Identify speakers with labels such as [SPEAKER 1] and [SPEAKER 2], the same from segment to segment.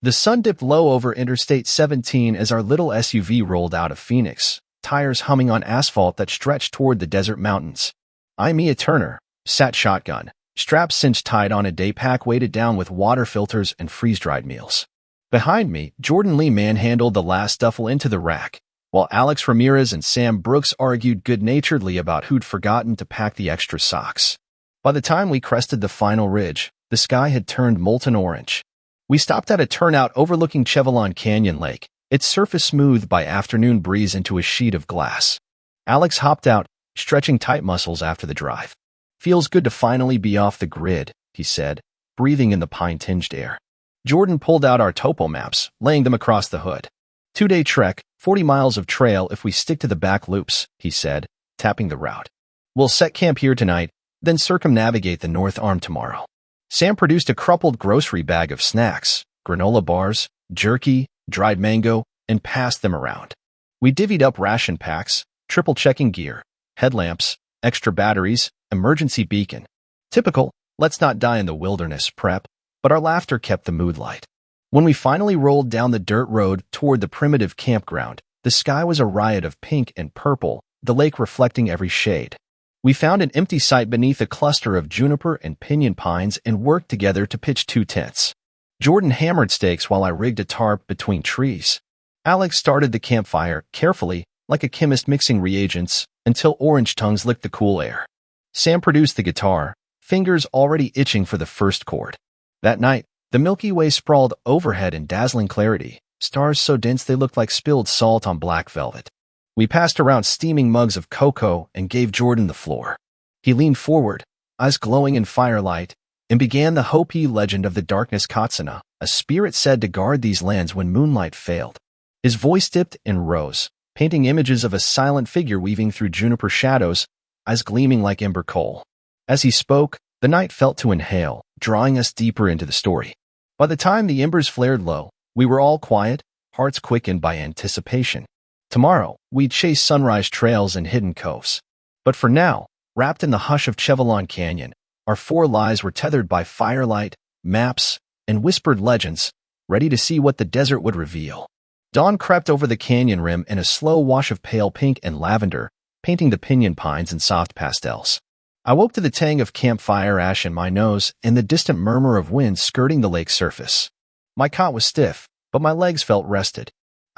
[SPEAKER 1] The sun dipped low over Interstate 17 as our little SUV rolled out of Phoenix, tires humming on asphalt that stretched toward the desert mountains. I, Mia Turner, sat shotgun, straps cinched tight on a day pack weighted down with water filters and freeze-dried meals. Behind me, Jordan Lee manhandled the last duffel into the rack, while Alex Ramirez and Sam Brooks argued good-naturedly about who'd forgotten to pack the extra socks. By the time we crested the final ridge, the sky had turned molten orange. We stopped at a turnout overlooking Chevelon Canyon Lake, its surface smoothed by afternoon breeze into a sheet of glass. Alex hopped out, stretching tight muscles after the drive. "Feels good to finally be off the grid," he said, breathing in the pine-tinged air. Jordan pulled out our topo maps, laying them across the hood. "2-day trek, 40 miles of trail if we stick to the back loops," he said, tapping the route. "We'll set camp here tonight, then circumnavigate the North Arm tomorrow." Sam produced a crumpled grocery bag of snacks, granola bars, jerky, dried mango, and passed them around. We divvied up ration packs, triple-checking gear, headlamps, extra batteries, emergency beacon. Typical, let's not die in the wilderness prep, but our laughter kept the mood light. When we finally rolled down the dirt road toward the primitive campground, the sky was a riot of pink and purple, the lake reflecting every shade. We found an empty site beneath a cluster of juniper and pinyon pines and worked together to pitch 2 tents. Jordan hammered stakes while I rigged a tarp between trees. Alex started the campfire carefully, like a chemist mixing reagents, until orange tongues licked the cool air. Sam produced the guitar, fingers already itching for the first chord. That night, the Milky Way sprawled overhead in dazzling clarity, stars so dense they looked like spilled salt on black velvet. We passed around steaming mugs of cocoa and gave Jordan the floor. He leaned forward, eyes glowing in firelight, and began the Hopi legend of the darkness Katsina, a spirit said to guard these lands when moonlight failed. His voice dipped and rose, painting images of a silent figure weaving through juniper shadows, eyes gleaming like ember coal. As he spoke, the night felt to inhale, drawing us deeper into the story. By the time the embers flared low, we were all quiet, hearts quickened by anticipation. Tomorrow, we'd chase sunrise trails and hidden coves. But for now, wrapped in the hush of Chevelon Canyon, our 4 lives were tethered by firelight, maps, and whispered legends, ready to see what the desert would reveal. Dawn crept over the canyon rim in a slow wash of pale pink and lavender, painting the pinyon pines in soft pastels. I woke to the tang of campfire ash in my nose and the distant murmur of wind skirting the lake's surface. My cot was stiff, but my legs felt rested.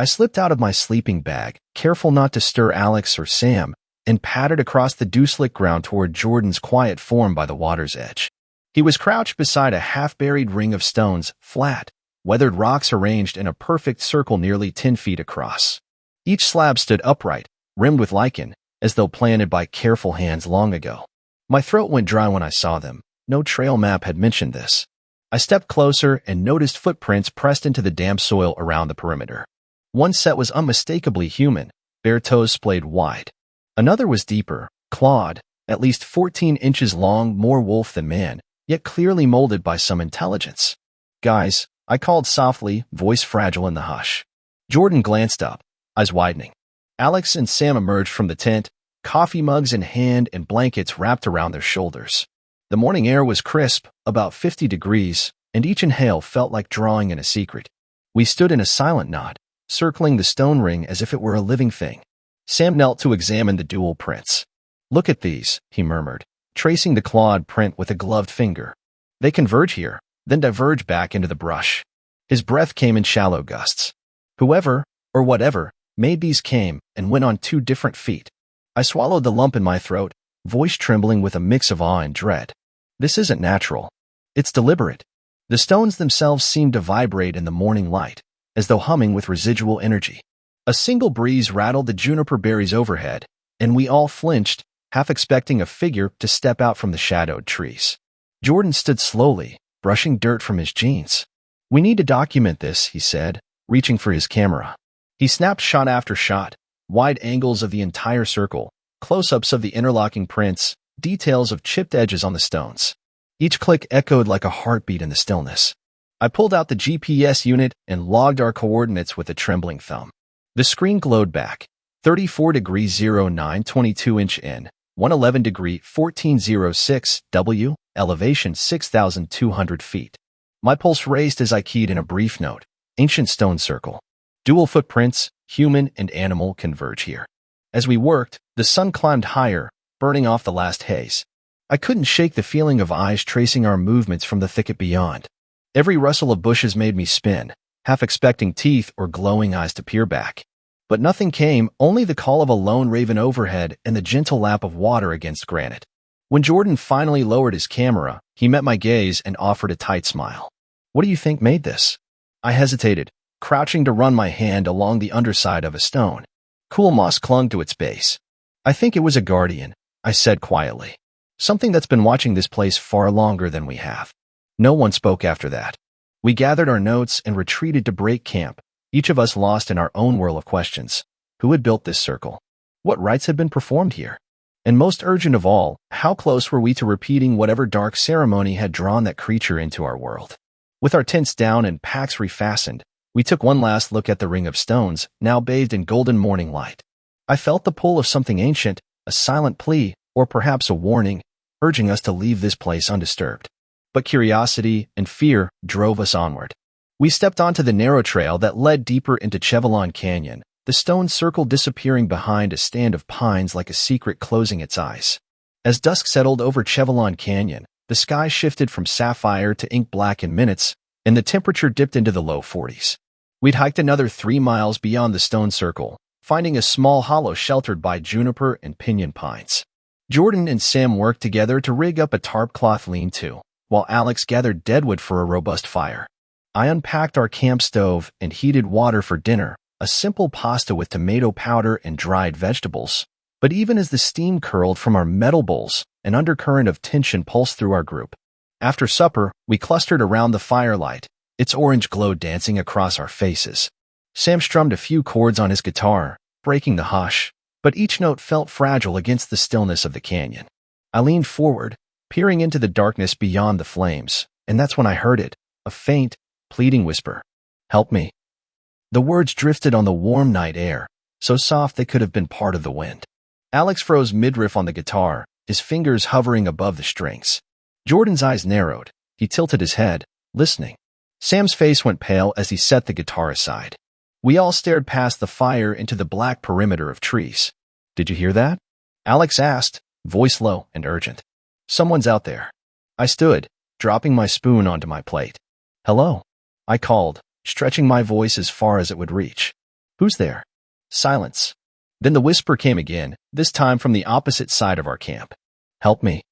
[SPEAKER 1] I slipped out of my sleeping bag, careful not to stir Alex or Sam, and pattered across the dew-slick ground toward Jordan's quiet form by the water's edge. He was crouched beside a half-buried ring of stones, flat, weathered rocks arranged in a perfect circle nearly 10 feet across. Each slab stood upright, rimmed with lichen, as though planted by careful hands long ago. My throat went dry when I saw them. No trail map had mentioned this. I stepped closer and noticed footprints pressed into the damp soil around the perimeter. One set was unmistakably human, bare toes splayed wide. Another was deeper, clawed, at least 14 inches long, more wolf than man, yet clearly molded by some intelligence. "Guys," I called softly, voice fragile in the hush. Jordan glanced up, eyes widening. Alex and Sam emerged from the tent, coffee mugs in hand and blankets wrapped around their shoulders. The morning air was crisp, about 50 degrees, and each inhale felt like drawing in a secret. We stood in a silent knot, circling the stone ring as if it were a living thing. Sam knelt to examine the dual prints. "Look at these," he murmured, tracing the clawed print with a gloved finger. "They converge here, then diverge back into the brush." His breath came in shallow gusts. "Whoever, or whatever, made these came and went on 2 different feet." I swallowed the lump in my throat, voice trembling with a mix of awe and dread. "This isn't natural. It's deliberate." The stones themselves seemed to vibrate in the morning light, as though humming with residual energy. A single breeze rattled the juniper berries overhead, and we all flinched, half expecting a figure to step out from the shadowed trees. Jordan stood slowly, brushing dirt from his jeans. "We need to document this," he said, reaching for his camera. He snapped shot after shot, wide angles of the entire circle, close-ups of the interlocking prints, details of chipped edges on the stones. Each click echoed like a heartbeat in the stillness. I pulled out the GPS unit and logged our coordinates with a trembling thumb. The screen glowed back. 34 degrees 09 22-inch N, 111 degree 1406 W, elevation 6,200 feet. My pulse raced as I keyed in a brief note. Ancient stone circle. Dual footprints, human and animal, converge here. As we worked, the sun climbed higher, burning off the last haze. I couldn't shake the feeling of eyes tracing our movements from the thicket beyond. Every rustle of bushes made me spin, half expecting teeth or glowing eyes to peer back. But nothing came, only the call of a lone raven overhead and the gentle lap of water against granite. When Jordan finally lowered his camera, he met my gaze and offered a tight smile. "What do you think made this?" I hesitated, crouching to run my hand along the underside of a stone. Cool moss clung to its base. "I think it was a guardian," I said quietly. "Something that's been watching this place far longer than we have." No one spoke after that. We gathered our notes and retreated to break camp, each of us lost in our own whirl of questions. Who had built this circle? What rites had been performed here? And most urgent of all, how close were we to repeating whatever dark ceremony had drawn that creature into our world? With our tents down and packs refastened, we took one last look at the ring of stones, now bathed in golden morning light. I felt the pull of something ancient, a silent plea, or perhaps a warning, urging us to leave this place undisturbed. But curiosity and fear drove us onward. We stepped onto the narrow trail that led deeper into Chevelon Canyon, the stone circle disappearing behind a stand of pines like a secret closing its eyes. As dusk settled over Chevelon Canyon, the sky shifted from sapphire to ink black in minutes, and the temperature dipped into the low 40s. We'd hiked another 3 miles beyond the stone circle, finding a small hollow sheltered by juniper and pinyon pines. Jordan and Sam worked together to rig up a tarp cloth lean-to, while Alex gathered deadwood for a robust fire. I unpacked our camp stove and heated water for dinner, a simple pasta with tomato powder and dried vegetables. But even as the steam curled from our metal bowls, an undercurrent of tension pulsed through our group. After supper, we clustered around the firelight, its orange glow dancing across our faces. Sam strummed a few chords on his guitar, breaking the hush, but each note felt fragile against the stillness of the canyon. I leaned forward, peering into the darkness beyond the flames, and that's when I heard it, a faint, pleading whisper. "Help me." The words drifted on the warm night air, so soft they could have been part of the wind. Alex froze mid-riff on the guitar, his fingers hovering above the strings. Jordan's eyes narrowed. He tilted his head, listening. Sam's face went pale as he set the guitar aside. We all stared past the fire into the black perimeter of trees. "Did you hear that?" Alex asked, voice low and urgent. "Someone's out there." I stood, dropping my spoon onto my plate. "Hello," I called, stretching my voice as far as it would reach. "Who's there?" Silence. Then the whisper came again, this time from the opposite side of our camp. "Help me."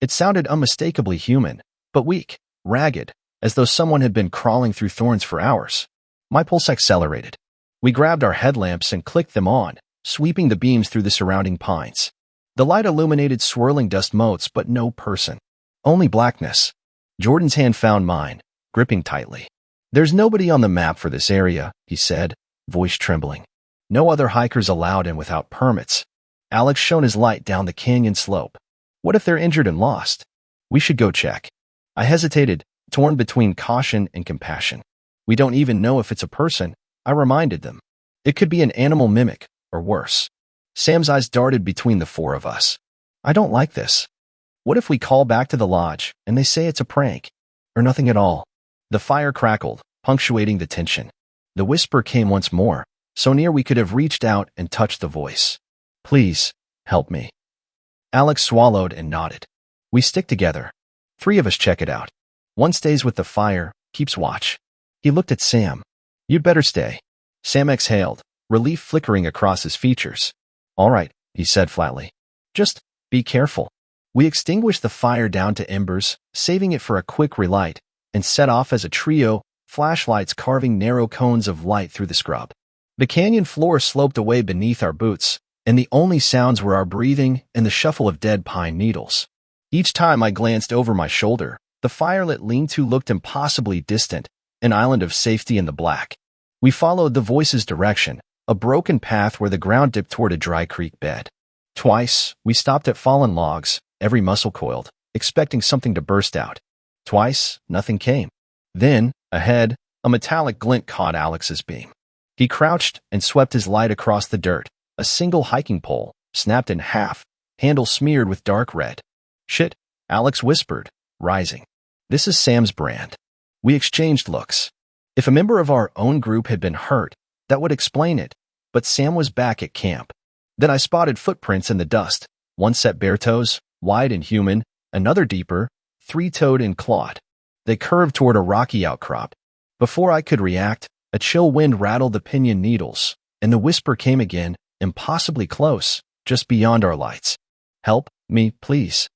[SPEAKER 1] It sounded unmistakably human, but weak, ragged, as though someone had been crawling through thorns for hours. My pulse accelerated. We grabbed our headlamps and clicked them on, sweeping the beams through the surrounding pines. The light illuminated swirling dust motes, but no person. Only blackness. Jordan's hand found mine, gripping tightly. "There's nobody on the map for this area," he said, voice trembling. "No other hikers allowed in without permits." Alex shone his light down the canyon slope. "What if they're injured and lost? We should go check." I hesitated, torn between caution and compassion. "We don't even know if it's a person," I reminded them. "It could be an animal mimic, or worse." Sam's eyes darted between the four of us. "I don't like this. What if we call back to the lodge and they say it's a prank? Or nothing at all?" The fire crackled, punctuating the tension. The whisper came once more, so near we could have reached out and touched the voice. "Please, help me." Alex swallowed and nodded. "We stick together. 3 of us check it out. One stays with the fire, keeps watch." He looked at Sam. "You'd better stay." Sam exhaled, relief flickering across his features. "All right," he said flatly. "Just be careful." We extinguished the fire down to embers, saving it for a quick relight, and set off as a trio, flashlights carving narrow cones of light through the scrub. The canyon floor sloped away beneath our boots, and the only sounds were our breathing and the shuffle of dead pine needles. Each time I glanced over my shoulder, the firelit lean-to looked impossibly distant, an island of safety in the black. We followed the voice's direction, a broken path where the ground dipped toward a dry creek bed. Twice, we stopped at fallen logs, every muscle coiled, expecting something to burst out. Twice, nothing came. Then, ahead, a metallic glint caught Alex's beam. He crouched and swept his light across the dirt, a single hiking pole, snapped in half, handle smeared with dark red. "Shit," Alex whispered, rising. "This is Sam's brand." We exchanged looks. If a member of our own group had been hurt, that would explain it, but Sam was back at camp. Then I spotted footprints in the dust, one set bare toes, wide and human, another deeper, three-toed and clawed. They curved toward a rocky outcrop. Before I could react, a chill wind rattled the pinion needles, and the whisper came again, impossibly close, just beyond our lights. "Help me, please."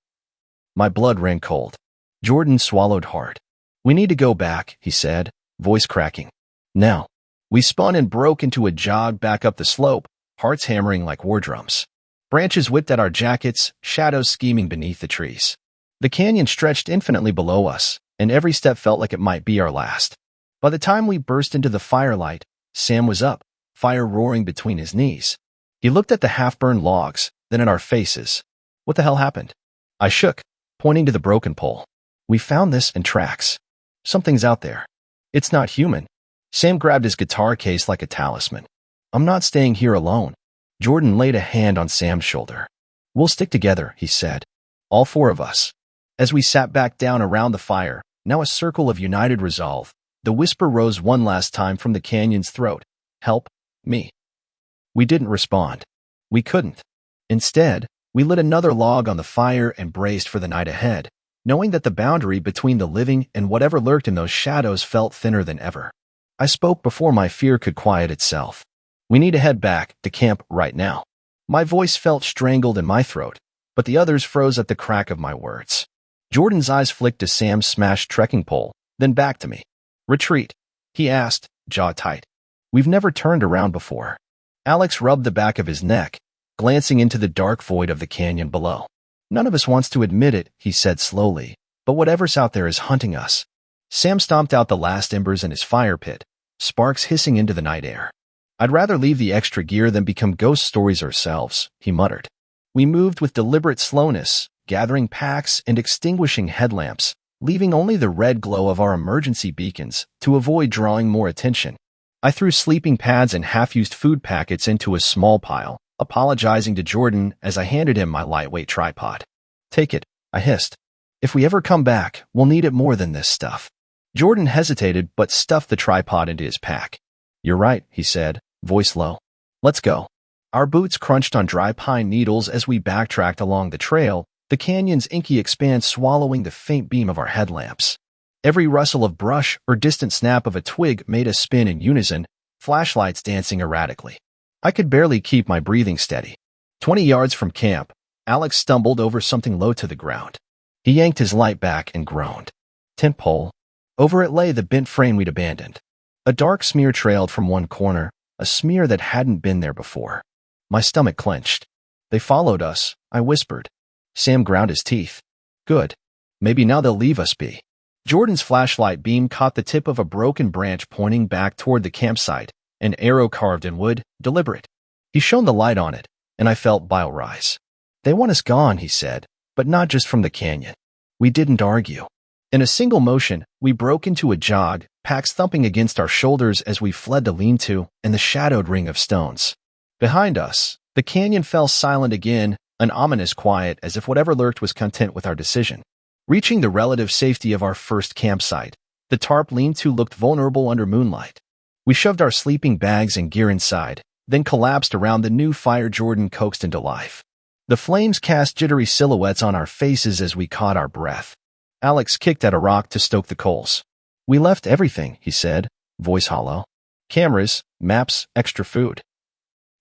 [SPEAKER 1] My blood ran cold. Jordan swallowed hard. "We need to go back," he said, voice cracking. "Now." We spun and broke into a jog back up the slope, hearts hammering like war drums. Branches whipped at our jackets, shadows scheming beneath the trees. The canyon stretched infinitely below us, and every step felt like it might be our last. By the time we burst into the firelight, Sam was up, fire roaring between his knees. He looked at the half-burned logs, then at our faces. "What the hell happened?" I shook, pointing to the broken pole. "We found this in tracks. Something's out there. It's not human." Sam grabbed his guitar case like a talisman. "I'm not staying here alone." Jordan laid a hand on Sam's shoulder. "We'll stick together," he said. "All four of us." As we sat back down around the fire, now a circle of united resolve, the whisper rose one last time from the canyon's throat. "Help me." We didn't respond. We couldn't. Instead, we lit another log on the fire and braced for the night ahead, knowing that the boundary between the living and whatever lurked in those shadows felt thinner than ever. I spoke before my fear could quiet itself. "We need to head back to camp right now." My voice felt strangled in my throat, but the others froze at the crack of my words. Jordan's eyes flicked to Sam's smashed trekking pole, then back to me. "Retreat?" he asked, jaw tight. "We've never turned around before." Alex rubbed the back of his neck, glancing into the dark void of the canyon below. "None of us wants to admit it," he said slowly, "but whatever's out there is hunting us." Sam stomped out the last embers in his fire pit, sparks hissing into the night air. "I'd rather leave the extra gear than become ghost stories ourselves," he muttered. We moved with deliberate slowness, gathering packs and extinguishing headlamps, leaving only the red glow of our emergency beacons to avoid drawing more attention. I threw sleeping pads and half-used food packets into a small pile, apologizing to Jordan as I handed him my lightweight tripod. "Take it," I hissed. "If we ever come back, we'll need it more than this stuff." Jordan hesitated but stuffed the tripod into his pack. "You're right," he said, voice low. "Let's go." Our boots crunched on dry pine needles as we backtracked along the trail, the canyon's inky expanse swallowing the faint beam of our headlamps. Every rustle of brush or distant snap of a twig made us spin in unison, flashlights dancing erratically. I could barely keep my breathing steady. 20 yards from camp, Alex stumbled over something low to the ground. He yanked his light back and groaned. "Tent pole." Over it lay the bent frame we'd abandoned. A dark smear trailed from one corner, a smear that hadn't been there before. My stomach clenched. "They followed us," I whispered. Sam ground his teeth. "Good. Maybe now they'll leave us be." Jordan's flashlight beam caught the tip of a broken branch pointing back toward the campsite, an arrow carved in wood, deliberate. He shone the light on it, and I felt bile rise. "They want us gone," he said, "but not just from the canyon." We didn't argue. In a single motion, we broke into a jog, packs thumping against our shoulders as we fled the lean-to and the shadowed ring of stones. Behind us, the canyon fell silent again, an ominous quiet as if whatever lurked was content with our decision. Reaching the relative safety of our first campsite, the tarp lean-to looked vulnerable under moonlight. We shoved our sleeping bags and gear inside, then collapsed around the new fire Jordan coaxed into life. The flames cast jittery silhouettes on our faces as we caught our breath. Alex kicked at a rock to stoke the coals. "We left everything," he said, voice hollow. "Cameras, maps, extra food."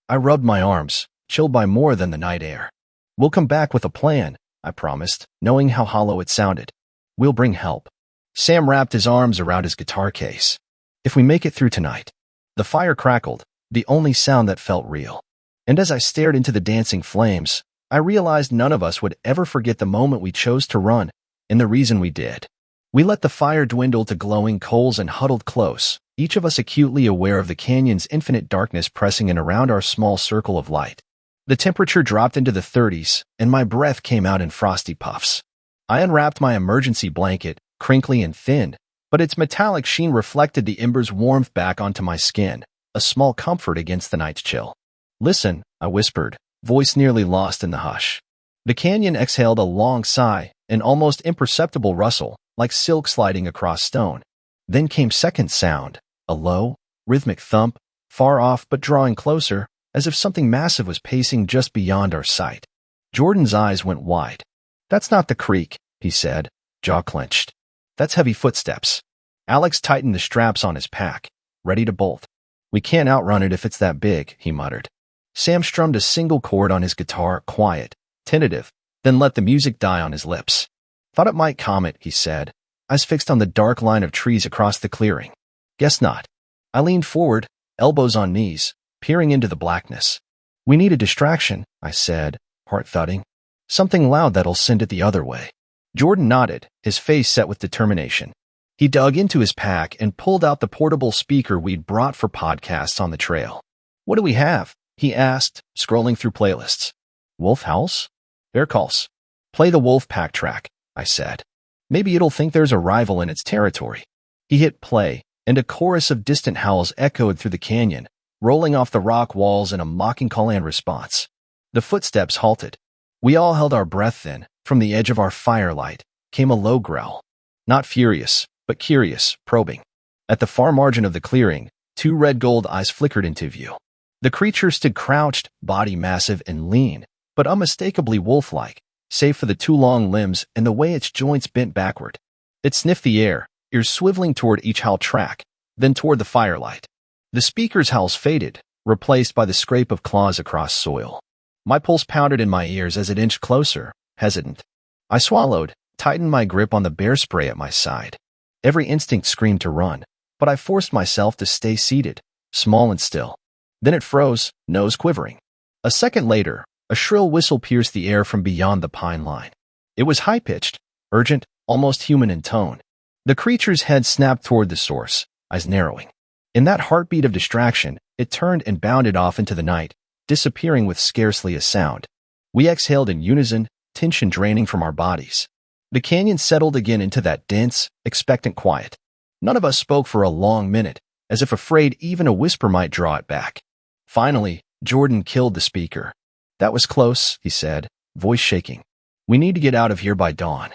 [SPEAKER 1] I rubbed my arms, chilled by more than the night air. "We'll come back with a plan," I promised, knowing how hollow it sounded. "We'll bring help." Sam wrapped his arms around his guitar case. "If we make it through tonight." The fire crackled, the only sound that felt real. And as I stared into the dancing flames, I realized none of us would ever forget the moment we chose to run, and the reason we did. We let the fire dwindle to glowing coals and huddled close, each of us acutely aware of the canyon's infinite darkness pressing in around our small circle of light. The temperature dropped into the 30s, and my breath came out in frosty puffs. I unwrapped my emergency blanket, crinkly and thin, but its metallic sheen reflected the ember's warmth back onto my skin, a small comfort against the night's chill. "Listen," I whispered, voice nearly lost in the hush. The canyon exhaled a long sigh, an almost imperceptible rustle, like silk sliding across stone. Then came second sound, A low, rhythmic thump, far off but drawing closer, as if something massive was pacing just beyond our sight. Jordan's eyes went wide. "That's not the creek," he said, jaw clenched. "That's heavy footsteps." Alex tightened the straps on his pack, ready to bolt. "We can't outrun it if it's that big," he muttered. Sam strummed a single chord on his guitar, quiet, tentative, then let the music die on his lips. "Thought it might comet," he said, eyes fixed on the dark line of trees across the clearing. "Guess not." I leaned forward, elbows on knees, peering into the blackness. "We need a distraction," I said, heart thudding. "Something loud that'll send it the other way." Jordan nodded, his face set with determination. He dug into his pack and pulled out the portable speaker we'd brought for podcasts on the trail. "What do we have?" he asked, scrolling through playlists. "Wolf howls? Bear calls. Play the wolf pack track," I said. "Maybe it'll think there's a rival in its territory." He hit play, and a chorus of distant howls echoed through the canyon, rolling off the rock walls in a mocking call and response. The footsteps halted. We all held our breath then. From the edge of our firelight came a low growl. Not furious, but curious, probing. At the far margin of the clearing, two red gold eyes flickered into view. The creature stood crouched, body massive and lean, but unmistakably wolf-like, save for the two long limbs and the way its joints bent backward. It sniffed the air, ears swiveling toward each howl track, then toward the firelight. The speaker's howls faded, replaced by the scrape of claws across soil. My pulse pounded in my ears as it inched closer, hesitant. I swallowed, tightened my grip on the bear spray at my side. Every instinct screamed to run, but I forced myself to stay seated, small and still. Then it froze, nose quivering. A second later, a shrill whistle pierced the air from beyond the pine line. It was high-pitched, urgent, almost human in tone. The creature's head snapped toward the source, eyes narrowing. In that heartbeat of distraction, it turned and bounded off into the night, disappearing with scarcely a sound. We exhaled in unison, tension draining from our bodies. The canyon settled again into that dense, expectant quiet. None of us spoke for a long minute, as if afraid even a whisper might draw it back. Finally, Jordan killed the speaker. "That was close," he said, voice shaking. "We need to get out of here by dawn."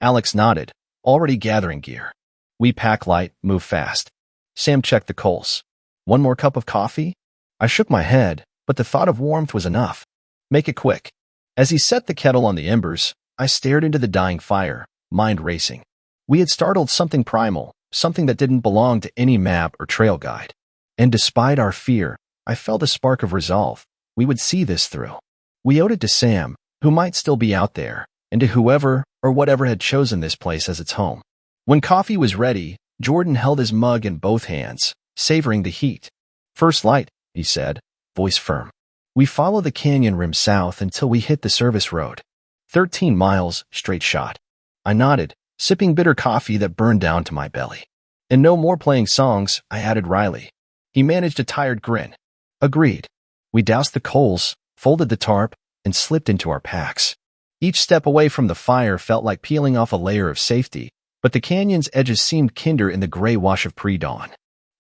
[SPEAKER 1] Alex nodded, already gathering gear. We pack light, move fast. Sam checked the coals. "One more cup of coffee?" I shook my head, but the thought of warmth was enough. "Make it quick." As he set the kettle on the embers, I stared into the dying fire, mind racing. We had startled something primal, something that didn't belong to any map or trail guide. And despite our fear, I felt a spark of resolve. We would see this through. We owed it to Sam, who might still be out there, and to whoever or whatever had chosen this place as its home. When coffee was ready, Jordan held his mug in both hands, savoring the heat. "First light," he said, voice firm. "We follow the canyon rim south until we hit the service road. 13 miles, straight shot." I nodded, sipping bitter coffee that burned down to my belly. "And no more playing songs," I added wryly. He managed a tired grin. "Agreed." We doused the coals, folded the tarp, and slipped into our packs. Each step away from the fire felt like peeling off a layer of safety, but the canyon's edges seemed kinder in the gray wash of pre-dawn.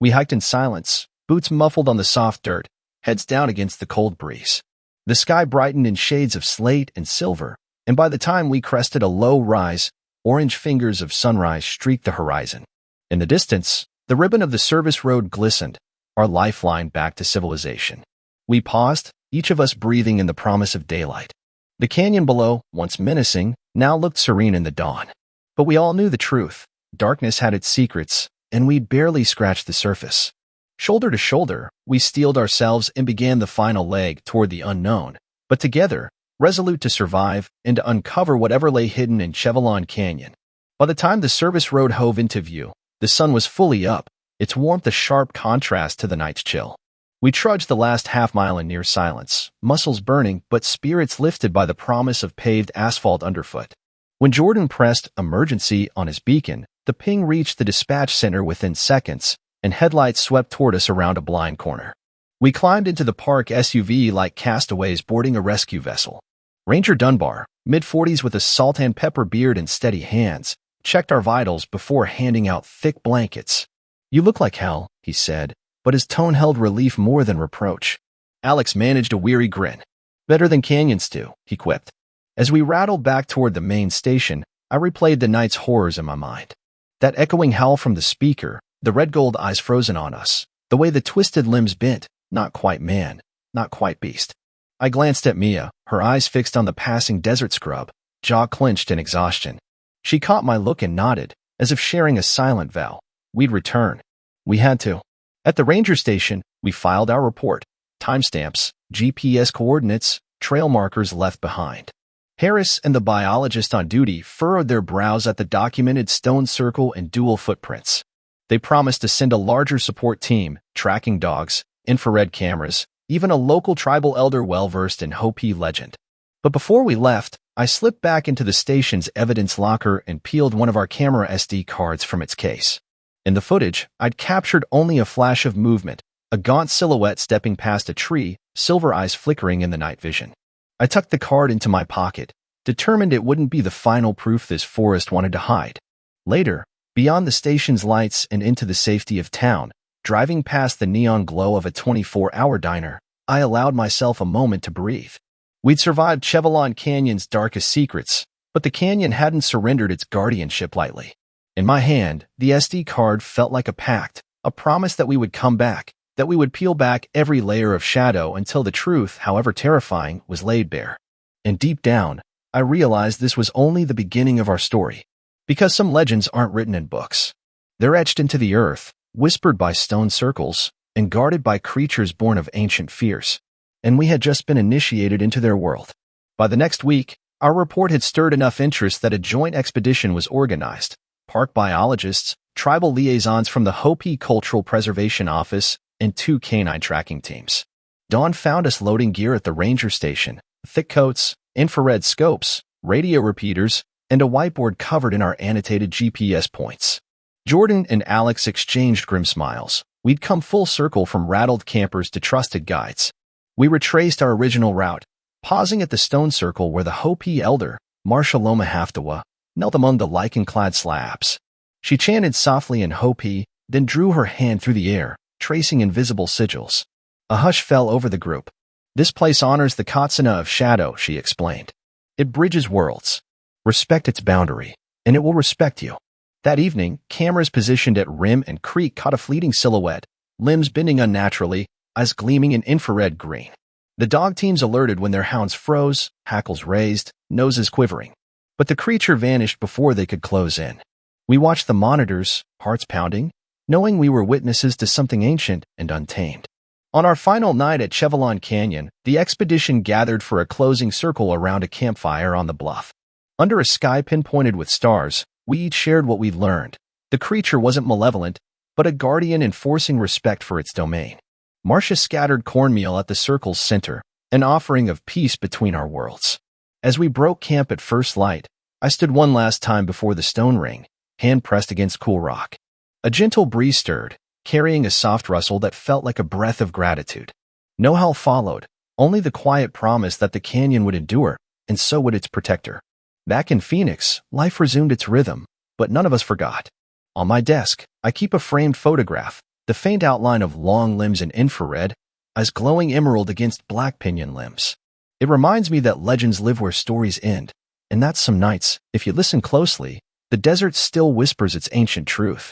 [SPEAKER 1] We hiked in silence, boots muffled on the soft dirt, heads down against the cold breeze. The sky brightened in shades of slate and silver, and by the time we crested a low rise, orange fingers of sunrise streaked the horizon. In the distance, the ribbon of the service road glistened, our lifeline back to civilization. We paused, each of us breathing in the promise of daylight. The canyon below, once menacing, now looked serene in the dawn. But we all knew the truth. Darkness had its secrets, and we'd barely scratched the surface. Shoulder to shoulder, we steeled ourselves and began the final leg toward the unknown, but together, resolute to survive and to uncover whatever lay hidden in Chevelon Canyon. By the time the service road hove into view, the sun was fully up, its warmth a sharp contrast to the night's chill. We trudged the last half-mile in near silence, muscles burning but spirits lifted by the promise of paved asphalt underfoot. When Jordan pressed emergency on his beacon, the ping reached the dispatch center within seconds, and headlights swept toward us around a blind corner. We climbed into the park SUV like castaways boarding a rescue vessel. Ranger Dunbar, mid-40s with a salt and pepper beard and steady hands, checked our vitals before handing out thick blankets. "You look like hell," he said, but his tone held relief more than reproach. Alex managed a weary grin. "Better than canyons do," he quipped. As we rattled back toward the main station, I replayed the night's horrors in my mind. That echoing howl from the speaker, the red gold eyes frozen on us, the way the twisted limbs bent, not quite man, not quite beast. I glanced at Mia, her eyes fixed on the passing desert scrub, jaw clenched in exhaustion. She caught my look and nodded, as if sharing a silent vow. We'd return. We had to. At the ranger station, we filed our report. Timestamps, GPS coordinates, trail markers left behind. Harris and the biologist on duty furrowed their brows at the documented stone circle and dual footprints. They promised to send a larger support team, tracking dogs, infrared cameras, even a local tribal elder well-versed in Hopi legend. But before we left, I slipped back into the station's evidence locker and peeled one of our camera SD cards from its case. In the footage, I'd captured only a flash of movement, a gaunt silhouette stepping past a tree, silver eyes flickering in the night vision. I tucked the card into my pocket, determined it wouldn't be the final proof this forest wanted to hide. Later, beyond the station's lights and into the safety of town, driving past the neon glow of a 24-hour diner, I allowed myself a moment to breathe. We'd survived Chevelon Canyon's darkest secrets, but the canyon hadn't surrendered its guardianship lightly. In my hand, the SD card felt like a pact, a promise that we would come back, that we would peel back every layer of shadow until the truth, however terrifying, was laid bare. And deep down, I realized this was only the beginning of our story. Because some legends aren't written in books. They're etched into the earth, whispered by stone circles, and guarded by creatures born of ancient fears. And we had just been initiated into their world. By the next week, our report had stirred enough interest that a joint expedition was organized. Park biologists, tribal liaisons from the Hopi Cultural Preservation Office, and 2 canine tracking teams. Dawn found us loading gear at the ranger station, thick coats, infrared scopes, radio repeaters, and a whiteboard covered in our annotated GPS points. Jordan and Alex exchanged grim smiles. We'd come full circle from rattled campers to trusted guides. We retraced our original route, pausing at the stone circle where the Hopi elder, Marcia Loma Haftawa, knelt among the lichen-clad slabs. She chanted softly in Hopi, then drew her hand through the air, tracing invisible sigils. A hush fell over the group. This place honors the Katsina of Shadow, she explained. It bridges worlds. Respect its boundary, and it will respect you. That evening, cameras positioned at rim and creek caught a fleeting silhouette, limbs bending unnaturally, eyes gleaming in infrared green. The dog teams alerted when their hounds froze, hackles raised, noses quivering. But the creature vanished before they could close in. We watched the monitors, hearts pounding, knowing we were witnesses to something ancient and untamed. On our final night at Chevelon Canyon, the expedition gathered for a closing circle around a campfire on the bluff. Under a sky pinpointed with stars, we each shared what we'd learned. The creature wasn't malevolent, but a guardian enforcing respect for its domain. Marcia scattered cornmeal at the circle's center, an offering of peace between our worlds. As we broke camp at first light, I stood one last time before the stone ring, hand pressed against cool rock. A gentle breeze stirred, carrying a soft rustle that felt like a breath of gratitude. No howl followed, only the quiet promise that the canyon would endure, and so would its protector. Back in Phoenix, life resumed its rhythm, but none of us forgot. On my desk, I keep a framed photograph, the faint outline of long limbs in infrared, eyes glowing emerald against black pinion limbs. It reminds me that legends live where stories end, and that some nights, if you listen closely, the desert still whispers its ancient truth.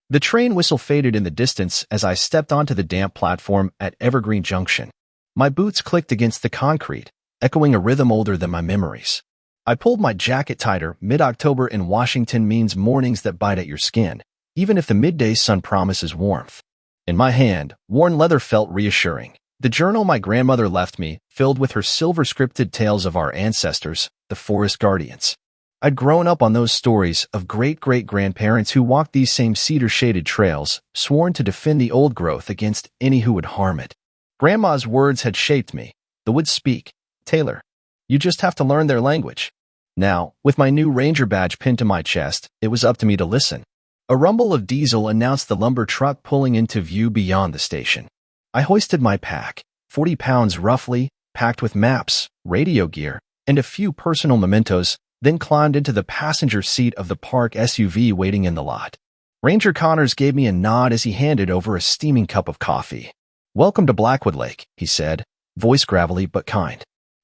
[SPEAKER 1] The train whistle faded in the distance as I stepped onto the damp platform at Evergreen Junction. My boots clicked against the concrete, echoing a rhythm older than my memories. I pulled my jacket tighter. Mid-October in Washington means mornings that bite at your skin, even if the midday sun promises warmth. In my hand, worn leather felt reassuring. The journal my grandmother left me, filled with her silver-scripted tales of our ancestors, the forest guardians. I'd grown up on those stories of great-great-grandparents who walked these same cedar-shaded trails, sworn to defend the old growth against any who would harm it. Grandma's words had shaped me. The woods speak. Taylor, you just have to learn their language. Now, with my new ranger badge pinned to my chest, it was up to me to listen. A rumble of diesel announced the lumber truck pulling into view beyond the station. I hoisted my pack, 40 pounds roughly, packed with maps, radio gear, and a few personal mementos, then climbed into the passenger seat of the park SUV waiting in the lot. Ranger Connors gave me a nod as he handed over a steaming cup of coffee. "Welcome to Blackwood Lake," he said, voice gravelly but kind.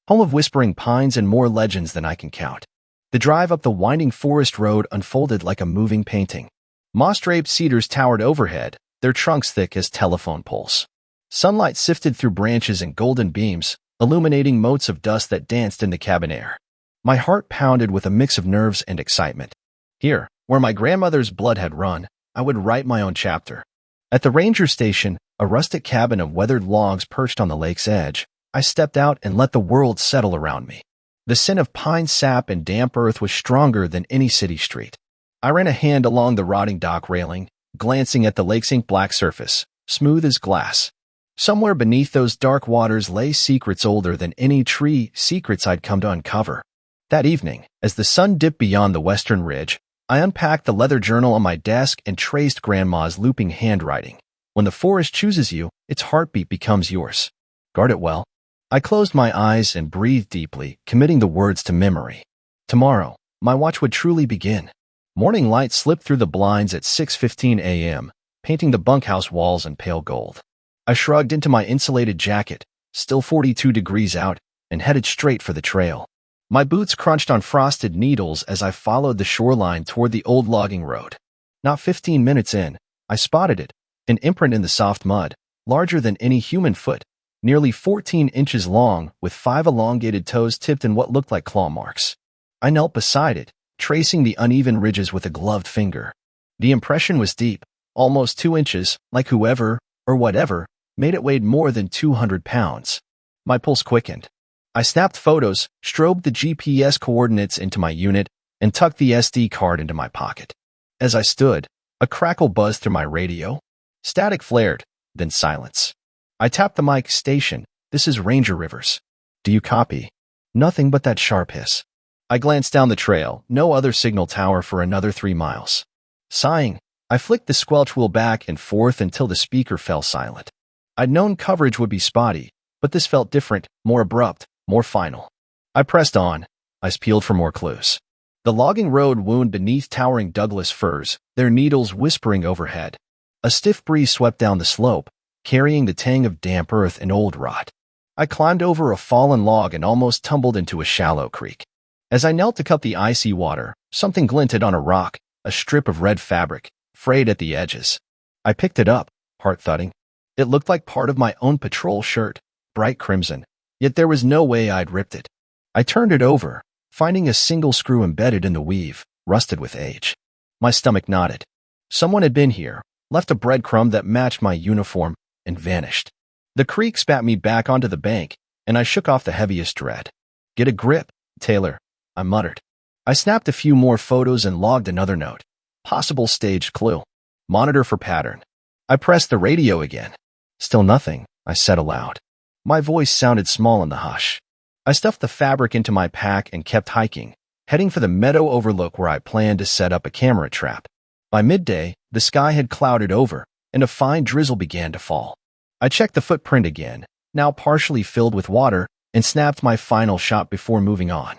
[SPEAKER 1] "Home of whispering pines and more legends than I can count." The drive up the winding forest road unfolded like a moving painting. Moss-draped cedars towered overhead, their trunks thick as telephone poles. Sunlight sifted through branches in golden beams, illuminating motes of dust that danced in the cabin air. My heart pounded with a mix of nerves and excitement. Here, where my grandmother's blood had run, I would write my own chapter. At the ranger station, a rustic cabin of weathered logs perched on the lake's edge, I stepped out and let the world settle around me. The scent of pine sap and damp earth was stronger than any city street. I ran a hand along the rotting dock railing, glancing at the lake's ink-black surface, smooth as glass. Somewhere beneath those dark waters lay secrets older than any tree, secrets I'd come to uncover. That evening, as the sun dipped beyond the western ridge, I unpacked the leather journal on my desk and traced Grandma's looping handwriting. When the forest chooses you, its heartbeat becomes yours. Guard it well. I closed my eyes and breathed deeply, committing the words to memory. Tomorrow, my watch would truly begin. Morning light slipped through the blinds at 6:15 a.m., painting the bunkhouse walls in pale gold. I shrugged into my insulated jacket, still 42 degrees out, and headed straight for the trail. My boots crunched on frosted needles as I followed the shoreline toward the old logging road. Not 15 minutes in, I spotted it, an imprint in the soft mud, larger than any human foot, nearly 14 inches long, with 5 elongated toes tipped in what looked like claw marks. I knelt beside it, tracing the uneven ridges with a gloved finger. The impression was deep, almost 2 inches, like whoever, or whatever, made it weighed more than 200 pounds. My pulse quickened. I snapped photos, strobed the GPS coordinates into my unit, and tucked the SD card into my pocket. As I stood, a crackle buzzed through my radio. Static flared, then silence. I tapped the mic. Station, this is Ranger Rivers. Do you copy? Nothing but that sharp hiss. I glanced down the trail, no other signal tower for another 3 miles. Sighing, I flicked the squelch wheel back and forth until the speaker fell silent. I'd known coverage would be spotty, but this felt different, more abrupt, more final. I pressed on, eyes peeled for more clues. The logging road wound beneath towering Douglas firs, their needles whispering overhead. A stiff breeze swept down the slope, carrying the tang of damp earth and old rot. I climbed over a fallen log and almost tumbled into a shallow creek. As I knelt to cup the icy water, something glinted on a rock, a strip of red fabric, frayed at the edges. I picked it up, heart thudding. It looked like part of my own patrol shirt, bright crimson, yet there was no way I'd ripped it. I turned it over, finding a single screw embedded in the weave, rusted with age. My stomach knotted. Someone had been here, left a breadcrumb that matched my uniform, and vanished. The creek spat me back onto the bank, and I shook off the heaviest dread. Get a grip, Taylor, I muttered. I snapped a few more photos and logged another note. Possible staged clue. Monitor for pattern. I pressed the radio again. Still nothing, I said aloud. My voice sounded small in the hush. I stuffed the fabric into my pack and kept hiking, heading for the meadow overlook where I planned to set up a camera trap. By midday, the sky had clouded over, and a fine drizzle began to fall. I checked the footprint again, now partially filled with water, and snapped my final shot before moving on.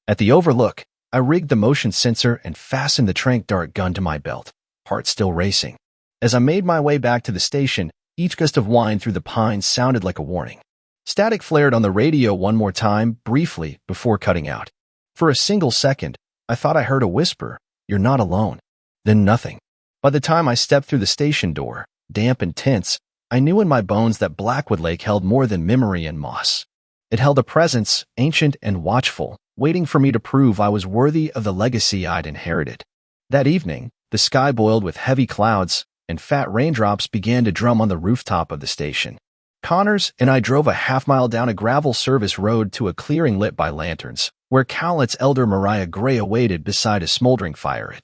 [SPEAKER 1] At the overlook, I rigged the motion sensor and fastened the tranq dart gun to my belt, heart still racing. As I made my way back to the station, each gust of whine through the pines sounded like a warning. Static flared on the radio one more time, briefly, before cutting out. For a single second, I thought I heard a whisper, "You're not alone." Then nothing. By the time I stepped through the station door, damp and tense, I knew in my bones that Blackwood Lake held more than memory and moss. It held a presence, ancient and watchful, waiting for me to prove I was worthy of the legacy I'd inherited. That evening, the sky boiled with heavy clouds, and fat raindrops began to drum on the rooftop of the station. Connors and I drove a half-mile down a gravel service road to a clearing lit by lanterns, where Cowlit's elder Mariah Gray awaited beside a smoldering fire.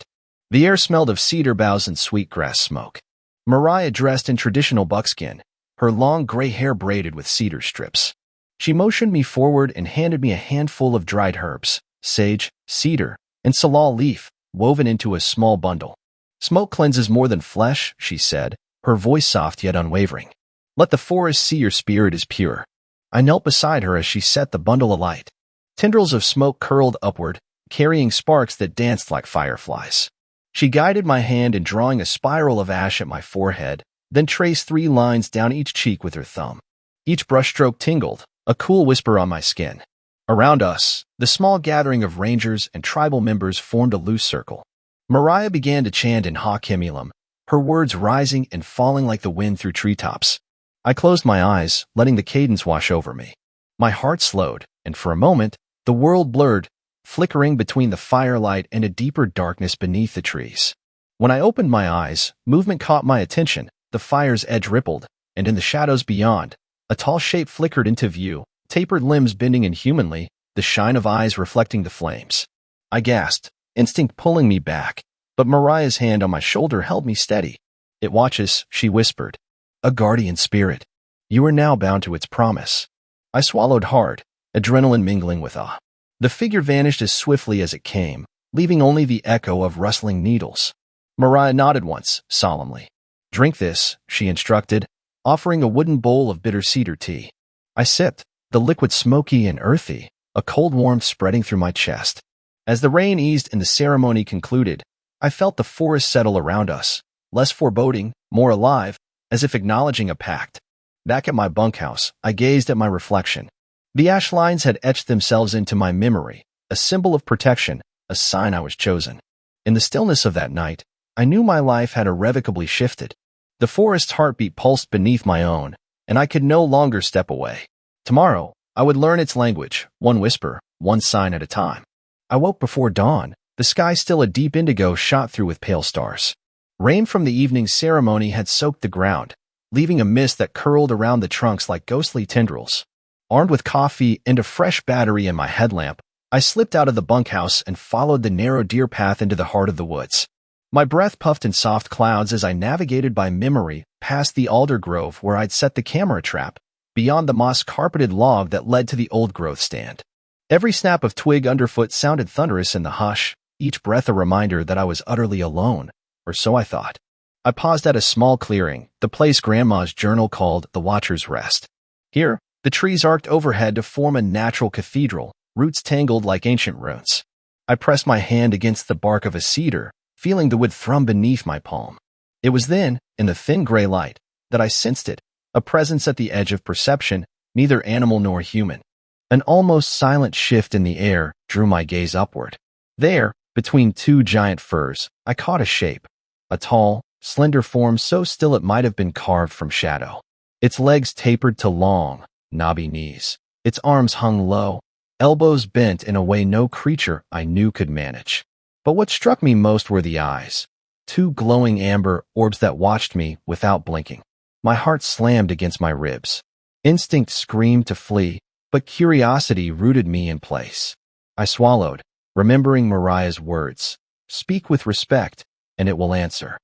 [SPEAKER 1] The air smelled of cedar boughs and sweetgrass smoke. Mariah dressed in traditional buckskin, her long gray hair braided with cedar strips. She motioned me forward and handed me a handful of dried herbs, sage, cedar, and salal leaf, woven into a small bundle. "Smoke cleanses more than flesh," she said, her voice soft yet unwavering. "Let the forest see your spirit is pure." I knelt beside her as she set the bundle alight. Tendrils of smoke curled upward, carrying sparks that danced like fireflies. She guided my hand in drawing a spiral of ash at my forehead, then traced 3 lines down each cheek with her thumb. Each brushstroke tingled, a cool whisper on my skin. Around us, the small gathering of rangers and tribal members formed a loose circle. Mariah began to chant in Hakimilum, her words rising and falling like the wind through treetops. I closed my eyes, letting the cadence wash over me. My heart slowed, and for a moment, the world blurred, flickering between the firelight and a deeper darkness beneath the trees. When I opened my eyes, movement caught my attention, the fire's edge rippled, and in the shadows beyond, a tall shape flickered into view, tapered limbs bending inhumanly, the shine of eyes reflecting the flames. I gasped, instinct pulling me back, but Mariah's hand on my shoulder held me steady. "It watches," she whispered. "A guardian spirit. You are now bound to its promise." I swallowed hard, adrenaline mingling with awe. The figure vanished as swiftly as it came, leaving only the echo of rustling needles. Mariah nodded once, solemnly. "Drink this," she instructed, offering a wooden bowl of bitter cedar tea. I sipped, the liquid smoky and earthy, a cold warmth spreading through my chest. As the rain eased and the ceremony concluded, I felt the forest settle around us, less foreboding, more alive, as if acknowledging a pact. Back at my bunkhouse, I gazed at my reflection. The ash lines had etched themselves into my memory, a symbol of protection, a sign I was chosen. In the stillness of that night, I knew my life had irrevocably shifted. The forest's heartbeat pulsed beneath my own, and I could no longer step away. Tomorrow, I would learn its language, one whisper, one sign at a time. I woke before dawn, the sky still a deep indigo shot through with pale stars. Rain from the evening's ceremony had soaked the ground, leaving a mist that curled around the trunks like ghostly tendrils. Armed with coffee and a fresh battery in my headlamp, I slipped out of the bunkhouse and followed the narrow deer path into the heart of the woods. My breath puffed in soft clouds as I navigated by memory past the alder grove where I'd set the camera trap, beyond the moss-carpeted log that led to the old-growth stand. Every snap of twig underfoot sounded thunderous in the hush, each breath a reminder that I was utterly alone, or so I thought. I paused at a small clearing, the place Grandma's journal called the Watcher's Rest. Here, the trees arced overhead to form a natural cathedral, roots tangled like ancient runes. I pressed my hand against the bark of a cedar, feeling the wood thrum beneath my palm. It was then, in the thin gray light, that I sensed it, a presence at the edge of perception, neither animal nor human. An almost silent shift in the air drew my gaze upward. There, between two giant firs, I caught a shape. A tall, slender form so still it might have been carved from shadow. Its legs tapered to long, knobby knees. Its arms hung low, elbows bent in a way no creature I knew could manage. But what struck me most were the eyes. Two glowing amber orbs that watched me without blinking. My heart slammed against my ribs. Instinct screamed to flee, but curiosity rooted me in place. I swallowed, remembering Mariah's words. "Speak with respect, and it will answer."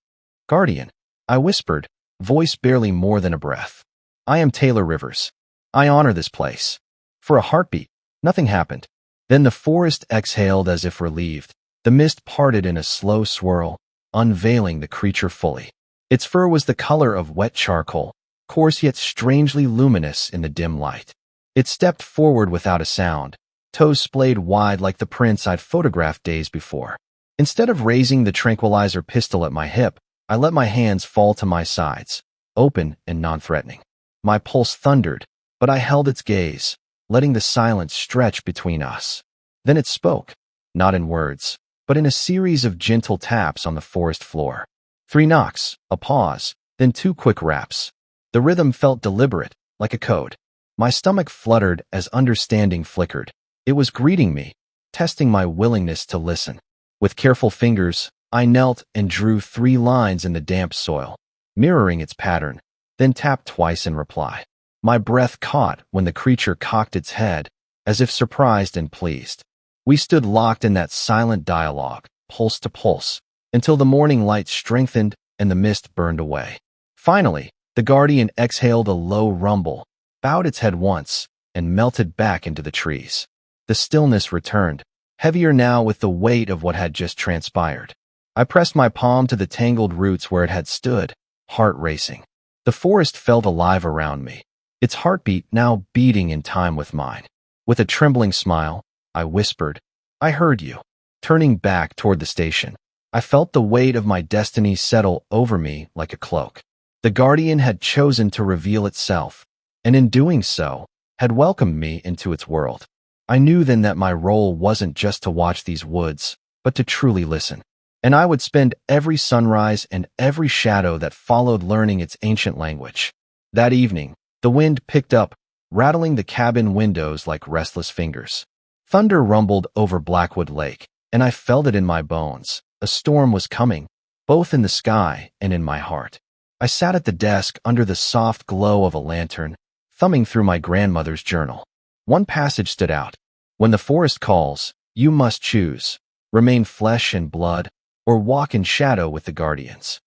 [SPEAKER 1] "Guardian," I whispered, voice barely more than a breath. "I am Taylor Rivers. I honor this place." For a heartbeat, nothing happened. Then the forest exhaled as if relieved. The mist parted in a slow swirl, unveiling the creature fully. Its fur was the color of wet charcoal, coarse yet strangely luminous in the dim light. It stepped forward without a sound, toes splayed wide like the prints I'd photographed days before. Instead of raising the tranquilizer pistol at my hip, I let my hands fall to my sides, open and non-threatening. My pulse thundered, but I held its gaze, letting the silence stretch between us. Then it spoke, not in words, but in a series of gentle taps on the forest floor. 3 knocks, a pause, then 2 quick raps. The rhythm felt deliberate, like a code. My stomach fluttered as understanding flickered. It was greeting me, testing my willingness to listen. With careful fingers, I knelt and drew 3 lines in the damp soil, mirroring its pattern, then tapped twice in reply. My breath caught when the creature cocked its head, as if surprised and pleased. We stood locked in that silent dialogue, pulse to pulse, until the morning light strengthened and the mist burned away. Finally, the guardian exhaled a low rumble, bowed its head once, and melted back into the trees. The stillness returned, heavier now with the weight of what had just transpired. I pressed my palm to the tangled roots where it had stood, heart racing. The forest felt alive around me, its heartbeat now beating in time with mine. With a trembling smile, I whispered, "I heard you." Turning back toward the station, I felt the weight of my destiny settle over me like a cloak. The guardian had chosen to reveal itself, and in doing so, had welcomed me into its world. I knew then that my role wasn't just to watch these woods, but to truly listen. and I would spend every sunrise and every shadow that followed learning its ancient language. That evening, the wind picked up, rattling the cabin windows like restless fingers. Thunder rumbled over Blackwood Lake, and I felt it in my bones. A storm was coming, both in the sky and in my heart. I sat at the desk under the soft glow of a lantern, thumbing through my grandmother's journal. One passage stood out. When the forest calls, you must choose. Remain flesh and blood, or walk in shadow with the guardians.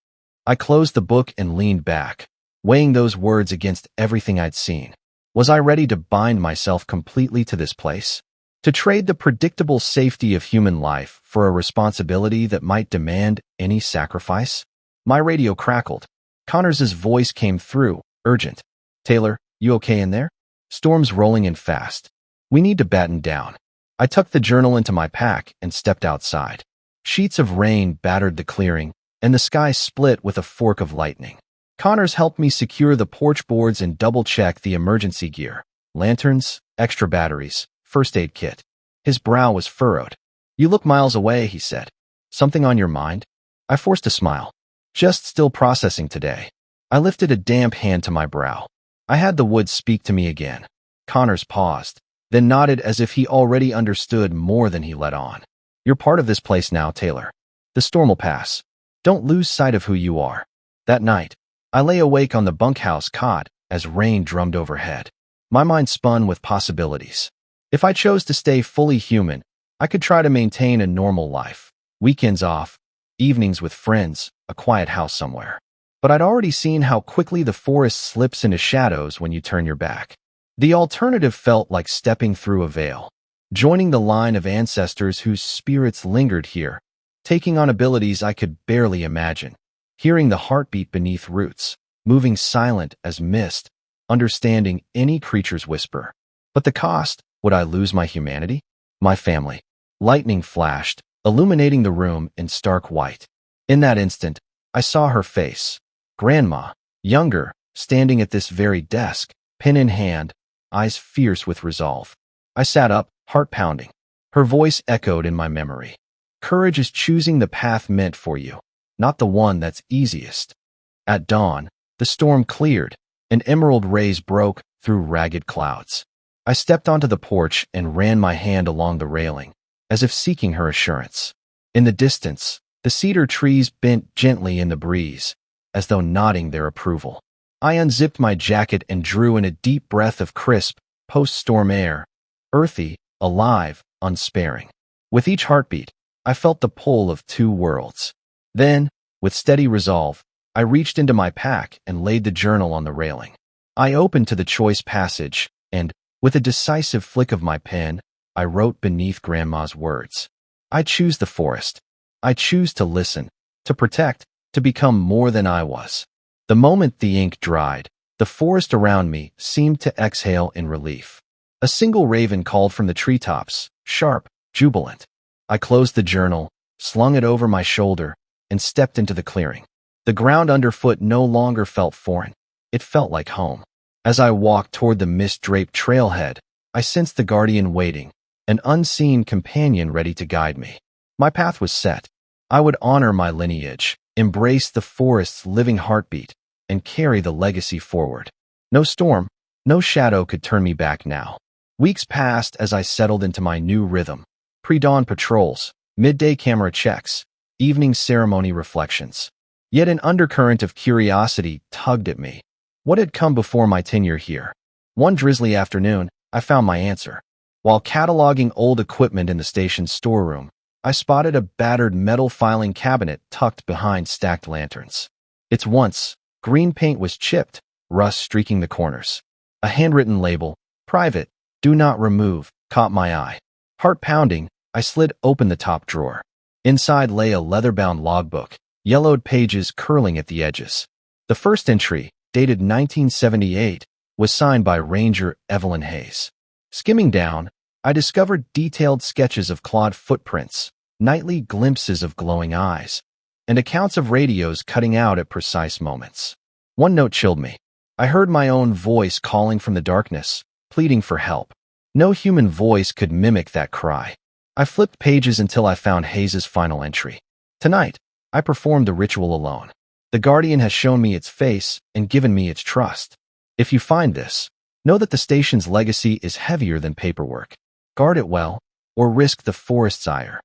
[SPEAKER 1] I closed the book and leaned back, weighing those words against everything I'd seen. Was I ready to bind myself completely to this place? To trade the predictable safety of human life for a responsibility that might demand any sacrifice? My radio crackled. Connors's voice came through, urgent. "Taylor, you okay in there? Storm's rolling in fast. We need to batten down." I tucked the journal into my pack and stepped outside. Sheets of rain battered the clearing, and the sky split with a fork of lightning. Connors helped me secure the porch boards and double-check the emergency gear. Lanterns, extra batteries, first aid kit. His brow was furrowed. "You look miles away," he said. "Something on your mind?" I forced a smile. "Just still processing today." I lifted a damp hand to my brow. I had the woods speak to me again. Connors paused, then nodded as if he already understood more than he let on. "You're part of this place now, Taylor. The storm will pass. Don't lose sight of who you are." That night, I lay awake on the bunkhouse cot as rain drummed overhead. My mind spun with possibilities. If I chose to stay fully human, I could try to maintain a normal life. Weekends off, evenings with friends, a quiet house somewhere. But I'd already seen how quickly the forest slips into shadows when you turn your back. The alternative felt like stepping through a veil, joining the line of ancestors whose spirits lingered here, taking on abilities I could barely imagine, hearing the heartbeat beneath roots, moving silent as mist, understanding any creature's whisper. But the cost? Would I lose my humanity? My family? Lightning flashed, illuminating the room in stark white. In that instant, I saw her face. Grandma, younger, standing at this very desk, pen in hand, eyes fierce with resolve. I sat up, heart pounding. Her voice echoed in my memory. "Courage is choosing the path meant for you, not the one that's easiest." At dawn, the storm cleared, and emerald rays broke through ragged clouds. I stepped onto the porch and ran my hand along the railing, as if seeking her assurance. In the distance, the cedar trees bent gently in the breeze, as though nodding their approval. I unzipped my jacket and drew in a deep breath of crisp, post-storm air, earthy, alive, unsparing. With each heartbeat, I felt the pull of two worlds. Then, with steady resolve, I reached into my pack and laid the journal on the railing. I opened to the choice passage, and, with a decisive flick of my pen, I wrote beneath Grandma's words. I choose the forest. I choose to listen, to protect, to become more than I was. The moment the ink dried, the forest around me seemed to exhale in relief. A single raven called from the treetops, sharp, jubilant. I closed the journal, slung it over my shoulder, and stepped into the clearing. The ground underfoot no longer felt foreign. It felt like home. As I walked toward the mist-draped trailhead, I sensed the guardian waiting, an unseen companion ready to guide me. My path was set. I would honor my lineage, embrace the forest's living heartbeat, and carry the legacy forward. No storm, no shadow could turn me back now. Weeks passed as I settled into my new rhythm. Pre-dawn patrols, midday camera checks, evening ceremony reflections. Yet an undercurrent of curiosity tugged at me. What had come before my tenure here? One drizzly afternoon, I found my answer. While cataloging old equipment in the station's storeroom, I spotted a battered metal filing cabinet tucked behind stacked lanterns. Its once green paint was chipped, rust streaking the corners. A handwritten label, "Private, do not remove," caught my eye. Heart pounding, I slid open the top drawer. Inside lay a leather-bound logbook, yellowed pages curling at the edges. The first entry, dated 1978, was signed by Ranger Evelyn Hayes. Skimming down, I discovered detailed sketches of clawed footprints, nightly glimpses of glowing eyes, and accounts of radios cutting out at precise moments. One note chilled me. I heard my own voice calling from the darkness, pleading for help. No human voice could mimic that cry. I flipped pages until I found Hayes's final entry. Tonight, I performed the ritual alone. The guardian has shown me its face and given me its trust. If you find this, know that the station's legacy is heavier than paperwork. Guard it well, or risk the forest's ire.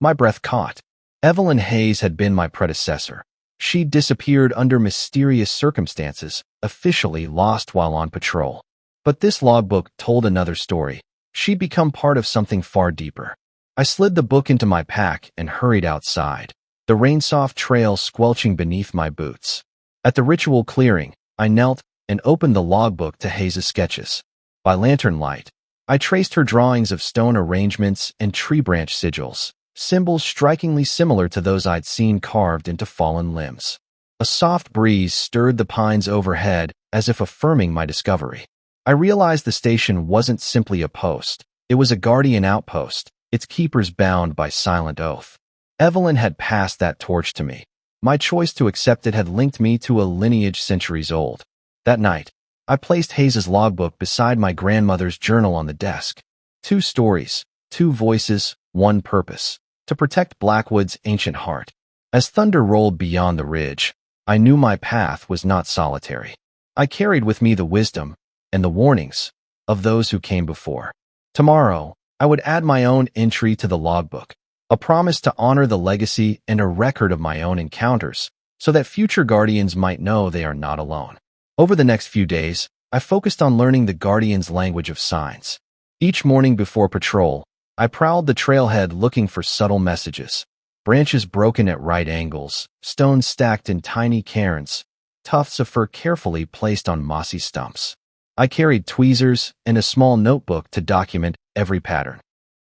[SPEAKER 1] My breath caught. Evelyn Hayes had been my predecessor. She disappeared under mysterious circumstances, officially lost while on patrol. But this logbook told another story. She'd become part of something far deeper. I slid the book into my pack and hurried outside, the rain-soft trail squelching beneath my boots. At the ritual clearing, I knelt and opened the logbook to Hayes' sketches. By lantern light, I traced her drawings of stone arrangements and tree branch sigils, symbols strikingly similar to those I'd seen carved into fallen limbs. A soft breeze stirred the pines overhead as if affirming my discovery. I realized the station wasn't simply a post. It was a guardian outpost, its keepers bound by silent oath. Evelyn had passed that torch to me. My choice to accept it had linked me to a lineage centuries old. That night, I placed Hayes' logbook beside my grandmother's journal on the desk. 2 stories, 2 voices, 1 purpose: to protect Blackwood's ancient heart. As thunder rolled beyond the ridge, I knew my path was not solitary. I carried with me the wisdom and the warnings of those who came before. Tomorrow, I would add my own entry to the logbook, a promise to honor the legacy and a record of my own encounters, so that future guardians might know they are not alone. Over the next few days, I focused on learning the guardian's language of signs. Each morning before patrol, I prowled the trailhead looking for subtle messages: branches broken at right angles, stones stacked in tiny cairns, tufts of fur carefully placed on mossy stumps. I carried tweezers and a small notebook to document every pattern.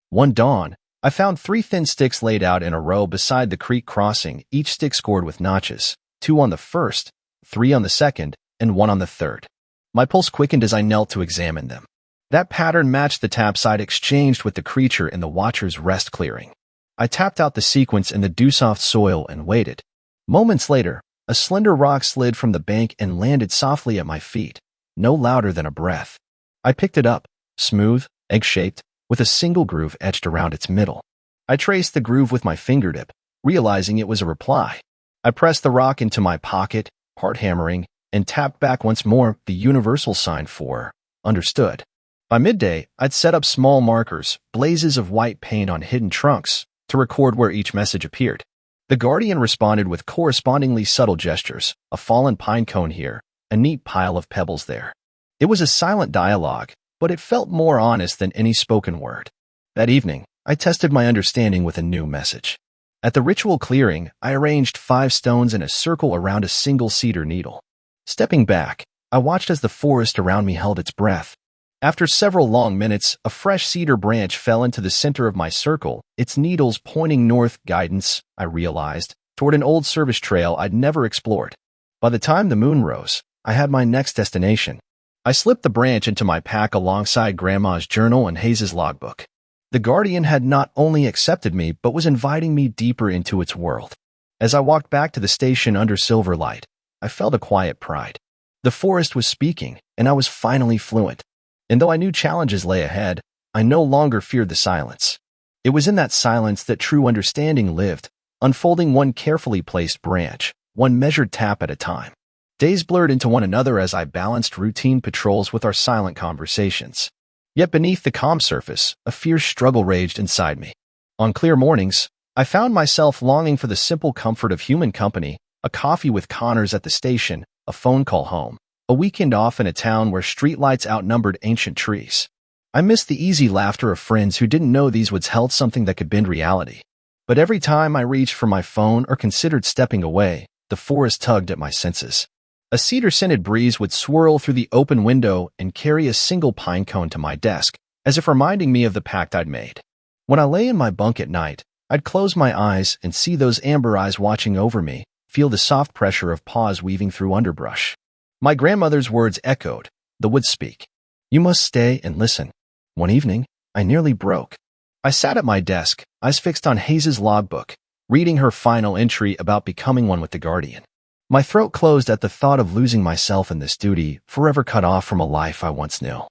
[SPEAKER 1] One dawn, I found 3 thin sticks laid out in a row beside the creek crossing, each stick scored with notches, 2 on the first, 3 on the second, and 1 on the third. My pulse quickened as I knelt to examine them. That pattern matched the taps I'd exchanged with the creature in the Watcher's rest clearing. I tapped out the sequence in the dew-soft soil and waited. Moments later, a slender rock slid from the bank and landed softly at my feet, no louder than a breath. I picked it up, smooth, egg-shaped, with a single groove etched around its middle. I traced the groove with my fingertip, realizing it was a reply. I pressed the rock into my pocket, heart hammering, and tapped back once more, the universal sign for understood. By midday, I'd set up small markers, blazes of white paint on hidden trunks, to record where each message appeared. The guardian responded with correspondingly subtle gestures: a fallen pine cone here, a neat pile of pebbles there. It was a silent dialogue, but it felt more honest than any spoken word. That evening, I tested my understanding with a new message. At the ritual clearing, I arranged 5 stones in a circle around a single cedar needle. Stepping back, I watched as the forest around me held its breath. After several long minutes, a fresh cedar branch fell into the center of my circle, its needles pointing north, guidance, I realized, toward an old service trail I'd never explored. By the time the moon rose, I had my next destination. I slipped the branch into my pack alongside Grandma's journal and Hayes' logbook. The guardian had not only accepted me, but was inviting me deeper into its world. As I walked back to the station under silver light, I felt a quiet pride. The forest was speaking, and I was finally fluent. And though I knew challenges lay ahead, I no longer feared the silence. It was in that silence that true understanding lived, unfolding one carefully placed branch, one measured tap at a time. Days blurred into one another as I balanced routine patrols with our silent conversations. Yet beneath the calm surface, a fierce struggle raged inside me. On clear mornings, I found myself longing for the simple comfort of human company: a coffee with Connors at the station, a phone call home, a weekend off in a town where streetlights outnumbered ancient trees. I missed the easy laughter of friends who didn't know these woods held something that could bend reality. But every time I reached for my phone or considered stepping away, the forest tugged at my senses. A cedar-scented breeze would swirl through the open window and carry a single pine cone to my desk, as if reminding me of the pact I'd made. When I lay in my bunk at night, I'd close my eyes and see those amber eyes watching over me, feel the soft pressure of paws weaving through underbrush. My grandmother's words echoed, the woods speak. You must stay and listen. One evening, I nearly broke. I sat at my desk, eyes fixed on Hayes' logbook, reading her final entry about becoming one with the guardian. My throat closed at the thought of losing myself in this duty, forever cut off from a life I once knew.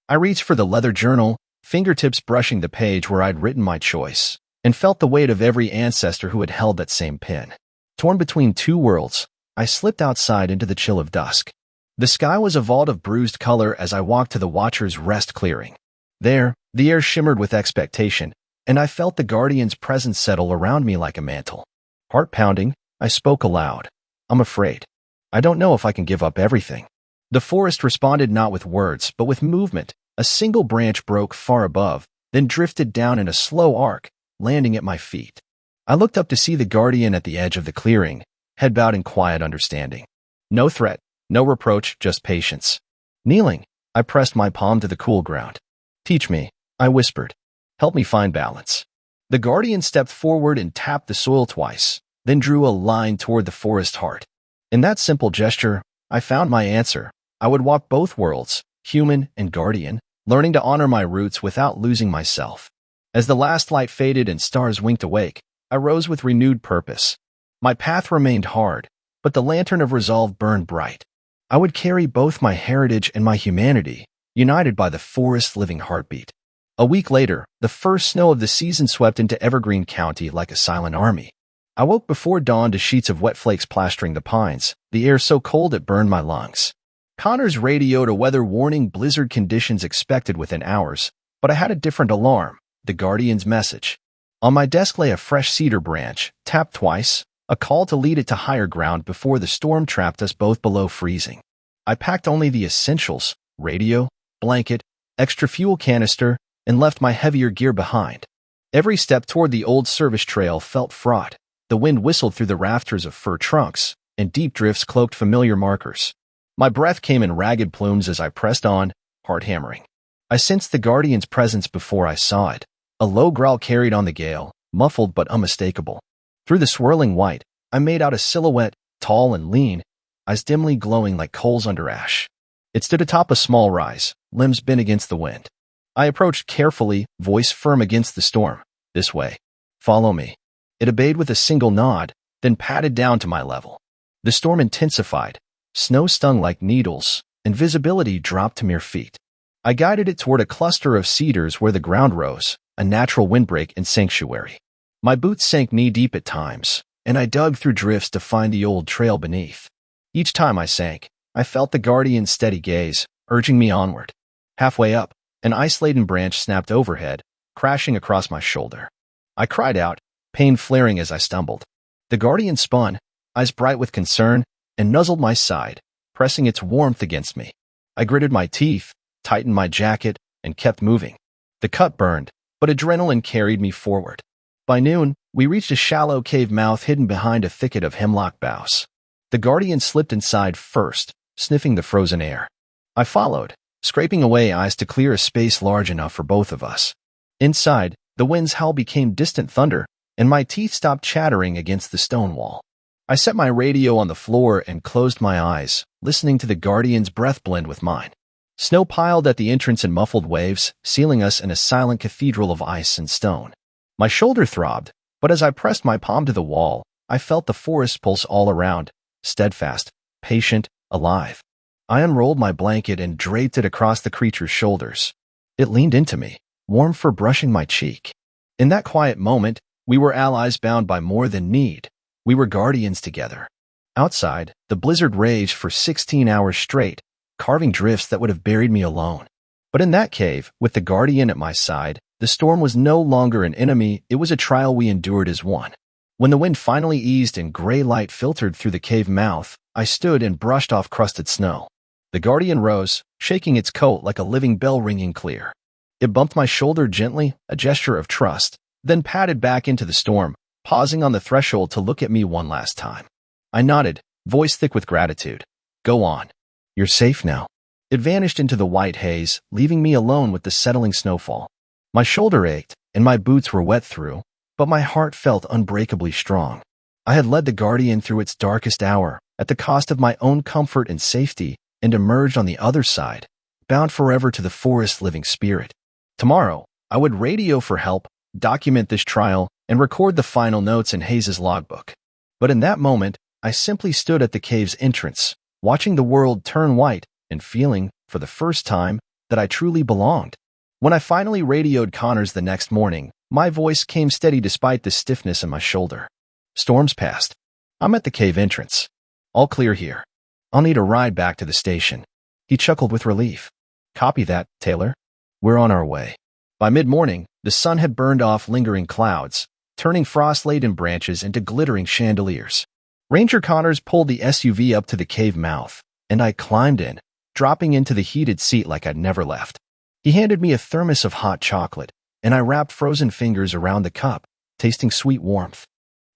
[SPEAKER 1] I reached for the leather journal, fingertips brushing the page where I'd written my choice: and felt the weight of every ancestor who had held that same pin. Torn between two worlds, I slipped outside into the chill of dusk. The sky was a vault of bruised color as I walked to the Watcher's Rest clearing. There, the air shimmered with expectation, and I felt the Guardian's presence settle around me like a mantle. Heart pounding, I spoke aloud. I'm afraid. I don't know if I can give up everything. The forest responded not with words, but with movement. A single branch broke far above, then drifted down in a slow arc, landing at my feet. I looked up to see the Guardian at the edge of the clearing, head bowed in quiet understanding. No threat, no reproach, just patience. Kneeling, I pressed my palm to the cool ground. Teach me, I whispered. Help me find balance. The Guardian stepped forward and tapped the soil twice, then drew a line toward the forest heart. In that simple gesture, I found my answer. I would walk both worlds, human and Guardian, learning to honor my roots without losing myself. As the last light faded and stars winked awake, I rose with renewed purpose. My path remained hard, but the lantern of resolve burned bright. I would carry both my heritage and my humanity, united by the forest's living heartbeat. A week later, the first snow of the season swept into Evergreen County like a silent army. I woke before dawn to sheets of wet flakes plastering the pines, the air so cold it burned my lungs. Connors radioed a weather warning, blizzard conditions expected within hours, but I had a different alarm, the Guardian's message. On my desk lay a fresh cedar branch, tapped twice, a call to lead it to higher ground before the storm trapped us both below freezing. I packed only the essentials, radio, blanket, extra fuel canister, and left my heavier gear behind. Every step toward the old service trail felt fraught. The wind whistled through the rafters of fir trunks, and deep drifts cloaked familiar markers. My breath came in ragged plumes as I pressed on, heart hammering. I sensed the Guardian's presence before I saw it. A low growl carried on the gale, muffled but unmistakable. Through the swirling white, I made out a silhouette, tall and lean, eyes dimly glowing like coals under ash. It stood atop a small rise, limbs bent against the wind. I approached carefully, voice firm against the storm. This way. Follow me. It obeyed with a single nod, then padded down to my level. The storm intensified. Snow stung like needles, and visibility dropped to mere feet. I guided it toward a cluster of cedars where the ground rose, a natural windbreak and sanctuary. My boots sank knee-deep at times, and I dug through drifts to find the old trail beneath. Each time I sank, I felt the Guardian's steady gaze, urging me onward. Halfway up, an ice-laden branch snapped overhead, crashing across my shoulder. I cried out, pain flaring as I stumbled. The Guardian spun, eyes bright with concern, and nuzzled my side, pressing its warmth against me. I gritted my teeth, tightened my jacket, and kept moving. The cut burned, but adrenaline carried me forward. By noon, we reached a shallow cave mouth hidden behind a thicket of hemlock boughs. The Guardian slipped inside first, sniffing the frozen air. I followed, scraping away ice to clear a space large enough for both of us. Inside, the wind's howl became distant thunder, and my teeth stopped chattering against the stone wall. I set my radio on the floor and closed my eyes, listening to the Guardian's breath blend with mine. Snow piled at the entrance in muffled waves, sealing us in a silent cathedral of ice and stone. My shoulder throbbed, but as I pressed my palm to the wall, I felt the forest pulse all around, steadfast, patient, alive. I unrolled my blanket and draped it across the creature's shoulders. It leaned into me, warm for brushing my cheek. In that quiet moment, we were allies bound by more than need. We were guardians together. Outside, the blizzard raged for 16 hours straight, carving drifts that would have buried me alone. But in that cave, with the Guardian at my side, the storm was no longer an enemy, it was a trial we endured as one. When the wind finally eased and gray light filtered through the cave mouth, I stood and brushed off crusted snow. The Guardian rose, shaking its coat like a living bell ringing clear. It bumped my shoulder gently, a gesture of trust, then padded back into the storm, pausing on the threshold to look at me one last time. I nodded, voice thick with gratitude. Go on. You're safe now. It vanished into the white haze, leaving me alone with the settling snowfall. My shoulder ached, and my boots were wet through, but my heart felt unbreakably strong. I had led the Guardian through its darkest hour, at the cost of my own comfort and safety, and emerged on the other side, bound forever to the forest's living spirit. Tomorrow, I would radio for help, document this trial, and record the final notes in Hayes's logbook. But in that moment, I simply stood at the cave's entrance, watching the world turn white and feeling, for the first time, that I truly belonged. When I finally radioed Connors the next morning, My voice came steady despite the stiffness in my shoulder. Storm's passed. I'm at the cave entrance. All clear here. I'll need a ride back to the station. He chuckled with relief. Copy that, Taylor. We're on our way. By mid-morning, the sun had burned off lingering clouds, turning frost-laden branches into glittering chandeliers. Ranger Connors pulled the SUV up to the cave mouth, and I climbed in, dropping into the heated seat like I'd never left. He handed me a thermos of hot chocolate, and I wrapped frozen fingers around the cup, tasting sweet warmth.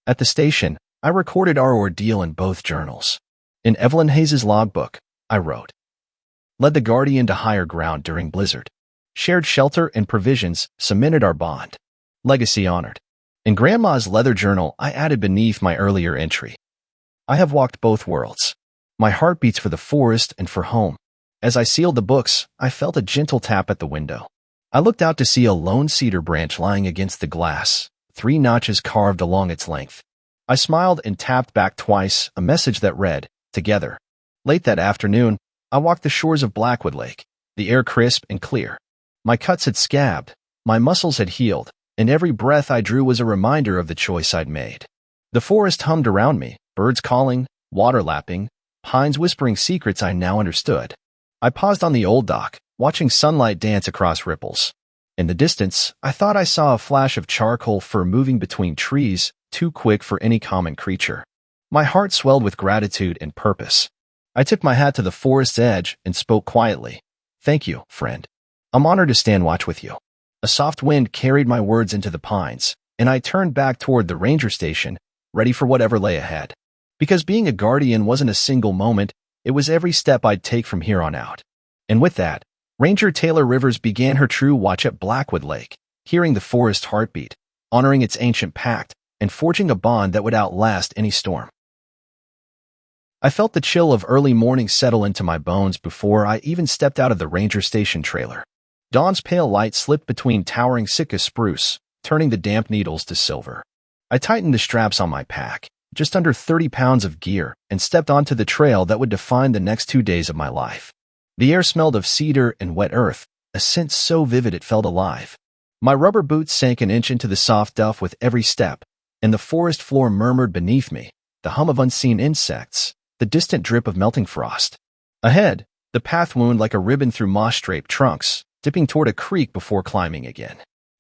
[SPEAKER 1] At the station, I recorded our ordeal in both journals. In Evelyn Hayes's logbook, I wrote, "Led the Guardian to higher ground during blizzard. Shared shelter and provisions cemented our bond. Legacy honored." In Grandma's leather journal, I added beneath my earlier entry, "I have walked both worlds. My heart beats for the forest and for home." As I sealed the books, I felt a gentle tap at the window. I looked out to see a lone cedar branch lying against the glass, 3 notches carved along its length. I smiled and tapped back twice, a message that read, "Together." Late that afternoon, I walked the shores of Blackwood Lake, the air crisp and clear. My cuts had scabbed, my muscles had healed, and every breath I drew was a reminder of the choice I'd made. The forest hummed around me, birds calling, water lapping, pines whispering secrets I now understood. I paused on the old dock, watching sunlight dance across ripples. In the distance, I thought I saw a flash of charcoal fur moving between trees, too quick for any common creature. My heart swelled with gratitude and purpose. I tipped my hat to the forest's edge and spoke quietly. "Thank you, friend. I'm honored to stand watch with you." A soft wind carried my words into the pines, and I turned back toward the ranger station, ready for whatever lay ahead. Because being a guardian wasn't a single moment, it was every step I'd take from here on out. And with that, Ranger Taylor Rivers began her true watch at Blackwood Lake, hearing the forest heartbeat, honoring its ancient pact, and forging a bond that would outlast any storm. I felt the chill of early morning settle into my bones before I even stepped out of the ranger station trailer. Dawn's pale light slipped between towering Sitka spruce, turning the damp needles to silver. I tightened the straps on my pack, just under 30 pounds of gear, and stepped onto the trail that would define the next 2 days of my life. The air smelled of cedar and wet earth, a scent so vivid it felt alive. My rubber boots sank an inch into the soft duff with every step, and the forest floor murmured beneath me, the hum of unseen insects, the distant drip of melting frost. Ahead, the path wound like a ribbon through moss-draped trunks, dipping toward a creek before climbing again.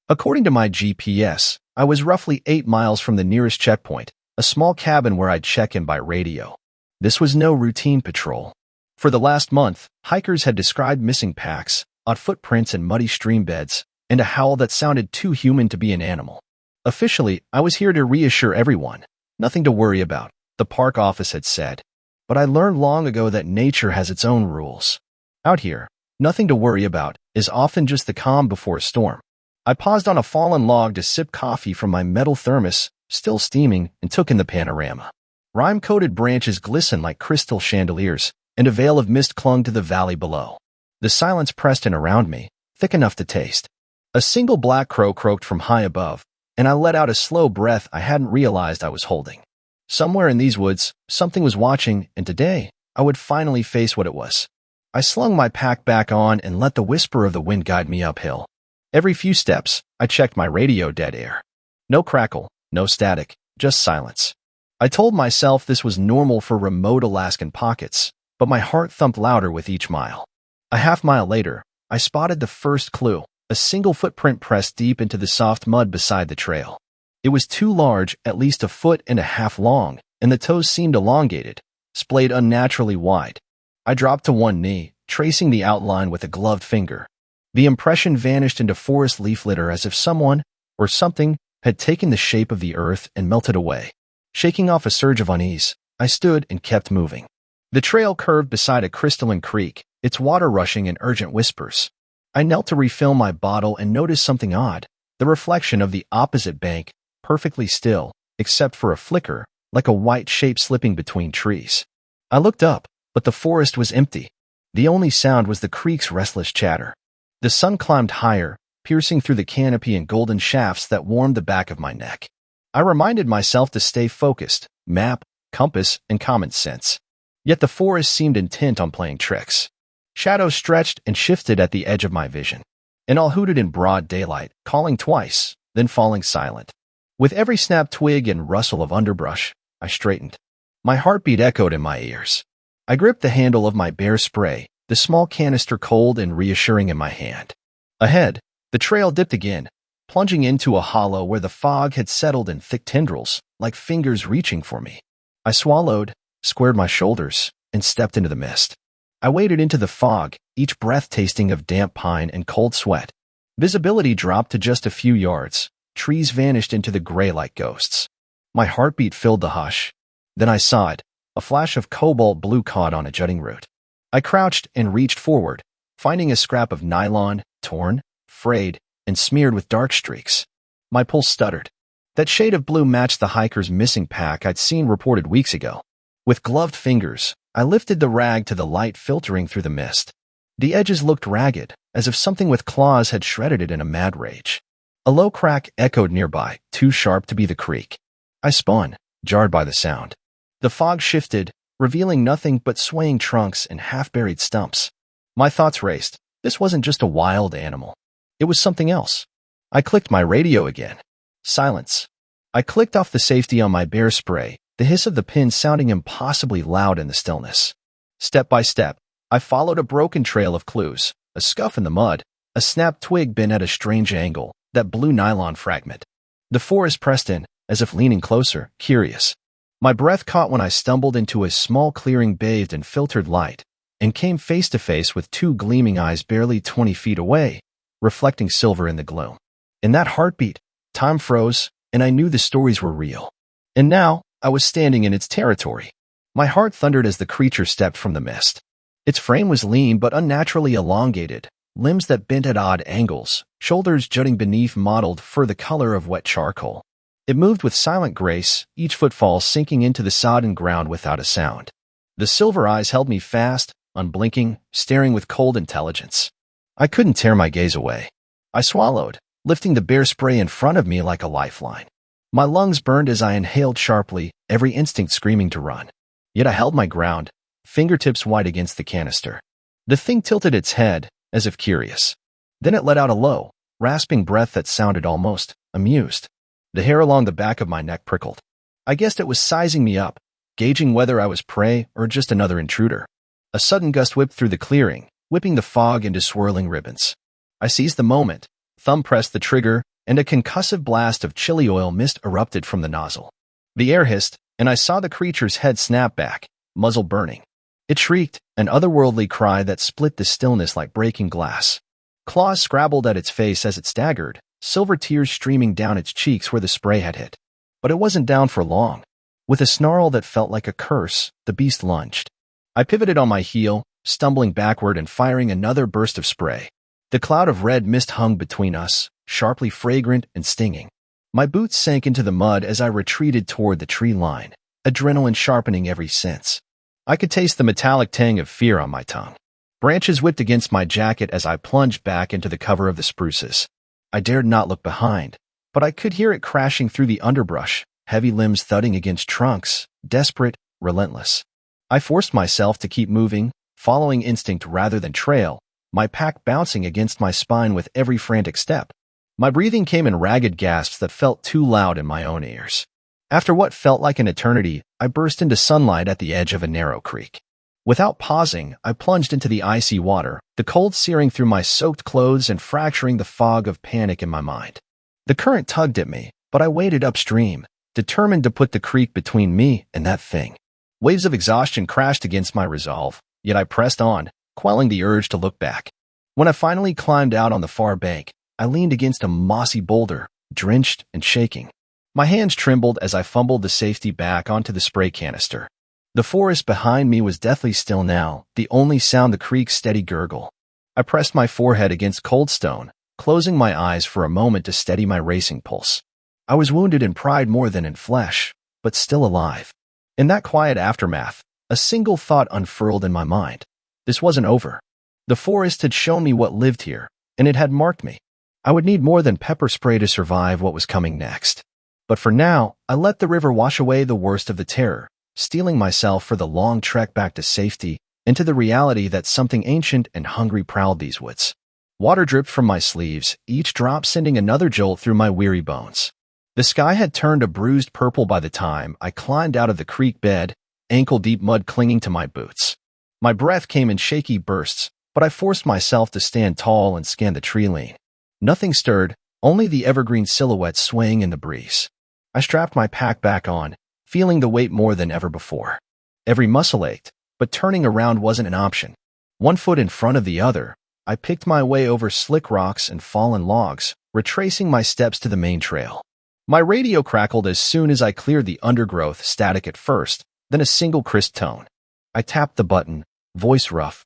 [SPEAKER 1] According to my GPS, I was roughly 8 miles from the nearest checkpoint, a small cabin where I'd check in by radio. This was no routine patrol. For the last month, hikers had described missing packs, odd footprints in muddy stream beds, and a howl that sounded too human to be an animal. Officially, I was here to reassure everyone. Nothing to worry about, the park office had said. But I learned long ago that nature has its own rules. Out here, nothing to worry about is often just the calm before a storm. I paused on a fallen log to sip coffee from my metal thermos, still steaming, and took in the panorama. Rime-coated branches glistened like crystal chandeliers, and a veil of mist clung to the valley below. The silence pressed in around me, thick enough to taste. A single black crow croaked from high above, and I let out a slow breath I hadn't realized I was holding. Somewhere in these woods, something was watching, and today, I would finally face what it was. I slung my pack back on and let the whisper of the wind guide me uphill. Every few steps, I checked my radio dead air. No crackle, no static, just silence. I told myself this was normal for remote Alaskan pockets, but my heart thumped louder with each mile. A half-mile later, I spotted the first clue, a single footprint pressed deep into the soft mud beside the trail. It was too large, at least 1.5 feet long, and the toes seemed elongated, splayed unnaturally wide. I dropped to one knee, tracing the outline with a gloved finger. The impression vanished into forest leaf litter as if someone, or something, had taken the shape of the earth and melted away. Shaking off a surge of unease, I stood and kept moving. The trail curved beside a crystalline creek, its water rushing in urgent whispers. I knelt to refill my bottle and noticed something odd, the reflection of the opposite bank, perfectly still, except for a flicker, like a white shape slipping between trees. I looked up, but the forest was empty. The only sound was the creek's restless chatter. The sun climbed higher, piercing through the canopy in golden shafts that warmed the back of my neck. I reminded myself to stay focused, map, compass, and common sense. Yet the forest seemed intent on playing tricks. Shadows stretched and shifted at the edge of my vision. An owl hooted in broad daylight, calling twice, then falling silent. With every snapped twig and rustle of underbrush, I straightened. My heartbeat echoed in my ears. I gripped the handle of my bear spray, the small canister cold and reassuring in my hand. Ahead, the trail dipped again, plunging into a hollow where the fog had settled in thick tendrils, like fingers reaching for me. I swallowed, squared my shoulders, and stepped into the mist. I waded into the fog, each breath tasting of damp pine and cold sweat. Visibility dropped to just a few yards. Trees vanished into the gray like ghosts. My heartbeat filled the hush. Then I saw it, a flash of cobalt blue caught on a jutting root. I crouched and reached forward, finding a scrap of nylon, torn, frayed, and smeared with dark streaks. My pulse stuttered. That shade of blue matched the hiker's missing pack I'd seen reported weeks ago. With gloved fingers, I lifted the rag to the light filtering through the mist. The edges looked ragged, as if something with claws had shredded it in a mad rage. A low crack echoed nearby, too sharp to be the creak. I spun, jarred by the sound. The fog shifted, revealing nothing but swaying trunks and half-buried stumps. My thoughts raced. This wasn't just a wild animal. It was something else. I clicked my radio again. Silence. I clicked off the safety on my bear spray, the hiss of the pin sounding impossibly loud in the stillness. Step by step, I followed a broken trail of clues, a scuff in the mud, a snapped twig bent at a strange angle, that blue nylon fragment. The forest pressed in, as if leaning closer, curious. My breath caught when I stumbled into a small clearing bathed in filtered light, and came face to face with two gleaming eyes barely 20 feet away, reflecting silver in the gloom. In that heartbeat, time froze, and I knew the stories were real. And now, I was standing in its territory. My heart thundered as the creature stepped from the mist. Its frame was lean but unnaturally elongated, limbs that bent at odd angles, shoulders jutting beneath mottled fur the color of wet charcoal. It moved with silent grace, each footfall sinking into the sodden ground without a sound. The silver eyes held me fast, unblinking, staring with cold intelligence. I couldn't tear my gaze away. I swallowed, lifting the bear spray in front of me like a lifeline. My lungs burned as I inhaled sharply, every instinct screaming to run. Yet I held my ground, fingertips wide against the canister. The thing tilted its head, as if curious. Then it let out a low, rasping breath that sounded almost amused. The hair along the back of my neck prickled. I guessed it was sizing me up, gauging whether I was prey or just another intruder. A sudden gust whipped through the clearing, whipping the fog into swirling ribbons. I seized the moment, thumb pressed the trigger, and a concussive blast of chili oil mist erupted from the nozzle. The air hissed, and I saw the creature's head snap back, muzzle burning. It shrieked, an otherworldly cry that split the stillness like breaking glass. Claws scrabbled at its face as it staggered, silver tears streaming down its cheeks where the spray had hit. But it wasn't down for long. With a snarl that felt like a curse, the beast lunged. I pivoted on my heel, stumbling backward and firing another burst of spray. The cloud of red mist hung between us, sharply fragrant and stinging. My boots sank into the mud as I retreated toward the tree line, adrenaline sharpening every sense. I could taste the metallic tang of fear on my tongue. Branches whipped against my jacket as I plunged back into the cover of the spruces. I dared not look behind, but I could hear it crashing through the underbrush, heavy limbs thudding against trunks, desperate, relentless. I forced myself to keep moving, following instinct rather than trail, my pack bouncing against my spine with every frantic step. My breathing came in ragged gasps that felt too loud in my own ears. After what felt like an eternity, I burst into sunlight at the edge of a narrow creek. Without pausing, I plunged into the icy water, the cold searing through my soaked clothes and fracturing the fog of panic in my mind. The current tugged at me, but I waded upstream, determined to put the creek between me and that thing. Waves of exhaustion crashed against my resolve, yet I pressed on, quelling the urge to look back. When I finally climbed out on the far bank, I leaned against a mossy boulder, drenched and shaking. My hands trembled as I fumbled the safety back onto the spray canister. The forest behind me was deathly still now, the only sound the creek's steady gurgle. I pressed my forehead against cold stone, closing my eyes for a moment to steady my racing pulse. I was wounded in pride more than in flesh, but still alive. In that quiet aftermath, a single thought unfurled in my mind. This wasn't over. The forest had shown me what lived here, and it had marked me. I would need more than pepper spray to survive what was coming next. But for now, I let the river wash away the worst of the terror, steeling myself for the long trek back to safety, into the reality that something ancient and hungry prowled these woods. Water dripped from my sleeves, each drop sending another jolt through my weary bones. The sky had turned a bruised purple by the time I climbed out of the creek bed, ankle-deep mud clinging to my boots. My breath came in shaky bursts, but I forced myself to stand tall and scan the tree line. Nothing stirred, only the evergreen silhouette swaying in the breeze. I strapped my pack back on, feeling the weight more than ever before. Every muscle ached, but turning around wasn't an option. One foot in front of the other, I picked my way over slick rocks and fallen logs, retracing my steps to the main trail. My radio crackled as soon as I cleared the undergrowth, static at first, then a single crisp tone. I tapped the button, voice rough.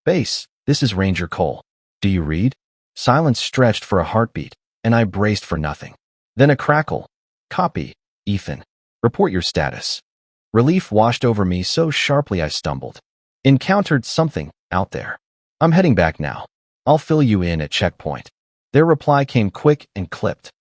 [SPEAKER 1] "Base, this is Ranger Cole. Do you read?" Silence stretched for a heartbeat, and I braced for nothing. Then a crackle. "Copy, Ethan. Report your status." Relief washed over me so sharply I stumbled. "Encountered something out there. I'm heading back now. I'll fill you in at checkpoint." Their reply came quick and clipped.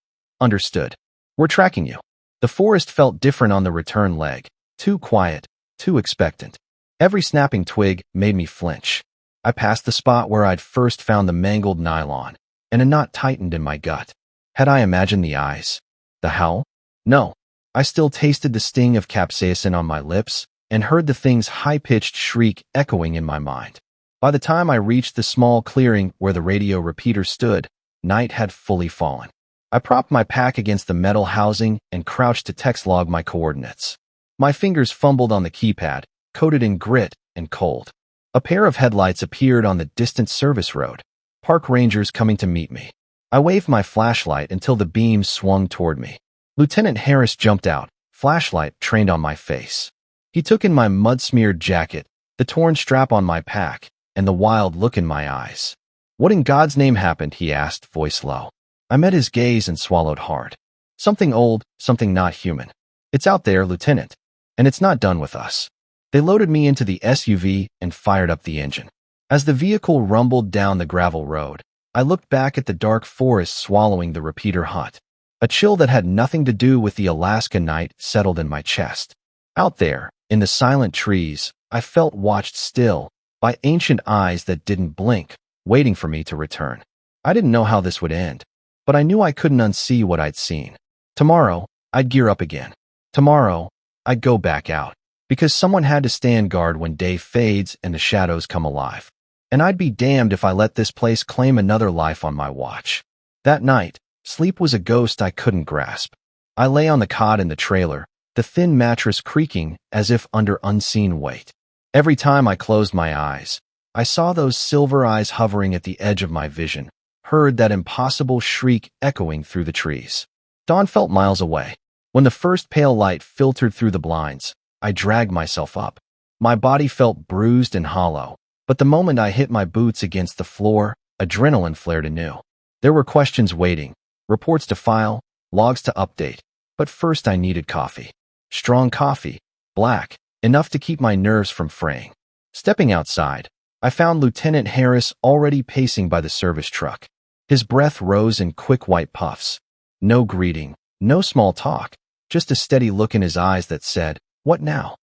[SPEAKER 1] "Understood. We're tracking you." The forest felt different on the return leg. Too quiet, too expectant. Every snapping twig made me flinch. I passed the spot where I'd first found the mangled nylon, and a knot tightened in my gut. Had I imagined the eyes? The howl? No. I still tasted the sting of capsaicin on my lips and heard the thing's high-pitched shriek echoing in my mind. By the time I reached the small clearing where the radio repeater stood, night had fully fallen. I propped my pack against the metal housing and crouched to text log my coordinates. My fingers fumbled on the keypad, coated in grit and cold. A pair of headlights appeared on the distant service road. Park rangers coming to meet me. I waved my flashlight until the beams swung toward me. Lieutenant Harris jumped out, flashlight trained on my face. He took in my mud-smeared jacket, the torn strap on my pack, and the wild look in my eyes. "What in God's name happened?" he asked, voice low. I met his gaze and swallowed hard. "Something old, something not human. It's out there, Lieutenant. And it's not done with us." They loaded me into the SUV and fired up the engine. As the vehicle rumbled down the gravel road, I looked back at the dark forest swallowing the repeater hut. A chill that had nothing to do with the Alaska night settled in my chest. Out there, in the silent trees, I felt watched still by ancient eyes that didn't blink, waiting for me to return. I didn't know how this would end, but I knew I couldn't unsee what I'd seen. Tomorrow, I'd gear up again. Tomorrow, I'd go back out, because someone had to stand guard when day fades and the shadows come alive. And I'd be damned if I let this place claim another life on my watch. That night, sleep was a ghost I couldn't grasp. I lay on the cot in the trailer, the thin mattress creaking as if under unseen weight. Every time I closed my eyes, I saw those silver eyes hovering at the edge of my vision, heard that impossible shriek echoing through the trees. Dawn felt miles away. When the first pale light filtered through the blinds, I dragged myself up. My body felt bruised and hollow, but the moment I hit my boots against the floor, adrenaline flared anew. There were questions waiting, reports to file, logs to update, but first I needed coffee. Strong coffee, black, enough to keep my nerves from fraying. Stepping outside, I found Lieutenant Harris already pacing by the service truck. His breath rose in quick white puffs. No greeting, no small talk, just a steady look in his eyes that said, "What now?"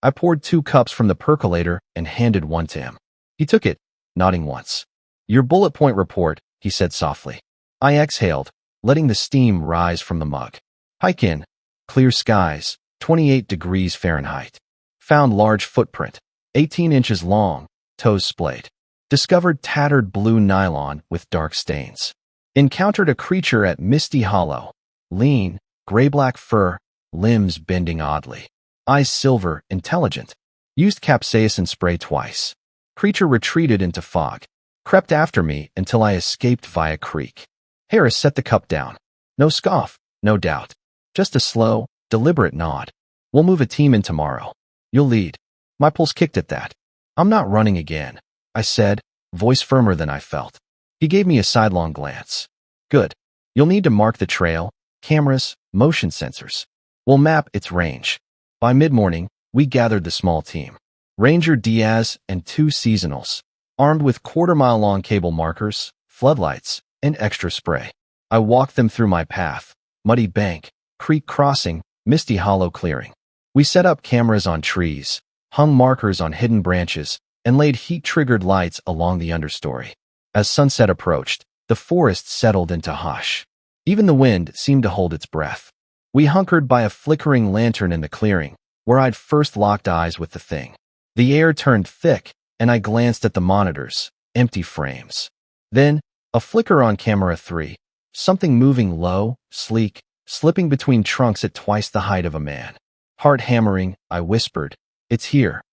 [SPEAKER 1] I poured 2 cups from the percolator and handed one to him. He took it, nodding once. "Your bullet point report," he said softly. I exhaled, letting the steam rise from the mug. Hike in. Clear skies, 28 degrees Fahrenheit. Found large footprint, 18 inches long, toes splayed. Discovered tattered blue nylon with dark stains. Encountered a creature at Misty Hollow. Lean, gray-black fur, limbs bending oddly. Eyes silver, intelligent. Used capsaicin spray twice. Creature retreated into fog. Crept after me until I escaped via creek. Harris set the cup down. No scoff, no doubt. Just a slow, deliberate nod. "We'll move a team in tomorrow. You'll lead." My pulse kicked at that. "I'm not running again," I said, voice firmer than I felt. He gave me a sidelong glance. "Good. You'll need to mark the trail, cameras, motion sensors. We'll map its range." By mid-morning, we gathered the small team. Ranger Diaz and 2 seasonals, armed with quarter-mile-long cable markers, floodlights, and extra spray. I walked them through my path, muddy bank, creek crossing, misty hollow clearing. We set up cameras on trees, hung markers on hidden branches, and laid heat-triggered lights along the understory. As sunset approached, the forest settled into hush. Even the wind seemed to hold its breath. We hunkered by a flickering lantern in the clearing, where I'd first locked eyes with the thing. The air turned thick, and I glanced at the monitors, empty frames. Then, a flicker on camera 3, something moving low, sleek, slipping between trunks at twice the height of a man. Heart hammering, I whispered, "It's here."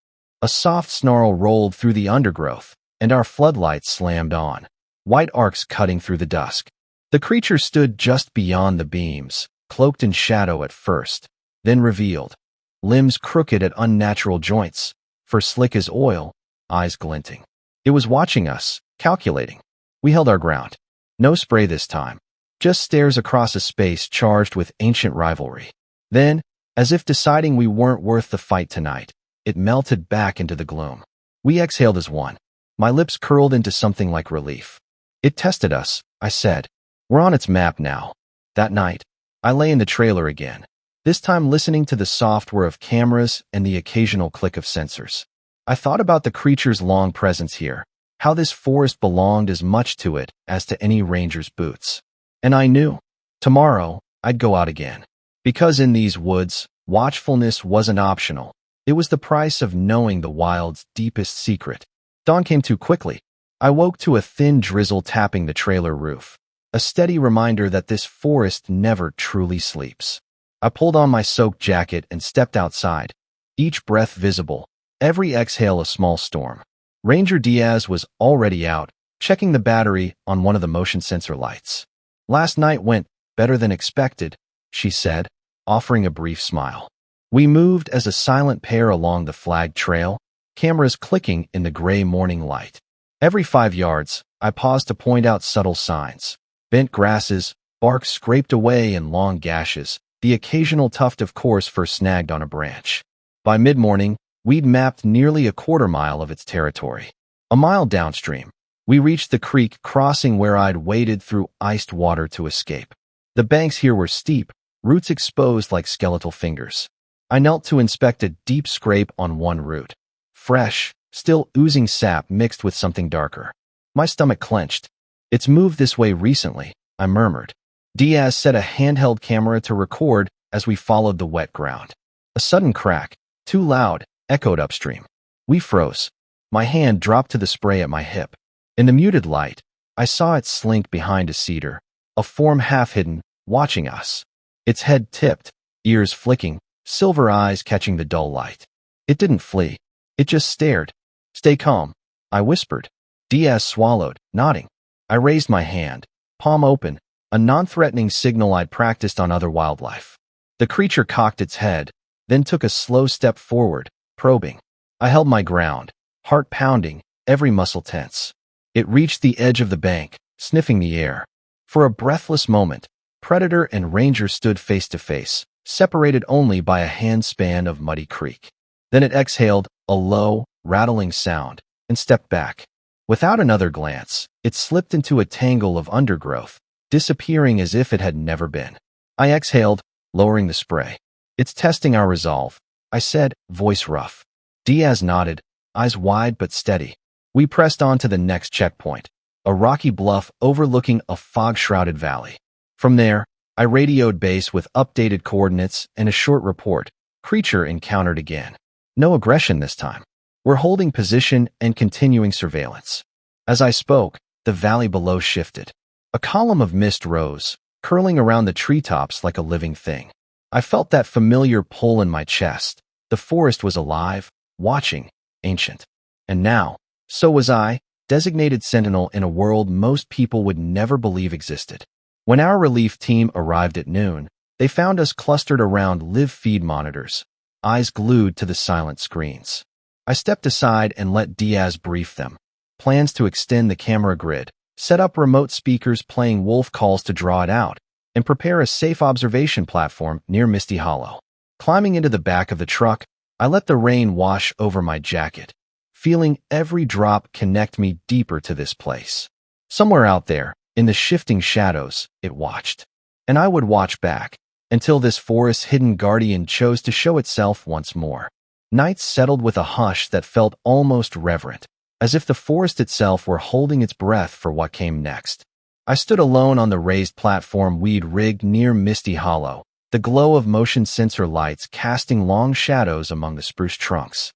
[SPEAKER 1] A soft snarl rolled through the undergrowth, and our floodlights slammed on, white arcs cutting through the dusk. The creature stood just beyond the beams, cloaked in shadow at first, then revealed. Limbs crooked at unnatural joints, fur slick as oil, eyes glinting. It was watching us, calculating. We held our ground. No spray this time, just stares across a space charged with ancient rivalry. Then, as if deciding we weren't worth the fight tonight, it melted back into the gloom. We exhaled as one. My lips curled into something like relief. "It tested us," I said. "We're on its map now." That night, I lay in the trailer again, this time listening to the soft whir of cameras and the occasional click of sensors. I thought about the creature's long presence here, how this forest belonged as much to it as to any ranger's boots. And I knew, tomorrow, I'd go out again. Because in these woods, watchfulness wasn't optional. It was the price of knowing the wild's deepest secret. Dawn came too quickly. I woke to a thin drizzle tapping the trailer roof, a steady reminder that this forest never truly sleeps. I pulled on my soaked jacket and stepped outside, each breath visible, every exhale a small storm. Ranger Diaz was already out, checking the battery on one of the motion sensor lights. "Last night went better than expected," she said, offering a brief smile. We moved as a silent pair along the flagged trail, cameras clicking in the gray morning light. Every 5 yards, I paused to point out subtle signs. Bent grasses, bark scraped away in long gashes, the occasional tuft of coarse fur snagged on a branch. By mid-morning, we'd mapped nearly a quarter-mile of its territory. A mile downstream, we reached the creek crossing where I'd waded through iced water to escape. The banks here were steep, roots exposed like skeletal fingers. I knelt to inspect a deep scrape on one root. Fresh, still oozing sap mixed with something darker. My stomach clenched. "It's moved this way recently," I murmured. Diaz set a handheld camera to record as we followed the wet ground. A sudden crack, too loud, echoed upstream. We froze. My hand dropped to the spray at my hip. In the muted light, I saw it slink behind a cedar, a form half-hidden, watching us. Its head tipped, ears flicking, silver eyes catching the dull light. It didn't flee. It just stared. "Stay calm," I whispered. Diaz swallowed, nodding. I raised my hand, palm open, a non-threatening signal I'd practiced on other wildlife. The creature cocked its head, then took a slow step forward, probing. I held my ground, heart pounding, every muscle tense. It reached the edge of the bank, sniffing the air. For a breathless moment, predator and ranger stood face to face, separated only by a handspan of muddy creek. Then it exhaled, a low, rattling sound, and stepped back. Without another glance, it slipped into a tangle of undergrowth, disappearing as if it had never been. I exhaled, lowering the spray. "It's testing our resolve," I said, voice rough. Diaz nodded, eyes wide but steady. We pressed on to the next checkpoint, a rocky bluff overlooking a fog-shrouded valley. From there, I radioed base with updated coordinates and a short report. Creature encountered again. No aggression this time. We're holding position and continuing surveillance. As I spoke, the valley below shifted. A column of mist rose, curling around the treetops like a living thing. I felt that familiar pull in my chest. The forest was alive, watching, ancient. And now, so was I, designated sentinel in a world most people would never believe existed. When our relief team arrived at noon, they found us clustered around live feed monitors, eyes glued to the silent screens. I stepped aside and let Diaz brief them. Plans to extend the camera grid, set up remote speakers playing wolf calls to draw it out, and prepare a safe observation platform near Misty Hollow. Climbing into the back of the truck, I let the rain wash over my jacket, feeling every drop connect me deeper to this place. Somewhere out there, in the shifting shadows, it watched. And I would watch back, until this forest's hidden guardian chose to show itself once more. Nights settled with a hush that felt almost reverent, as if the forest itself were holding its breath for what came next. I stood alone on the raised platform we'd rigged near Misty Hollow, the glow of motion sensor lights casting long shadows among the spruce trunks.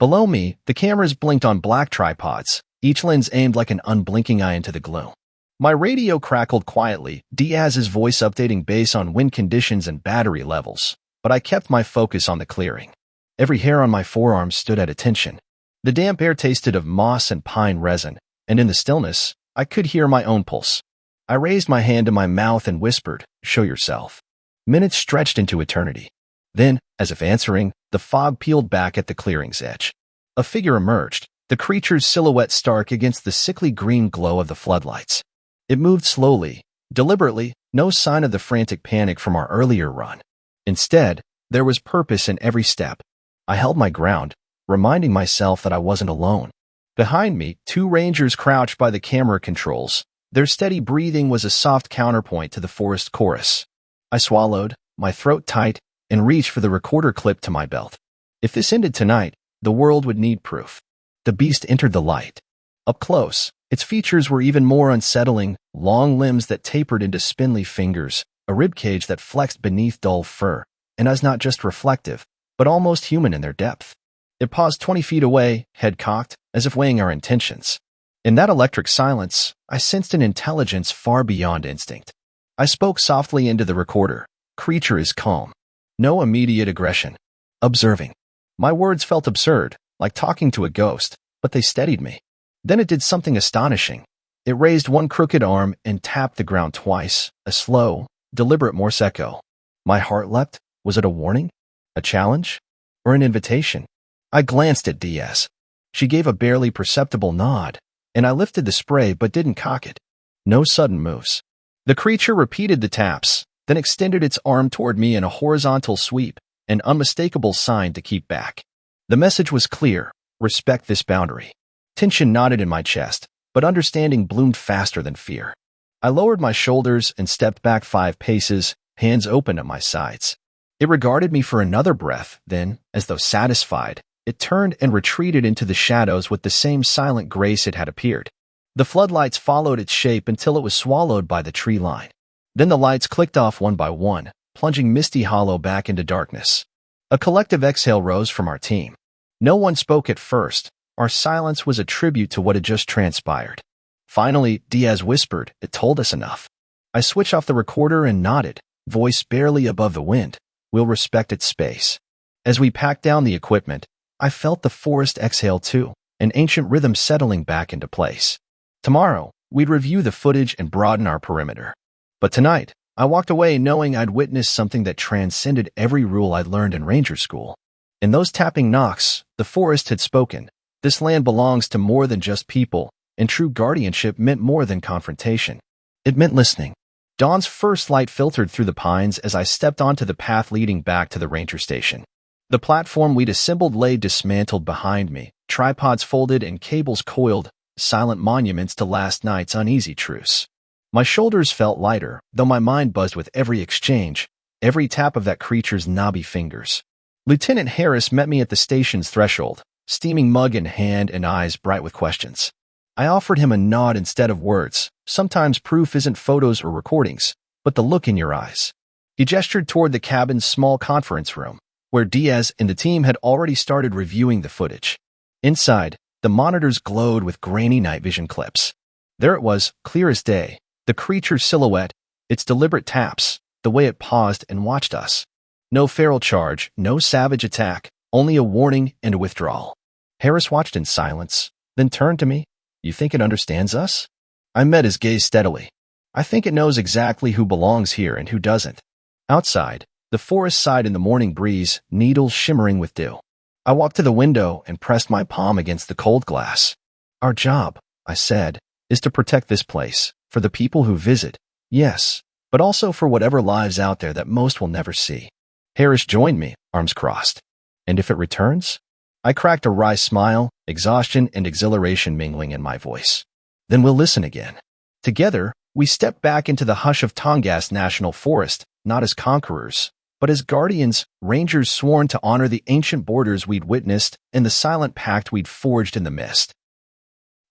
[SPEAKER 1] Below me, the cameras blinked on black tripods, each lens aimed like an unblinking eye into the gloom. My radio crackled quietly, Diaz's voice updating based on wind conditions and battery levels, but I kept my focus on the clearing. Every hair on my forearms stood at attention. The damp air tasted of moss and pine resin, and in the stillness, I could hear my own pulse. I raised my hand to my mouth and whispered, "Show yourself." Minutes stretched into eternity. Then, as if answering, the fog peeled back at the clearing's edge. A figure emerged, the creature's silhouette stark against the sickly green glow of the floodlights. It moved slowly, deliberately, no sign of the frantic panic from our earlier run. Instead, there was purpose in every step. I held my ground, reminding myself that I wasn't alone. Behind me, two rangers crouched by the camera controls. Their steady breathing was a soft counterpoint to the forest chorus. I swallowed, my throat tight, and reached for the recorder clip to my belt. If this ended tonight, the world would need proof. The beast entered the light. Up close, its features were even more unsettling, long limbs that tapered into spindly fingers, a ribcage that flexed beneath dull fur, and as not just reflective, but almost human in their depth. It paused 20 feet away, head cocked, as if weighing our intentions. In that electric silence, I sensed an intelligence far beyond instinct. I spoke softly into the recorder. "Creature is calm. No immediate aggression. Observing." My words felt absurd, like talking to a ghost, but they steadied me. Then it did something astonishing. It raised one crooked arm and tapped the ground twice, a slow, deliberate Morse echo. My heart leapt. Was it a warning? A challenge? Or an invitation? I glanced at Diaz. She gave a barely perceptible nod, and I lifted the spray but didn't cock it. No sudden moves. The creature repeated the taps, then extended its arm toward me in a horizontal sweep, an unmistakable sign to keep back. The message was clear: respect this boundary. Tension knotted in my chest, but understanding bloomed faster than fear. I lowered my shoulders and stepped back 5 paces, hands open at my sides. It regarded me for another breath, then, as though satisfied, it turned and retreated into the shadows with the same silent grace it had appeared. The floodlights followed its shape until it was swallowed by the tree line. Then the lights clicked off one by one, plunging Misty Hollow back into darkness. A collective exhale rose from our team. No one spoke at first. Our silence was a tribute to what had just transpired. Finally, Diaz whispered, "It told us enough." I switched off the recorder and nodded, voice barely above the wind. "We'll respect its space." As we packed down the equipment, I felt the forest exhale too, an ancient rhythm settling back into place. Tomorrow, we'd review the footage and broaden our perimeter. But tonight, I walked away knowing I'd witnessed something that transcended every rule I'd learned in ranger school. In those tapping knocks, the forest had spoken. This land belongs to more than just people, and true guardianship meant more than confrontation. It meant listening. Dawn's first light filtered through the pines as I stepped onto the path leading back to the ranger station. The platform we'd assembled lay dismantled behind me, tripods folded and cables coiled, silent monuments to last night's uneasy truce. My shoulders felt lighter, though my mind buzzed with every exchange, every tap of that creature's knobby fingers. Lieutenant Harris met me at the station's threshold, steaming mug in hand and eyes bright with questions. I offered him a nod instead of words. Sometimes proof isn't photos or recordings, but the look in your eyes. He gestured toward the cabin's small conference room, where Diaz and the team had already started reviewing the footage. Inside, the monitors glowed with grainy night vision clips. There it was, clear as day, the creature's silhouette, its deliberate taps, the way it paused and watched us. No feral charge, no savage attack, only a warning and a withdrawal. Harris watched in silence, then turned to me. "You think it understands us?" I met his gaze steadily. "I think it knows exactly who belongs here and who doesn't." Outside, the forest sighed in the morning breeze, needles shimmering with dew. I walked to the window and pressed my palm against the cold glass. "Our job," I said, "is to protect this place, for the people who visit, yes, but also for whatever lives out there that most will never see." Harris joined me, arms crossed. "And if it returns?" I cracked a wry smile, exhaustion and exhilaration mingling in my voice. "Then we'll listen again." Together, we stepped back into the hush of Tongass National Forest, not as conquerors, but as guardians, rangers sworn to honor the ancient borders we'd witnessed and the silent pact we'd forged in the mist.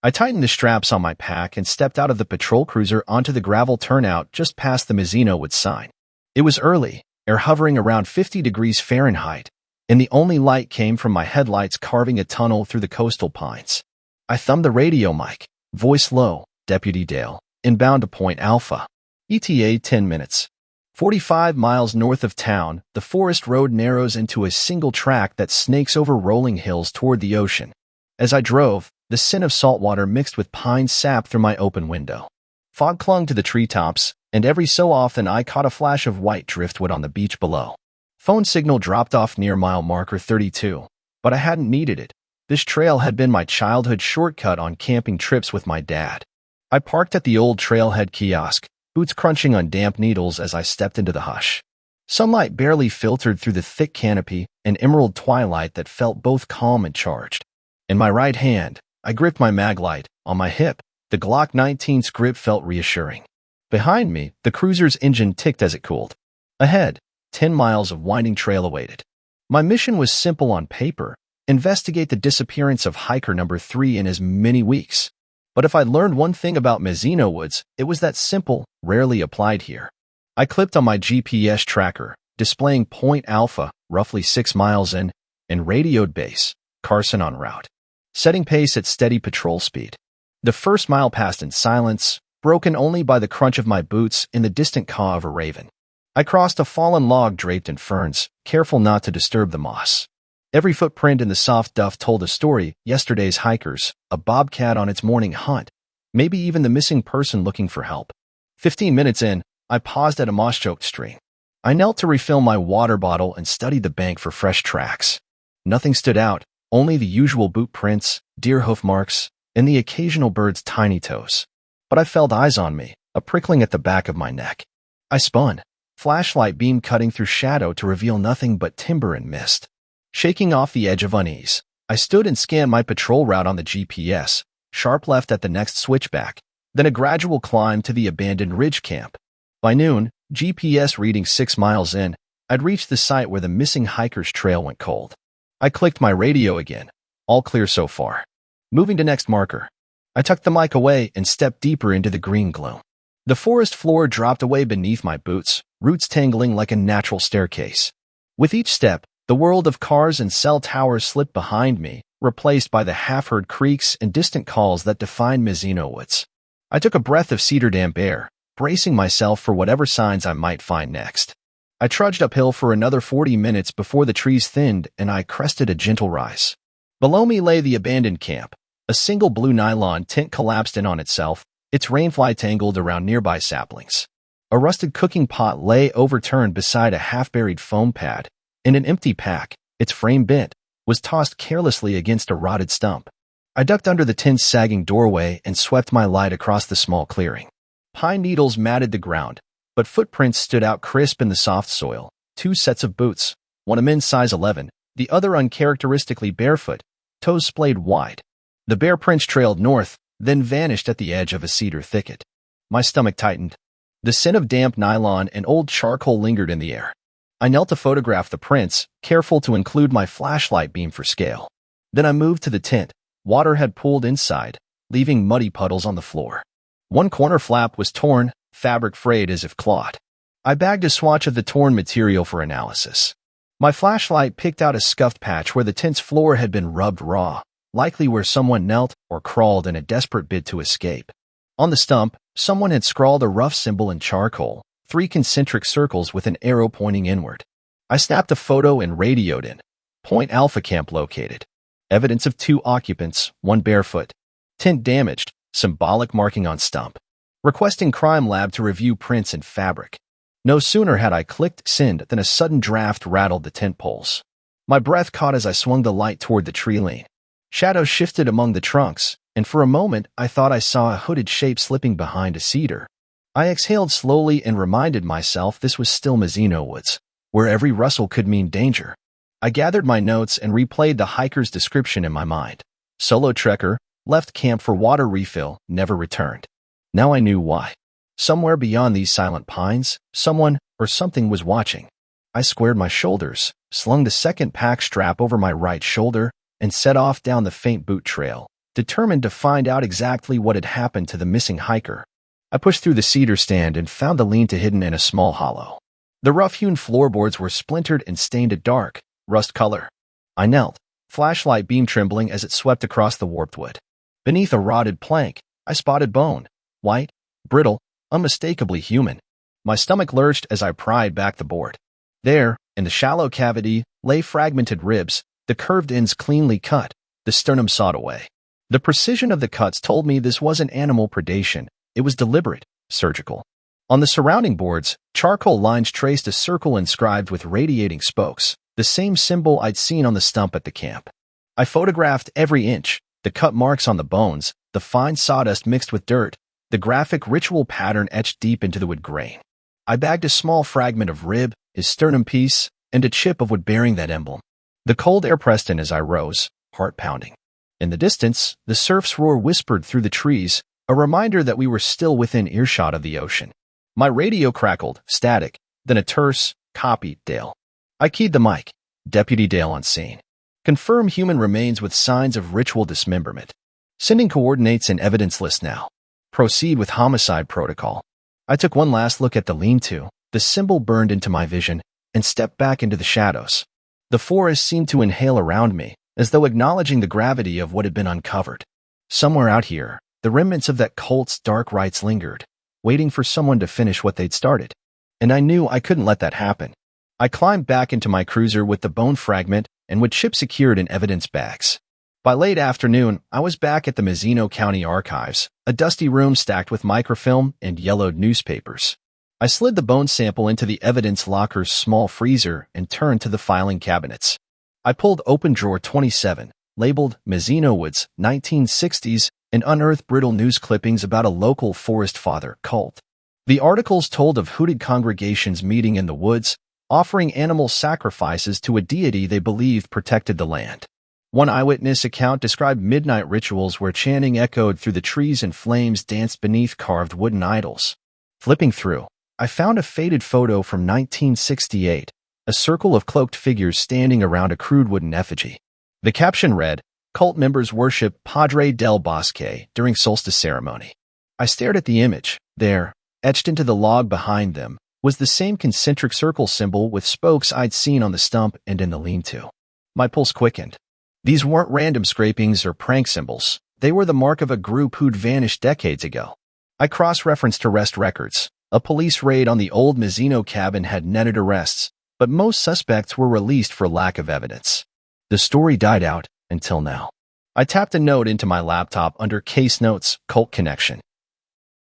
[SPEAKER 1] I tightened the straps on my pack and stepped out of the patrol cruiser onto the gravel turnout just past the Mesino Woods sign. It was early, air hovering around 50 degrees Fahrenheit, and the only light came from my headlights carving a tunnel through the coastal pines. I thumbed the radio mic, voice low, Deputy Dale, inbound to Point Alpha. ETA 10 minutes. 45 miles north of town, the forest road narrows into a single track that snakes over rolling hills toward the ocean. As I drove, the scent of saltwater mixed with pine sap through my open window. Fog clung to the treetops, and every so often I caught a flash of white driftwood on the beach below. Phone signal dropped off near mile marker 32, but I hadn't needed it. This trail had been my childhood shortcut on camping trips with my dad. I parked at the old trailhead kiosk, boots crunching on damp needles as I stepped into the hush. Sunlight barely filtered through the thick canopy, an emerald twilight that felt both calm and charged. In my right hand, I gripped my maglite. On my hip, the Glock 19's grip felt reassuring. Behind me, the cruiser's engine ticked as it cooled. Ahead, 10 miles of winding trail awaited. My mission was simple on paper: investigate the disappearance of hiker number 3 in as many weeks. But if I learned one thing about Mesino Woods, it was that simple, rarely applied here. I clicked on my GPS tracker, displaying Point Alpha, roughly 6 miles in, and radioed base, Carson en route, setting pace at steady patrol speed. The first mile passed in silence, broken only by the crunch of my boots and the distant caw of a raven. I crossed a fallen log draped in ferns, careful not to disturb the moss. Every footprint in the soft duff told a story: yesterday's hikers, a bobcat on its morning hunt, maybe even the missing person looking for help. 15 minutes in, I paused at a moss-choked stream. I knelt to refill my water bottle and studied the bank for fresh tracks. Nothing stood out, only the usual boot prints, deer hoof marks, and the occasional bird's tiny toes. But I felt eyes on me, a prickling at the back of my neck. I spun, flashlight beam cutting through shadow to reveal nothing but timber and mist. Shaking off the edge of unease, I stood and scanned my patrol route on the GPS, sharp left at the next switchback, then a gradual climb to the abandoned ridge camp. By noon, GPS reading 6 miles in, I'd reached the site where the missing hiker's trail went cold. I clicked my radio again. All clear so far. Moving to next marker. I tucked the mic away and stepped deeper into the green gloom. The forest floor dropped away beneath my boots, roots tangling like a natural staircase. With each step, the world of cars and cell towers slipped behind me, replaced by the half-heard creaks and distant calls that defined Mesino Woods. I took a breath of cedar damp air, bracing myself for whatever signs I might find next. I trudged uphill for another 40 minutes before the trees thinned and I crested a gentle rise. Below me lay the abandoned camp. A single blue nylon tent collapsed in on itself, its rainfly tangled around nearby saplings. A rusted cooking pot lay overturned beside a half-buried foam pad, and an empty pack, its frame bent, was tossed carelessly against a rotted stump. I ducked under the tent's sagging doorway and swept my light across the small clearing. Pine needles matted the ground, but footprints stood out crisp in the soft soil. 2 sets of boots, one a men's size 11, the other uncharacteristically barefoot, toes splayed wide. The bare prints trailed north, then vanished at the edge of a cedar thicket. My stomach tightened. The scent of damp nylon and old charcoal lingered in the air. I knelt to photograph the prints, careful to include my flashlight beam for scale. Then I moved to the tent. Water had pooled inside, leaving muddy puddles on the floor. One corner flap was torn, fabric frayed as if clawed. I bagged a swatch of the torn material for analysis. My flashlight picked out a scuffed patch where the tent's floor had been rubbed raw, likely where someone knelt or crawled in a desperate bid to escape. On the stump, someone had scrawled a rough symbol in charcoal, 3 concentric circles with an arrow pointing inward. I snapped a photo and radioed in. Point Alpha camp located. Evidence of 2 occupants, 1 barefoot. Tent damaged, symbolic marking on stump. Requesting crime lab to review prints and fabric. No sooner had I clicked send than a sudden draft rattled the tent poles. My breath caught as I swung the light toward the tree lane. Shadows shifted among the trunks, and for a moment I thought I saw a hooded shape slipping behind a cedar. I exhaled slowly and reminded myself this was still Mesino Woods, where every rustle could mean danger. I gathered my notes and replayed the hiker's description in my mind. Solo trekker, left camp for water refill, never returned. Now I knew why. Somewhere beyond these silent pines, someone or something was watching. I squared my shoulders, slung the second pack strap over my right shoulder, and set off down the faint boot trail, determined to find out exactly what had happened to the missing hiker. I pushed through the cedar stand and found the lean-to hidden in a small hollow. The rough-hewn floorboards were splintered and stained a dark, rust color. I knelt, flashlight beam trembling as it swept across the warped wood. Beneath a rotted plank, I spotted bone, white, brittle, unmistakably human. My stomach lurched as I pried back the board. There, in the shallow cavity, lay fragmented ribs, the curved ends cleanly cut, the sternum sawed away. The precision of the cuts told me this wasn't animal predation. It was deliberate, surgical. On the surrounding boards, charcoal lines traced a circle inscribed with radiating spokes, the same symbol I'd seen on the stump at the camp. I photographed every inch, the cut marks on the bones, the fine sawdust mixed with dirt, the graphic ritual pattern etched deep into the wood grain. I bagged a small fragment of rib, his sternum piece, and a chip of wood bearing that emblem. The cold air pressed in as I rose, heart pounding. In the distance, the surf's roar whispered through the trees, a reminder that we were still within earshot of the ocean. My radio crackled, static, then a terse, copy, Dale. I keyed the mic. Deputy Dale on scene. Confirm human remains with signs of ritual dismemberment. Sending coordinates and evidence list now. Proceed with homicide protocol. I took one last look at the lean-to, the symbol burned into my vision, and stepped back into the shadows. The forest seemed to inhale around me, as though acknowledging the gravity of what had been uncovered. Somewhere out here, the remnants of that cult's dark rites lingered, waiting for someone to finish what they'd started. And I knew I couldn't let that happen. I climbed back into my cruiser with the bone fragment and with chip secured in evidence bags. By late afternoon, I was back at the Mesino County Archives, a dusty room stacked with microfilm and yellowed newspapers. I slid the bone sample into the evidence locker's small freezer and turned to the filing cabinets. I pulled open drawer 27, labeled Mesino Woods, 1960s, and unearthed brittle news clippings about a local forest father cult. The articles told of hooded congregations meeting in the woods, offering animal sacrifices to a deity they believed protected the land. One eyewitness account described midnight rituals where chanting echoed through the trees and flames danced beneath carved wooden idols. Flipping through, I found a faded photo from 1968, a circle of cloaked figures standing around a crude wooden effigy. The caption read, "Cult members worship Padre del Bosque during solstice ceremony." I stared at the image. There, etched into the log behind them, was the same concentric circle symbol with spokes I'd seen on the stump and in the lean-to. My pulse quickened. These weren't random scrapings or prank symbols. They were the mark of a group who'd vanished decades ago. I cross-referenced arrest records. A police raid on the old Mesino cabin had netted arrests, but most suspects were released for lack of evidence. The story died out until now. I tapped a note into my laptop under Case Notes, Cult Connection.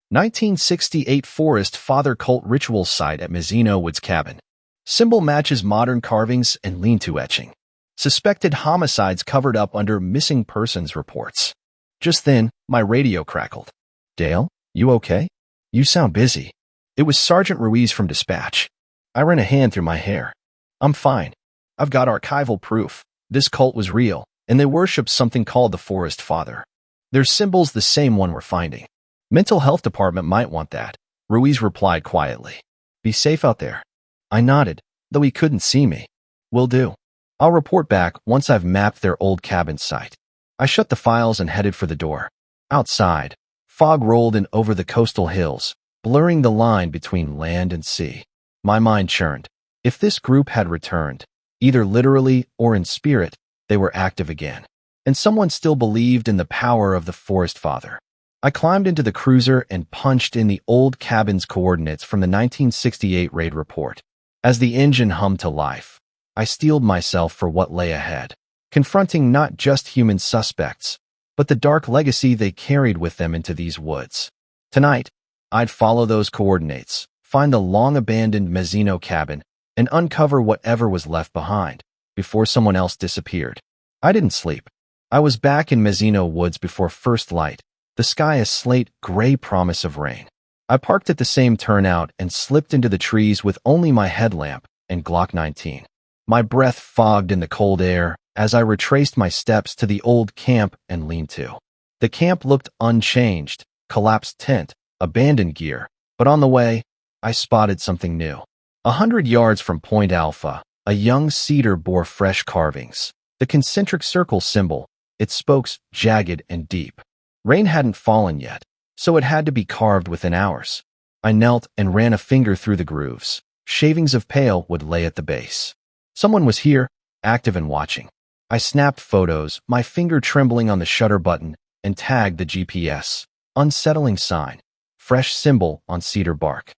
[SPEAKER 1] 1968 Forest Father Cult Ritual Site at Mesino Woods Cabin. Symbol matches modern carvings and lean-to etching. Suspected homicides covered up under missing persons reports. Just then, my radio crackled. "Dale, you okay? You sound busy." It was Sergeant Ruiz from dispatch. I ran a hand through my hair. "I'm fine. I've got archival proof. This cult was real, and they worship something called the Forest Father. Their symbol's the same one we're finding. Mental health department might want that," Ruiz replied quietly. "Be safe out there." I nodded, though he couldn't see me. "Will do. I'll report back once I've mapped their old cabin site." I shut the files and headed for the door. Outside, fog rolled in over the coastal hills, blurring the line between land and sea. My mind churned. If this group had returned, either literally or in spirit, they were active again. And someone still believed in the power of the Forest Father. I climbed into the cruiser and punched in the old cabin's coordinates from the 1968 raid report. As the engine hummed to life, I steeled myself for what lay ahead, confronting not just human suspects, but the dark legacy they carried with them into these woods. Tonight, I'd follow those coordinates, find the long-abandoned Mesino cabin, and uncover whatever was left behind before someone else disappeared. I didn't sleep. I was back in Mesino Woods before first light, the sky a slate gray promise of rain. I parked at the same turnout and slipped into the trees with only my headlamp and Glock 19. My breath fogged in the cold air as I retraced my steps to the old camp and lean-to. The camp looked unchanged, collapsed tent, abandoned gear, but on the way, I spotted something new. 100 yards from Point Alpha, a young cedar bore fresh carvings. The concentric circle symbol, its spokes jagged and deep. Rain hadn't fallen yet, so it had to be carved within hours. I knelt and ran a finger through the grooves. Shavings of pale wood lay at the base. Someone was here, active and watching. I snapped photos, my finger trembling on the shutter button, and tagged the GPS. Unsettling sign. Fresh symbol on cedar bark.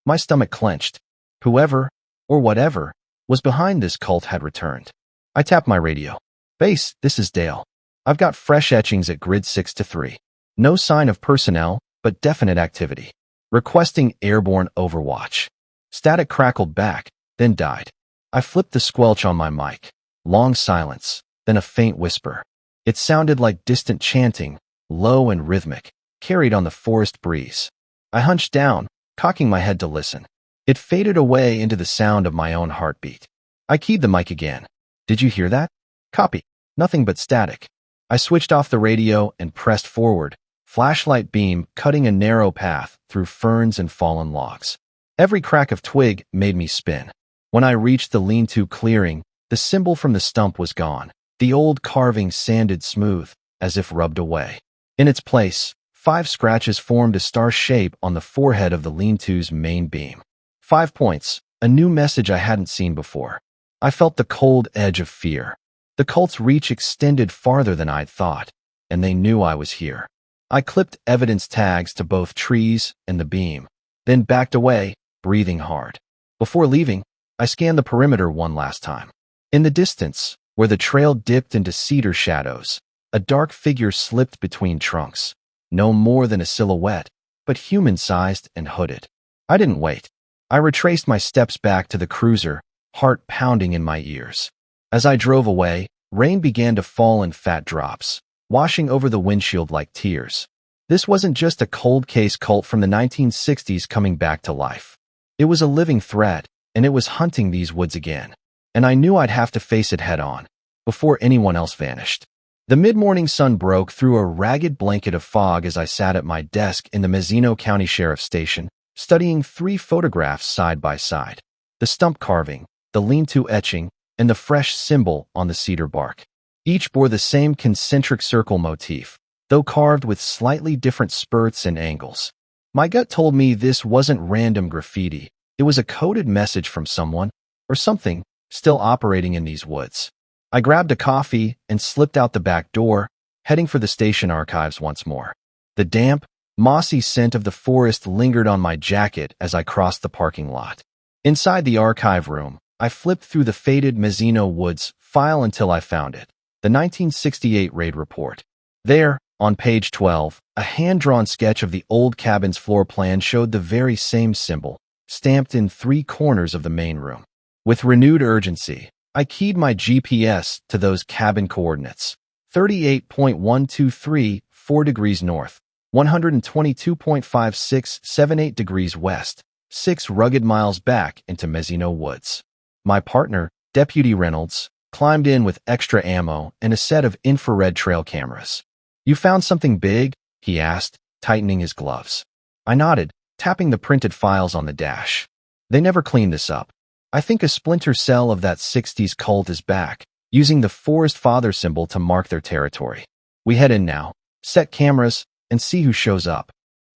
[SPEAKER 1] My stomach clenched. Whoever, or whatever, was behind this cult had returned. I tapped my radio. Base, this is Dale. I've got fresh etchings at grid 6 to 3. No sign of personnel, but definite activity. Requesting airborne overwatch. Static crackled back, then died. I flipped the squelch on my mic. Long silence, then a faint whisper. It sounded like distant chanting, low and rhythmic, carried on the forest breeze. I hunched down, cocking my head to listen. It faded away into the sound of my own heartbeat. I keyed the mic again. Did you hear that? Copy. Nothing but static. I switched off the radio and pressed forward, flashlight beam cutting a narrow path through ferns and fallen logs. Every crack of twig made me spin. When I reached the lean-to clearing, the symbol from the stump was gone. The old carving sanded smooth, as if rubbed away. In its place, 5 scratches formed a star shape on the forehead of the lean-to's main beam. 5 points, a new message I hadn't seen before. I felt the cold edge of fear. The cult's reach extended farther than I'd thought, and they knew I was here. I clipped evidence tags to both trees and the beam, then backed away, breathing hard. Before leaving, I scanned the perimeter one last time. In the distance, where the trail dipped into cedar shadows, a dark figure slipped between trunks. No more than a silhouette, but human-sized and hooded. I didn't wait. I retraced my steps back to the cruiser, heart pounding in my ears. As I drove away, rain began to fall in fat drops, washing over the windshield like tears. This wasn't just a cold case cult from the 1960s coming back to life. It was a living threat, and it was hunting these woods again. And I knew I'd have to face it head-on, before anyone else vanished. The mid-morning sun broke through a ragged blanket of fog as I sat at my desk in the Mesino County Sheriff's Station, studying 3 photographs side by side. The stump carving, the lean-to etching, and the fresh symbol on the cedar bark. Each bore the same concentric circle motif, though carved with slightly different spurts and angles. My gut told me this wasn't random graffiti. It was a coded message from someone, or something, still operating in these woods. I grabbed a coffee and slipped out the back door, heading for the station archives once more. The damp, mossy scent of the forest lingered on my jacket as I crossed the parking lot. Inside the archive room, I flipped through the faded Mesino Woods file until I found it, the 1968 raid report. There, on page 12, a hand-drawn sketch of the old cabin's floor plan showed the very same symbol, stamped in 3 corners of the main room. With renewed urgency, I keyed my GPS to those cabin coordinates, 38.123, 4 degrees north, 122.5678 degrees west, 6 rugged miles back into Mesino Woods. My partner, Deputy Reynolds, climbed in with extra ammo and a set of infrared trail cameras. "You found something big?" he asked, tightening his gloves. I nodded, tapping the printed files on the dash. "They never cleaned this up. I think a splinter cell of that 60s cult is back, using the Forest Father symbol to mark their territory. We head in now, set cameras, and see who shows up."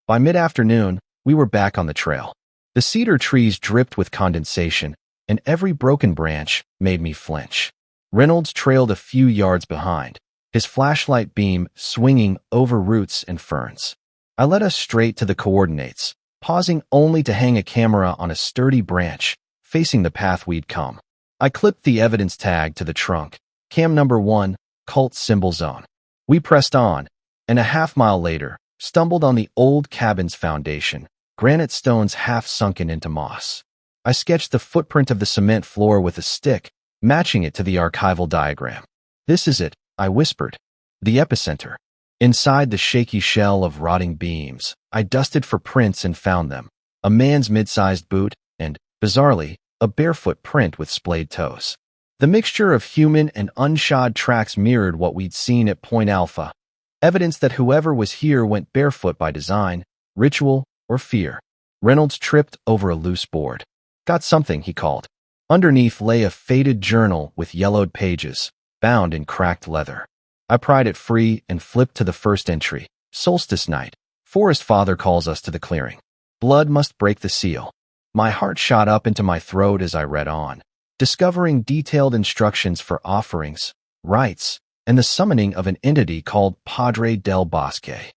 [SPEAKER 1] By mid-afternoon, we were back on the trail. The cedar trees dripped with condensation, and every broken branch made me flinch. Reynolds trailed a few yards behind, his flashlight beam swinging over roots and ferns. I led us straight to the coordinates, pausing only to hang a camera on a sturdy branch, facing the path we'd come. I clipped the evidence tag to the trunk, cam number 1, cult symbol zone. We pressed on, and a half-mile later, stumbled on the old cabin's foundation, granite stones half sunken into moss. I sketched the footprint of the cement floor with a stick, matching it to the archival diagram. "This is it," I whispered. "The epicenter." Inside the shaky shell of rotting beams, I dusted for prints and found them. A man's mid-sized boot, and, bizarrely, a barefoot print with splayed toes. The mixture of human and unshod tracks mirrored what we'd seen at Point Alpha. Evidence that whoever was here went barefoot by design, ritual, or fear. Reynolds tripped over a loose board. "Got something," he called. Underneath lay a faded journal with yellowed pages, bound in cracked leather. I pried it free and flipped to the first entry. Solstice night. Forest Father calls us to the clearing. Blood must break the seal. My heart shot up into my throat as I read on, discovering detailed instructions for offerings, rites, and the summoning of an entity called Padre del Bosque.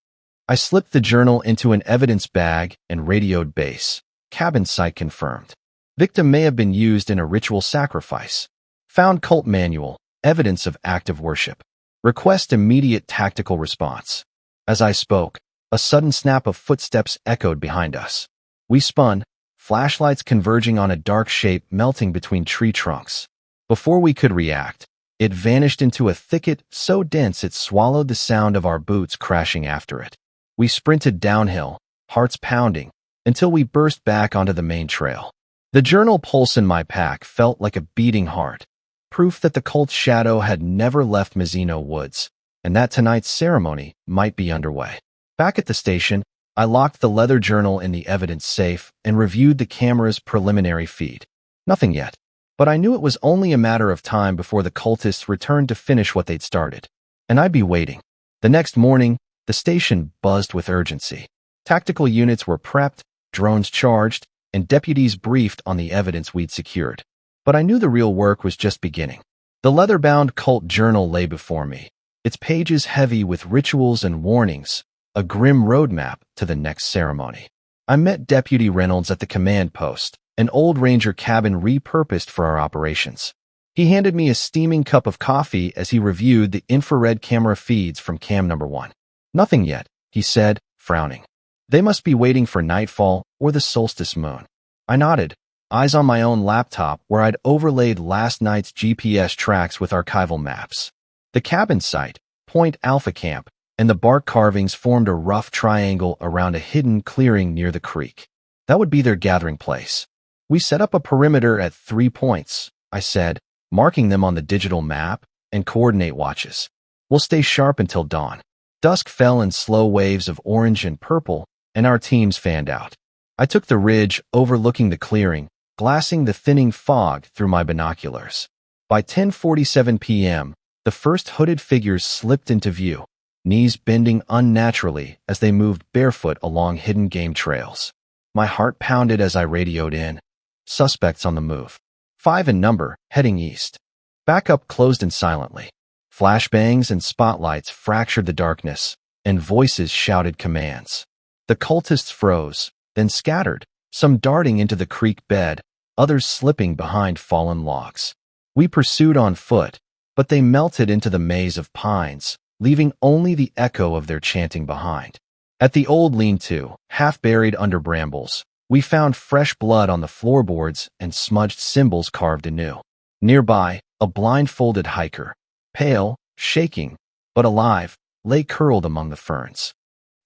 [SPEAKER 1] I slipped the journal into an evidence bag and radioed base. Cabin site confirmed. Victim may have been used in a ritual sacrifice. Found cult manual, evidence of active worship. Request immediate tactical response. As I spoke, a sudden snap of footsteps echoed behind us. We spun, flashlights converging on a dark shape melting between tree trunks. Before we could react, it vanished into a thicket so dense it swallowed the sound of our boots crashing after it. We sprinted downhill, hearts pounding, until we burst back onto the main trail. The journal pulse in my pack felt like a beating heart, proof that the cult's shadow had never left Mesino Woods, and that tonight's ceremony might be underway. Back at the station, I locked the leather journal in the evidence safe and reviewed the camera's preliminary feed. Nothing yet, but I knew it was only a matter of time before the cultists returned to finish what they'd started, and I'd be waiting. The next morning, the station buzzed with urgency. Tactical units were prepped, drones charged, and deputies briefed on the evidence we'd secured. But I knew the real work was just beginning. The leather-bound cult journal lay before me, its pages heavy with rituals and warnings, a grim roadmap to the next ceremony. I met Deputy Reynolds at the command post, an old ranger cabin repurposed for our operations. He handed me a steaming cup of coffee as he reviewed the infrared camera feeds from cam number 1. Nothing yet, he said, frowning. They must be waiting for nightfall or the solstice moon. I nodded, eyes on my own laptop where I'd overlaid last night's GPS tracks with archival maps. The cabin site, Point Alpha Camp, and the bark carvings formed a rough triangle around a hidden clearing near the creek. That would be their gathering place. We set up a perimeter at 3 points, I said, marking them on the digital map, and coordinate watches. We'll stay sharp until dawn. Dusk fell in slow waves of orange and purple, and our teams fanned out. I took the ridge overlooking the clearing, glassing the thinning fog through my binoculars. By 10:47 p.m., the first hooded figures slipped into view, knees bending unnaturally as they moved barefoot along hidden game trails. My heart pounded as I radioed in. Suspects on the move. 5 in number, heading east. Backup closed in silently. Flashbangs and spotlights fractured the darkness, and voices shouted commands. The cultists froze, then scattered, some darting into the creek bed, others slipping behind fallen logs. We pursued on foot, but they melted into the maze of pines, leaving only the echo of their chanting behind. At the old lean-to, half buried under brambles, we found fresh blood on the floorboards and smudged symbols carved anew. Nearby, a blindfolded hiker, pale, shaking, but alive, lay curled among the ferns.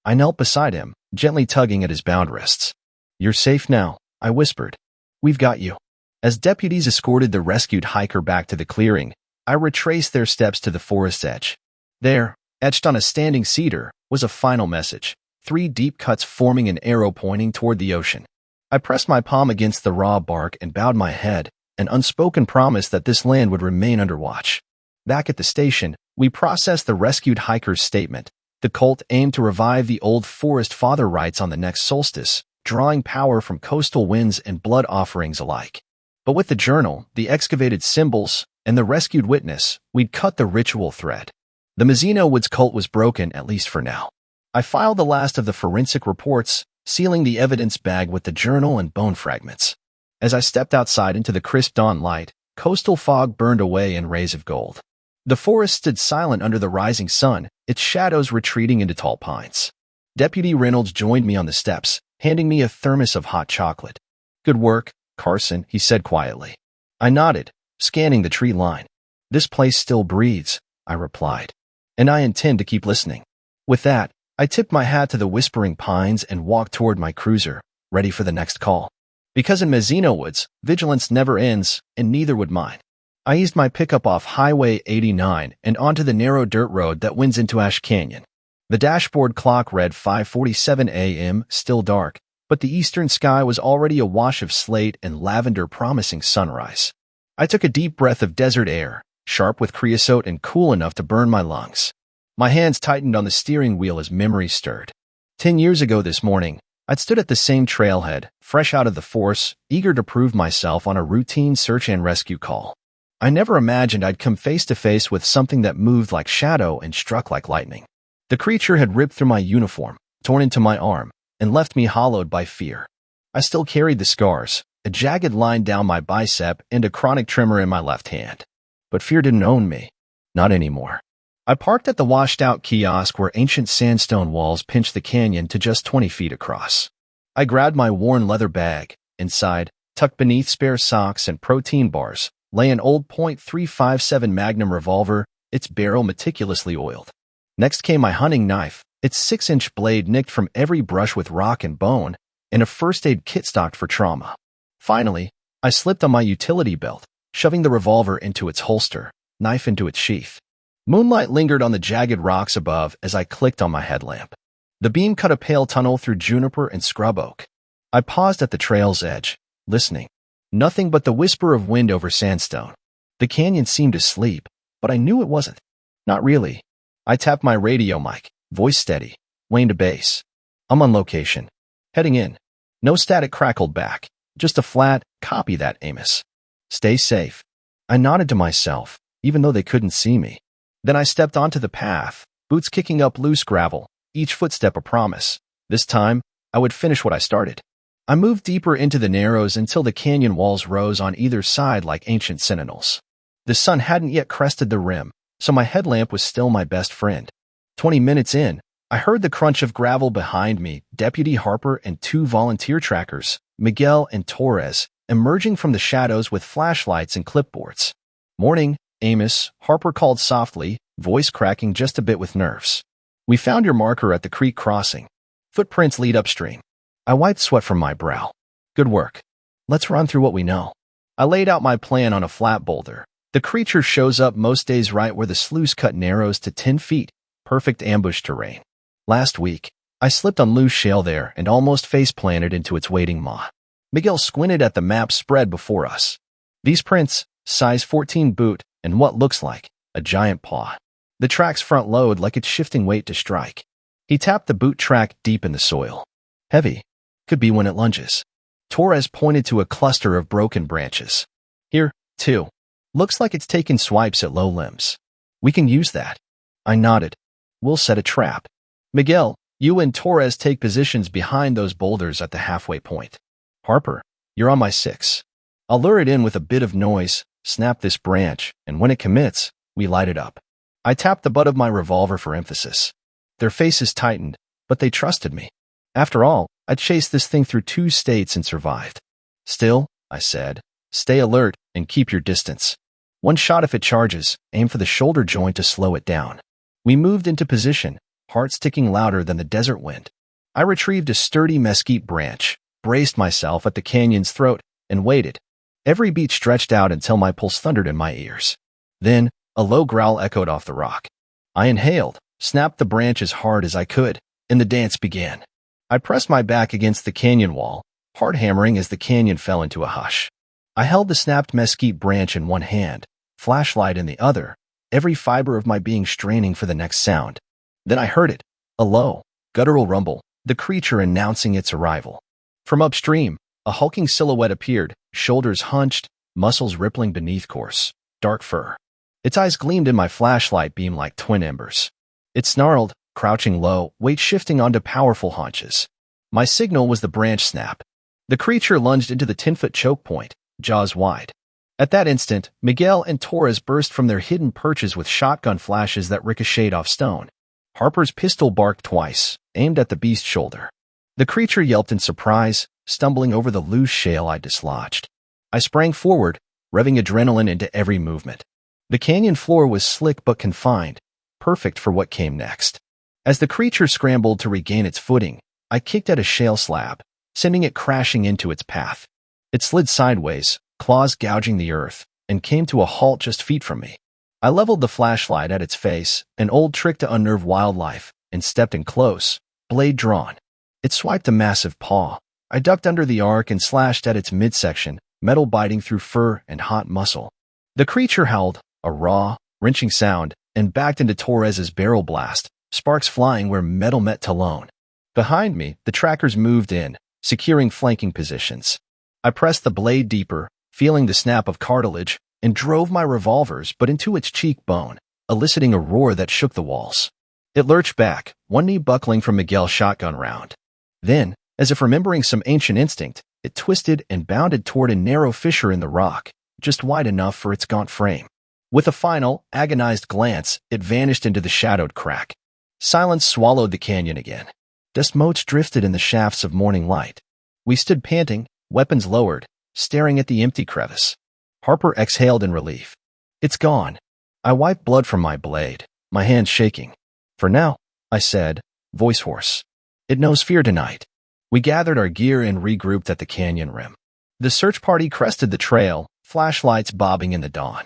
[SPEAKER 1] I knelt beside him, gently tugging at his bound wrists. "You're safe now," I whispered. "We've got you." As deputies escorted the rescued hiker back to the clearing, I retraced their steps to the forest's edge. There, etched on a standing cedar, was a final message, 3 deep cuts forming an arrow pointing toward the ocean. I pressed my palm against the raw bark and bowed my head, an unspoken promise that this land would remain under watch. Back at the station, we processed the rescued hiker's statement. The cult aimed to revive the old forest father rites on the next solstice, drawing power from coastal winds and blood offerings alike. But with the journal, the excavated symbols, and the rescued witness, we'd cut the ritual thread. The Mesino Woods cult was broken, at least for now. I filed the last of the forensic reports, sealing the evidence bag with the journal and bone fragments. As I stepped outside into the crisp dawn light, coastal fog burned away in rays of gold. The forest stood silent under the rising sun, its shadows retreating into tall pines. Deputy Reynolds joined me on the steps, handing me a thermos of hot chocolate. "Good work, Carson," he said quietly. I nodded, scanning the tree line. "This place still breathes," I replied, "and I intend to keep listening." With that, I tipped my hat to the whispering pines and walked toward my cruiser, ready for the next call. Because in Mesino Woods, vigilance never ends, and neither would mine. I eased my pickup off Highway 89 and onto the narrow dirt road that winds into Ash Canyon. The dashboard clock read 5:47 a.m., still dark, but the eastern sky was already awash of slate and lavender promising sunrise. I took a deep breath of desert air, sharp with creosote and cool enough to burn my lungs. My hands tightened on the steering wheel as memory stirred. 10 years ago this morning, I'd stood at the same trailhead, fresh out of the force, eager to prove myself on a routine search and rescue call. I never imagined I'd come face to face with something that moved like shadow and struck like lightning. The creature had ripped through my uniform, torn into my arm, and left me hollowed by fear. I still carried the scars, a jagged line down my bicep and a chronic tremor in my left hand. But fear didn't own me. Not anymore. I parked at the washed-out kiosk where ancient sandstone walls pinched the canyon to just 20 feet across. I grabbed my worn leather bag. Inside, tucked beneath spare socks and protein bars, lay an old .357 Magnum revolver, its barrel meticulously oiled. Next came my hunting knife, its 6-inch blade nicked from every brush with rock and bone, and a first-aid kit stocked for trauma. Finally, I slipped on my utility belt, shoving the revolver into its holster, knife into its sheath. Moonlight lingered on the jagged rocks above as I clicked on my headlamp. The beam cut a pale tunnel through juniper and scrub oak. I paused at the trail's edge, listening. Nothing but the whisper of wind over sandstone. The canyon seemed asleep, but I knew it wasn't. Not really. I tapped my radio mic, voice steady, Wayne to base. I'm on location. Heading in. No static crackled back, just a flat, copy that, Amos. Stay safe. I nodded to myself, even though they couldn't see me. Then I stepped onto the path, boots kicking up loose gravel, each footstep a promise. This time, I would finish what I started. I moved deeper into the narrows until the canyon walls rose on either side like ancient sentinels. The sun hadn't yet crested the rim, so my headlamp was still my best friend. 20 minutes in, I heard the crunch of gravel behind me, Deputy Harper and 2 volunteer trackers, Miguel and Torres, emerging from the shadows with flashlights and clipboards. Morning, Amos, Harper called softly, voice cracking just a bit with nerves. We found your marker at the creek crossing. Footprints lead upstream. I wiped sweat from my brow. Good work. Let's run through what we know. I laid out my plan on a flat boulder. The creature shows up most days right where the sluice cut narrows to 10 feet, perfect ambush terrain. Last week, I slipped on loose shale there and almost face-planted into its waiting maw. Miguel squinted at the map spread before us. These prints, size 14 boot, and what looks like a giant paw. The tracks front load like it's shifting weight to strike. He tapped the boot track deep in the soil. Heavy. Could be when it lunges. Torres pointed to a cluster of broken branches. Here, too. Looks like it's taken swipes at low limbs. We can use that. I nodded. We'll set a trap. Miguel, you and Torres take positions behind those boulders at the halfway point. Harper, you're on my 6. I'll lure it in with a bit of noise, snap this branch, and when it commits, we light it up. I tapped the butt of my revolver for emphasis. Their faces tightened, but they trusted me. After all, I'd chased this thing through 2 states and survived. Still, I said, stay alert and keep your distance. One shot if it charges, aim for the shoulder joint to slow it down. We moved into position, hearts ticking louder than the desert wind. I retrieved a sturdy mesquite branch, braced myself at the canyon's throat, and waited. Every beat stretched out until my pulse thundered in my ears. Then, a low growl echoed off the rock. I inhaled, snapped the branch as hard as I could, and the dance began. I pressed my back against the canyon wall, hard hammering as the canyon fell into a hush. I held the snapped mesquite branch in one hand, flashlight in the other, every fiber of my being straining for the next sound. Then I heard it, a low, guttural rumble, the creature announcing its arrival. From upstream, a hulking silhouette appeared, shoulders hunched, muscles rippling beneath coarse, dark fur. Its eyes gleamed in my flashlight beam like twin embers. It snarled, crouching low, weight shifting onto powerful haunches. My signal was the branch snap. The creature lunged into the 10-foot choke point, jaws wide. At that instant, Miguel and Torres burst from their hidden perches with shotgun flashes that ricocheted off stone. Harper's pistol barked twice, aimed at the beast's shoulder. The creature yelped in surprise, stumbling over the loose shale I dislodged. I sprang forward, revving adrenaline into every movement. The canyon floor was slick but confined, perfect for what came next. As the creature scrambled to regain its footing, I kicked at a shale slab, sending it crashing into its path. It slid sideways, claws gouging the earth, and came to a halt just feet from me. I leveled the flashlight at its face, an old trick to unnerve wildlife, and stepped in close, blade drawn. It swiped a massive paw. I ducked under the arc and slashed at its midsection, metal biting through fur and hot muscle. The creature howled, a raw, wrenching sound, and backed into Torres's barrel blast, sparks flying where metal met talon. Behind me, the trackers moved in, securing flanking positions. I pressed the blade deeper, feeling the snap of cartilage, and drove my revolvers but into its cheekbone, eliciting a roar that shook the walls. It lurched back, one knee buckling from Miguel's shotgun round. Then, as if remembering some ancient instinct, it twisted and bounded toward a narrow fissure in the rock, just wide enough for its gaunt frame. With a final, agonized glance, it vanished into the shadowed crack. Silence swallowed the canyon again. Dust motes drifted in the shafts of morning light. We stood panting, weapons lowered, staring at the empty crevice. Harper exhaled in relief. It's gone. I wiped blood from my blade, my hands shaking. For now, I said, voice hoarse. It knows fear tonight. We gathered our gear and regrouped at the canyon rim. The search party crested the trail, flashlights bobbing in the dawn.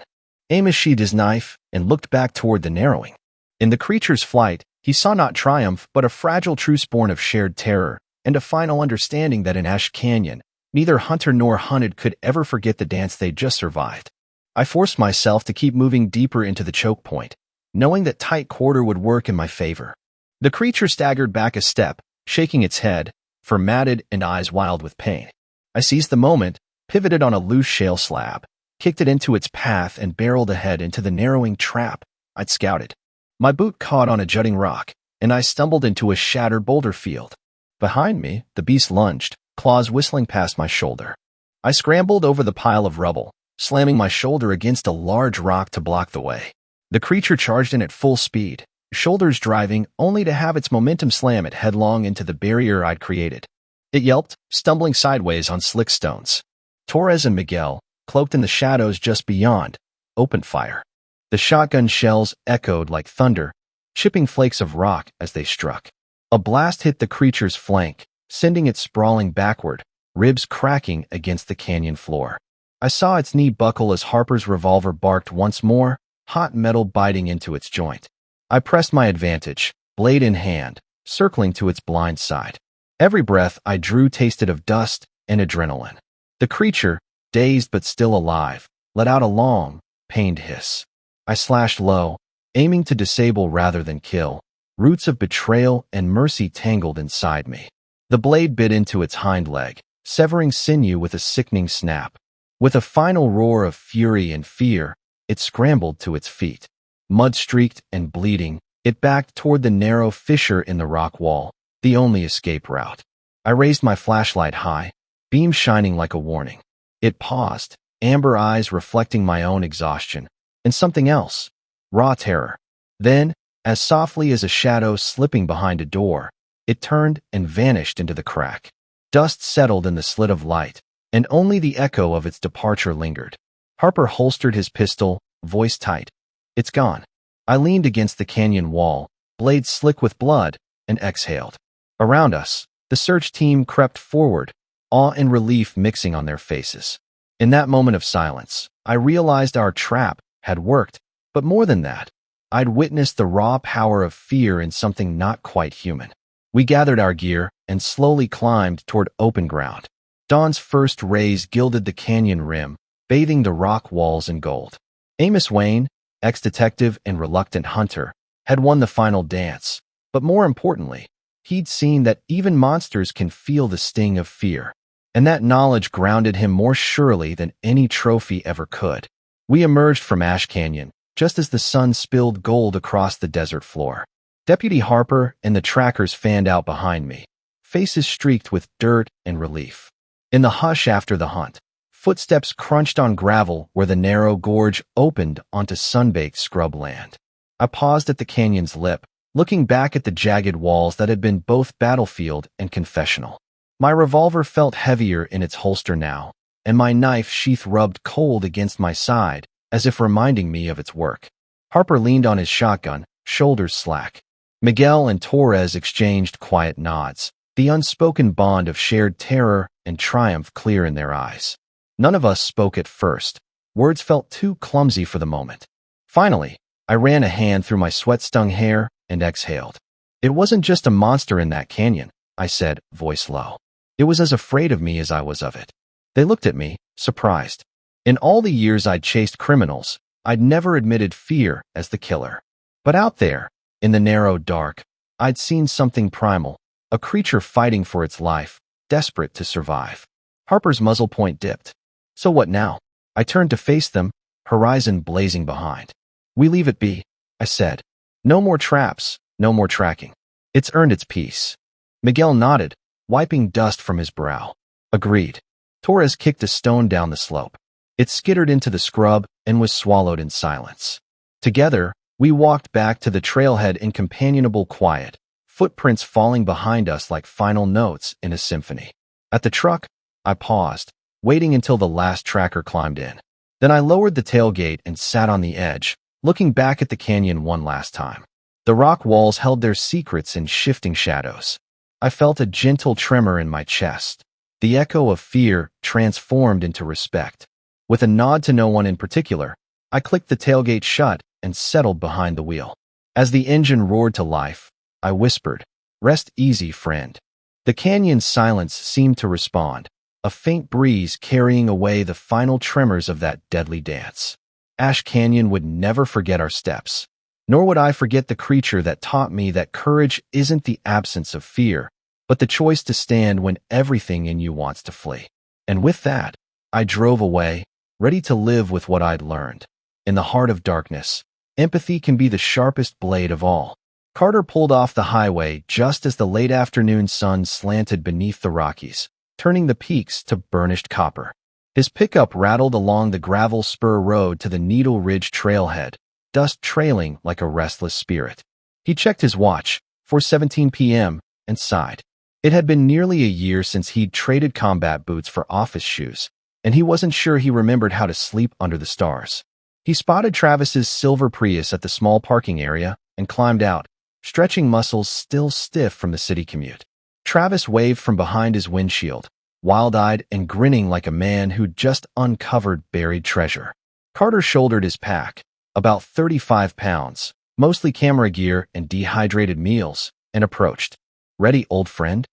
[SPEAKER 1] Amos sheathed his knife and looked back toward the narrowing. In the creature's flight, he saw not triumph but a fragile truce born of shared terror and a final understanding that in Ash Canyon, neither hunter nor hunted could ever forget the dance they'd just survived. I forced myself to keep moving deeper into the choke point, knowing that tight quarter would work in my favor. The creature staggered back a step, shaking its head, fur matted and eyes wild with pain. I seized the moment, pivoted on a loose shale slab, kicked it into its path and barreled ahead into the narrowing trap I'd scouted. My boot caught on a jutting rock, and I stumbled into a shattered boulder field. Behind me, the beast lunged, claws whistling past my shoulder. I scrambled over the pile of rubble, slamming my shoulder against a large rock to block the way. The creature charged in at full speed, shoulders driving only to have its momentum slam it headlong into the barrier I'd created. It yelped, stumbling sideways on slick stones. Torres and Miguel, cloaked in the shadows just beyond, opened fire. The shotgun shells echoed like thunder, chipping flakes of rock as they struck. A blast hit the creature's flank, sending it sprawling backward, ribs cracking against the canyon floor. I saw its knee buckle as Harper's revolver barked once more, hot metal biting into its joint. I pressed my advantage, blade in hand, circling to its blind side. Every breath I drew tasted of dust and adrenaline. The creature, dazed but still alive, let out a long, pained hiss. I slashed low, aiming to disable rather than kill. Roots of betrayal and mercy tangled inside me. The blade bit into its hind leg, severing sinew with a sickening snap. With a final roar of fury and fear, it scrambled to its feet. Mud-streaked and bleeding, it backed toward the narrow fissure in the rock wall, the only escape route. I raised my flashlight high, beam shining like a warning. It paused, amber eyes reflecting my own exhaustion, and something else, raw terror. Then, as softly as a shadow slipping behind a door, it turned and vanished into the crack. Dust settled in the slit of light, and only the echo of its departure lingered. Harper holstered his pistol, voice tight. It's gone. I leaned against the canyon wall, blade slick with blood, and exhaled. Around us, the search team crept forward, awe and relief mixing on their faces. In that moment of silence, I realized our trap had worked, but more than that, I'd witnessed the raw power of fear in something not quite human. We gathered our gear and slowly climbed toward open ground. Dawn's first rays gilded the canyon rim, bathing the rock walls in gold. Amos Wayne, ex-detective and reluctant hunter, had won the final dance, but more importantly, he'd seen that even monsters can feel the sting of fear, and that knowledge grounded him more surely than any trophy ever could. We emerged from Ash Canyon, just as the sun spilled gold across the desert floor. Deputy Harper and the trackers fanned out behind me, faces streaked with dirt and relief. In the hush after the hunt, footsteps crunched on gravel where the narrow gorge opened onto sun-baked scrubland. I paused at the canyon's lip, looking back at the jagged walls that had been both battlefield and confessional. My revolver felt heavier in its holster now, and my knife sheath rubbed cold against my side, as if reminding me of its work. Harper leaned on his shotgun, shoulders slack. Miguel and Torres exchanged quiet nods, the unspoken bond of shared terror and triumph clear in their eyes. None of us spoke at first. Words felt too clumsy for the moment. Finally, I ran a hand through my sweat-stung hair and exhaled. It wasn't just a monster in that canyon, I said, voice low. It was as afraid of me as I was of it. They looked at me, surprised. In all the years I'd chased criminals, I'd never admitted fear as the killer. But out there, in the narrow dark, I'd seen something primal, a creature fighting for its life, desperate to survive. Harper's muzzle point dipped. So what now? I turned to face them, horizon blazing behind. We leave it be, I said. No more traps, no more tracking. It's earned its peace. Miguel nodded, wiping dust from his brow. Agreed. Torres kicked a stone down the slope. It skittered into the scrub and was swallowed in silence. Together, we walked back to the trailhead in companionable quiet, footprints falling behind us like final notes in a symphony. At the truck, I paused, waiting until the last tracker climbed in. Then I lowered the tailgate and sat on the edge, looking back at the canyon one last time. The rock walls held their secrets in shifting shadows. I felt a gentle tremor in my chest. The echo of fear transformed into respect. With a nod to no one in particular, I clicked the tailgate shut and settled behind the wheel. As the engine roared to life, I whispered, "Rest easy, friend." The canyon's silence seemed to respond, a faint breeze carrying away the final tremors of that deadly dance. Ash Canyon would never forget our steps. Nor would I forget the creature that taught me that courage isn't the absence of fear, but the choice to stand when everything in you wants to flee. And with that, I drove away, ready to live with what I'd learned. In the heart of darkness, empathy can be the sharpest blade of all. Carter pulled off the highway just as the late afternoon sun slanted beneath the Rockies, turning the peaks to burnished copper. His pickup rattled along the gravel spur road to the Needle Ridge trailhead, dust trailing like a restless spirit. He checked his watch, 4:17 p.m., and sighed. It had been nearly a year since he'd traded combat boots for office shoes, and he wasn't sure he remembered how to sleep under the stars. He spotted Travis's silver Prius at the small parking area and climbed out, stretching muscles still stiff from the city commute. Travis waved from behind his windshield, wild-eyed and grinning like a man who'd just uncovered buried treasure. Carter shouldered his pack, about 35 pounds, mostly camera gear and dehydrated meals, and approached. "Ready, old friend?"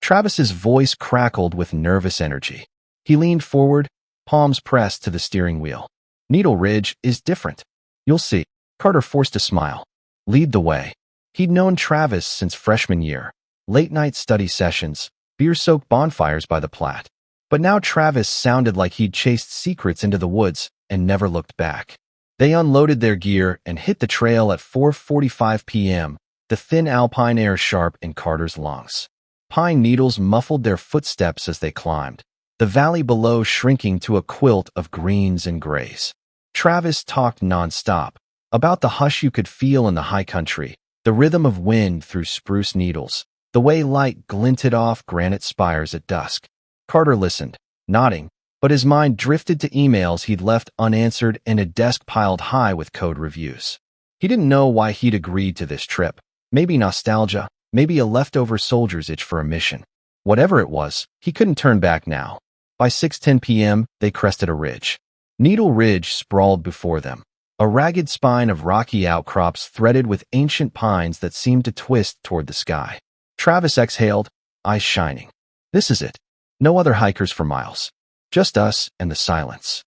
[SPEAKER 1] Travis's voice crackled with nervous energy. He leaned forward, palms pressed to the steering wheel. "Needle Ridge is different. You'll see." Carter forced a smile. "Lead the way." He'd known Travis since freshman year. Late-night study sessions, beer-soaked bonfires by the Platte. But now Travis sounded like he'd chased secrets into the woods and never looked back. They unloaded their gear and hit the trail at 4:45 p.m., the thin alpine air sharp in Carter's lungs. Pine needles muffled their footsteps as they climbed, the valley below shrinking to a quilt of greens and grays. Travis talked nonstop, about the hush you could feel in the high country, the rhythm of wind through spruce needles, the way light glinted off granite spires at dusk. Carter listened, nodding, but his mind drifted to emails he'd left unanswered and a desk piled high with code reviews. He didn't know why he'd agreed to this trip. Maybe nostalgia, maybe a leftover soldier's itch for a mission. Whatever it was, he couldn't turn back now. By 6:10 p.m., they crested a ridge. Needle Ridge sprawled before them, a ragged spine of rocky outcrops threaded with ancient pines that seemed to twist toward the sky. Travis exhaled, eyes shining. This is it. No other hikers for miles. Just us and the silence.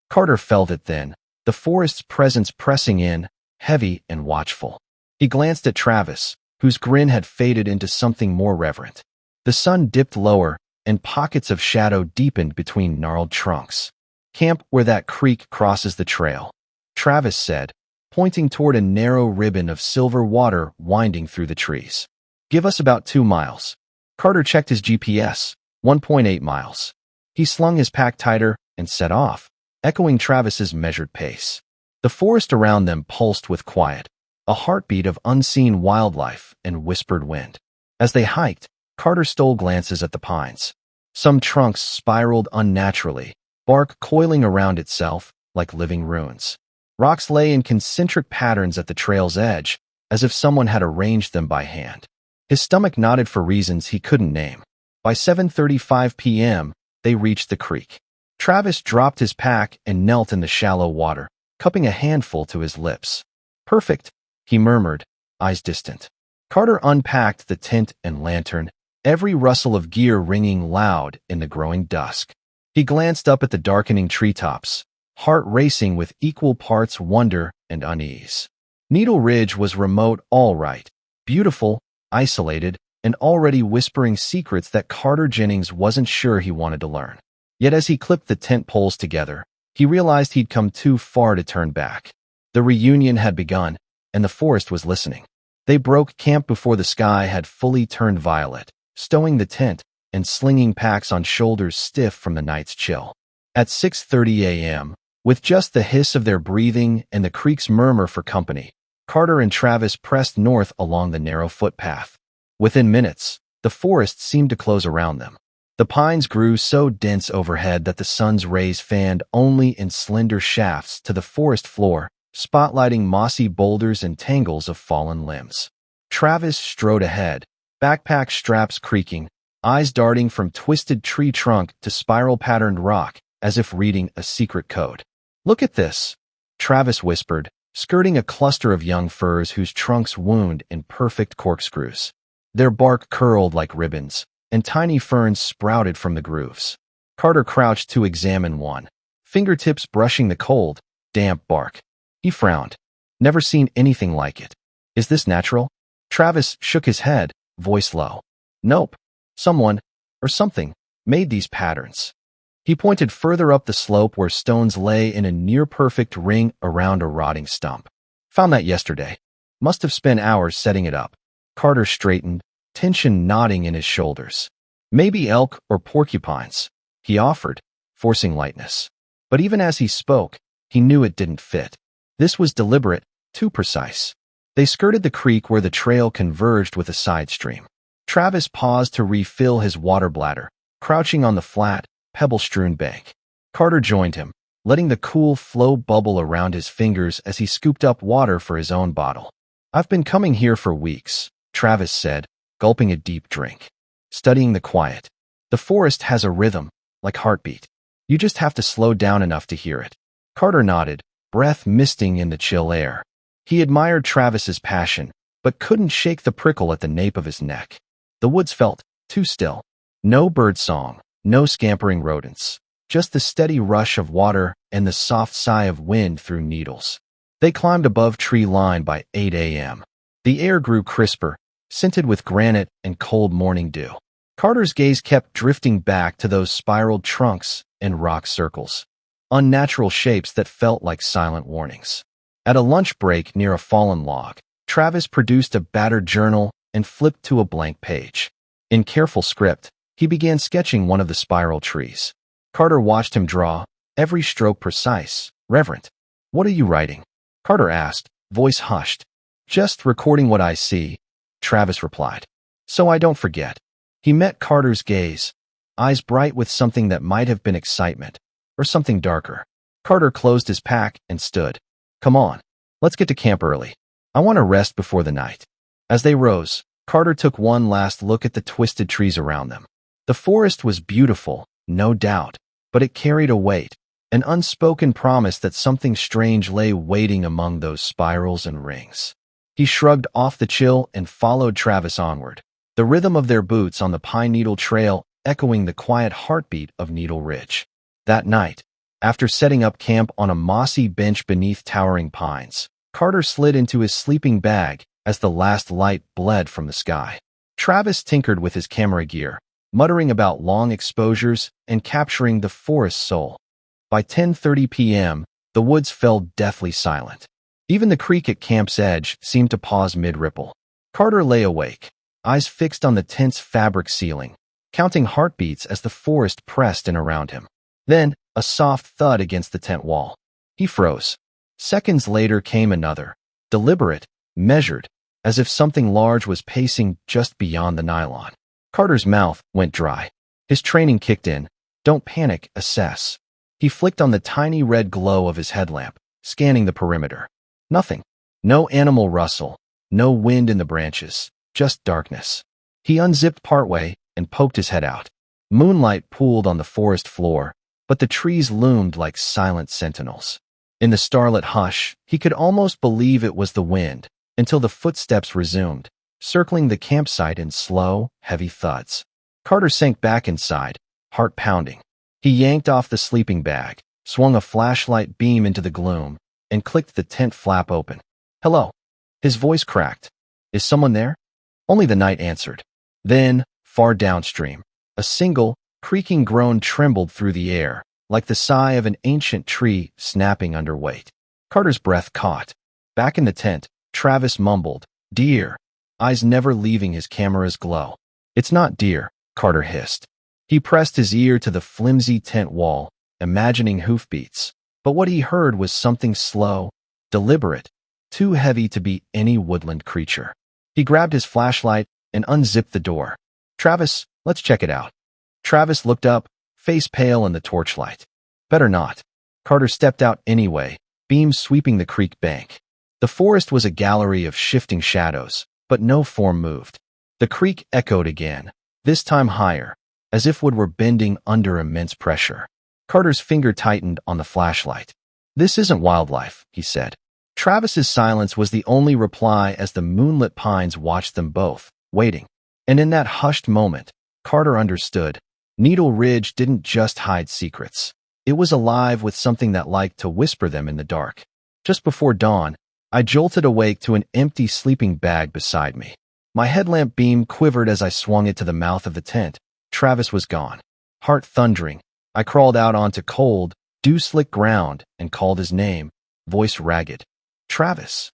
[SPEAKER 1] Carter felt it then, the forest's presence pressing in, heavy and watchful. He glanced at Travis, whose grin had faded into something more reverent. The sun dipped lower, and pockets of shadow deepened between gnarled trunks. "Camp where that creek crosses the trail," Travis said, pointing toward a narrow ribbon of silver water winding through the trees. "Give us about 2 miles." Carter checked his GPS, 1.8 miles. He slung his pack tighter and set off, echoing Travis's measured pace. The forest around them pulsed with quiet, a heartbeat of unseen wildlife and whispered wind. As they hiked, Carter stole glances at the pines. Some trunks spiraled unnaturally, bark coiling around itself like living ruins. Rocks lay in concentric patterns at the trail's edge, as if someone had arranged them by hand. His stomach nodded for reasons he couldn't name. By 7:35 p.m., they reached the creek. Travis dropped his pack and knelt in the shallow water, cupping a handful to his lips. "Perfect," he murmured, eyes distant. Carter unpacked the tent and lantern, every rustle of gear ringing loud in the growing dusk. He glanced up at the darkening treetops, heart racing with equal parts wonder and unease. Needle Ridge was remote, all right, beautiful, isolated, and already whispering secrets that Carter Jennings wasn't sure he wanted to learn. Yet as he clipped the tent poles together, he realized he'd come too far to turn back. The reunion had begun, and the forest was listening. They broke camp before the sky had fully turned violet, stowing the tent and slinging packs on shoulders stiff from the night's chill. At 6:30 a.m., with just the hiss of their breathing and the creek's murmur for company, Carter and Travis pressed north along the narrow footpath. Within minutes, the forest seemed to close around them. The pines grew so dense overhead that the sun's rays fanned only in slender shafts to the forest floor, spotlighting mossy boulders and tangles of fallen limbs. Travis strode ahead, backpack straps creaking, eyes darting from twisted tree trunk to spiral-patterned rock, as if reading a secret code. "Look at this," Travis whispered, skirting a cluster of young firs whose trunks wound in perfect corkscrews. Their bark curled like ribbons, and tiny ferns sprouted from the grooves. Carter crouched to examine one, fingertips brushing the cold, damp bark. He frowned. Never seen anything like it. "Is this natural?" Travis shook his head, voice low. "Nope. Someone, or something, made these patterns." He pointed further up the slope where stones lay in a near-perfect ring around a rotting stump. "Found that yesterday. Must have spent hours setting it up." Carter straightened, tension knotting in his shoulders. "Maybe elk or porcupines," he offered, forcing lightness. But even as he spoke, he knew it didn't fit. This was deliberate, too precise. They skirted the creek where the trail converged with a side stream. Travis paused to refill his water bladder, crouching on the flat, pebble-strewn bank. Carter joined him, letting the cool flow bubble around his fingers as he scooped up water for his own bottle. "I've been coming here for weeks," Travis said, gulping a deep drink. "Studying the quiet. The forest has a rhythm, like heartbeat. You just have to slow down enough to hear it." Carter nodded, breath misting in the chill air. He admired Travis's passion, but couldn't shake the prickle at the nape of his neck. The woods felt too still. No birdsong, no scampering rodents, just the steady rush of water and the soft sigh of wind through needles. They climbed above tree line by 8 a.m. The air grew crisper, scented with granite and cold morning dew. Carter's gaze kept drifting back to those spiraled trunks and rock circles, unnatural shapes that felt like silent warnings. At a lunch break near a fallen log, Travis produced a battered journal and flipped to a blank page. In careful script, he began sketching one of the spiral trees. Carter watched him draw, every stroke precise, reverent. "What are you writing?" Carter asked, voice hushed. "Just recording what I see," Travis replied. "So I don't forget." He met Carter's gaze, eyes bright with something that might have been excitement, or something darker. Carter closed his pack and stood. "Come on, let's get to camp early. I want to rest before the night." As they rose, Carter took one last look at the twisted trees around them. The forest was beautiful, no doubt, but it carried a weight, an unspoken promise that something strange lay waiting among those spirals and rings. He shrugged off the chill and followed Travis onward, the rhythm of their boots on the pine needle trail echoing the quiet heartbeat of Needle Ridge. That night, after setting up camp on a mossy bench beneath towering pines, Carter slid into his sleeping bag as the last light bled from the sky. Travis tinkered with his camera gear, muttering about long exposures and capturing the forest's soul. By 10:30 p.m., the woods fell deathly silent. Even the creek at camp's edge seemed to pause mid-ripple. Carter lay awake, eyes fixed on the tent's fabric ceiling, counting heartbeats as the forest pressed in around him. Then, a soft thud against the tent wall. He froze. Seconds later came another, deliberate, measured, as if something large was pacing just beyond the nylon. Carter's mouth went dry. His training kicked in. Don't panic, assess. He flicked on the tiny red glow of his headlamp, scanning the perimeter. Nothing. No animal rustle, no wind in the branches, just darkness. He unzipped partway and poked his head out. Moonlight pooled on the forest floor, but the trees loomed like silent sentinels. In the starlit hush, he could almost believe it was the wind, until the footsteps resumed, circling the campsite in slow, heavy thuds. Carter sank back inside, heart pounding. He yanked off the sleeping bag, swung a flashlight beam into the gloom, and clicked the tent flap open. "Hello." His voice cracked. "Is someone there?" Only the night answered. Then, far downstream, a single, creaking groan trembled through the air, like the sigh of an ancient tree snapping under weight. Carter's breath caught. Back in the tent, Travis mumbled, "Deer," eyes never leaving his camera's glow. "It's not deer," Carter hissed. He pressed his ear to the flimsy tent wall, imagining hoofbeats. But what he heard was something slow, deliberate, too heavy to be any woodland creature. He grabbed his flashlight and unzipped the door. "Travis, let's check it out." Travis looked up, face pale in the torchlight. "Better not." Carter stepped out anyway, beam sweeping the creek bank. The forest was a gallery of shifting shadows, but no form moved. The creek echoed again, this time higher, as if wood were bending under immense pressure. Carter's finger tightened on the flashlight. "This isn't wildlife," he said. Travis's silence was the only reply as the moonlit pines watched them both, waiting. And in that hushed moment, Carter understood. Needle Ridge didn't just hide secrets. It was alive with something that liked to whisper them in the dark. Just before dawn, I jolted awake to an empty sleeping bag beside me. My headlamp beam quivered as I swung it to the mouth of the tent. Travis was gone. Heart thundering, I crawled out onto cold, dew-slick ground and called his name, voice ragged. "Travis."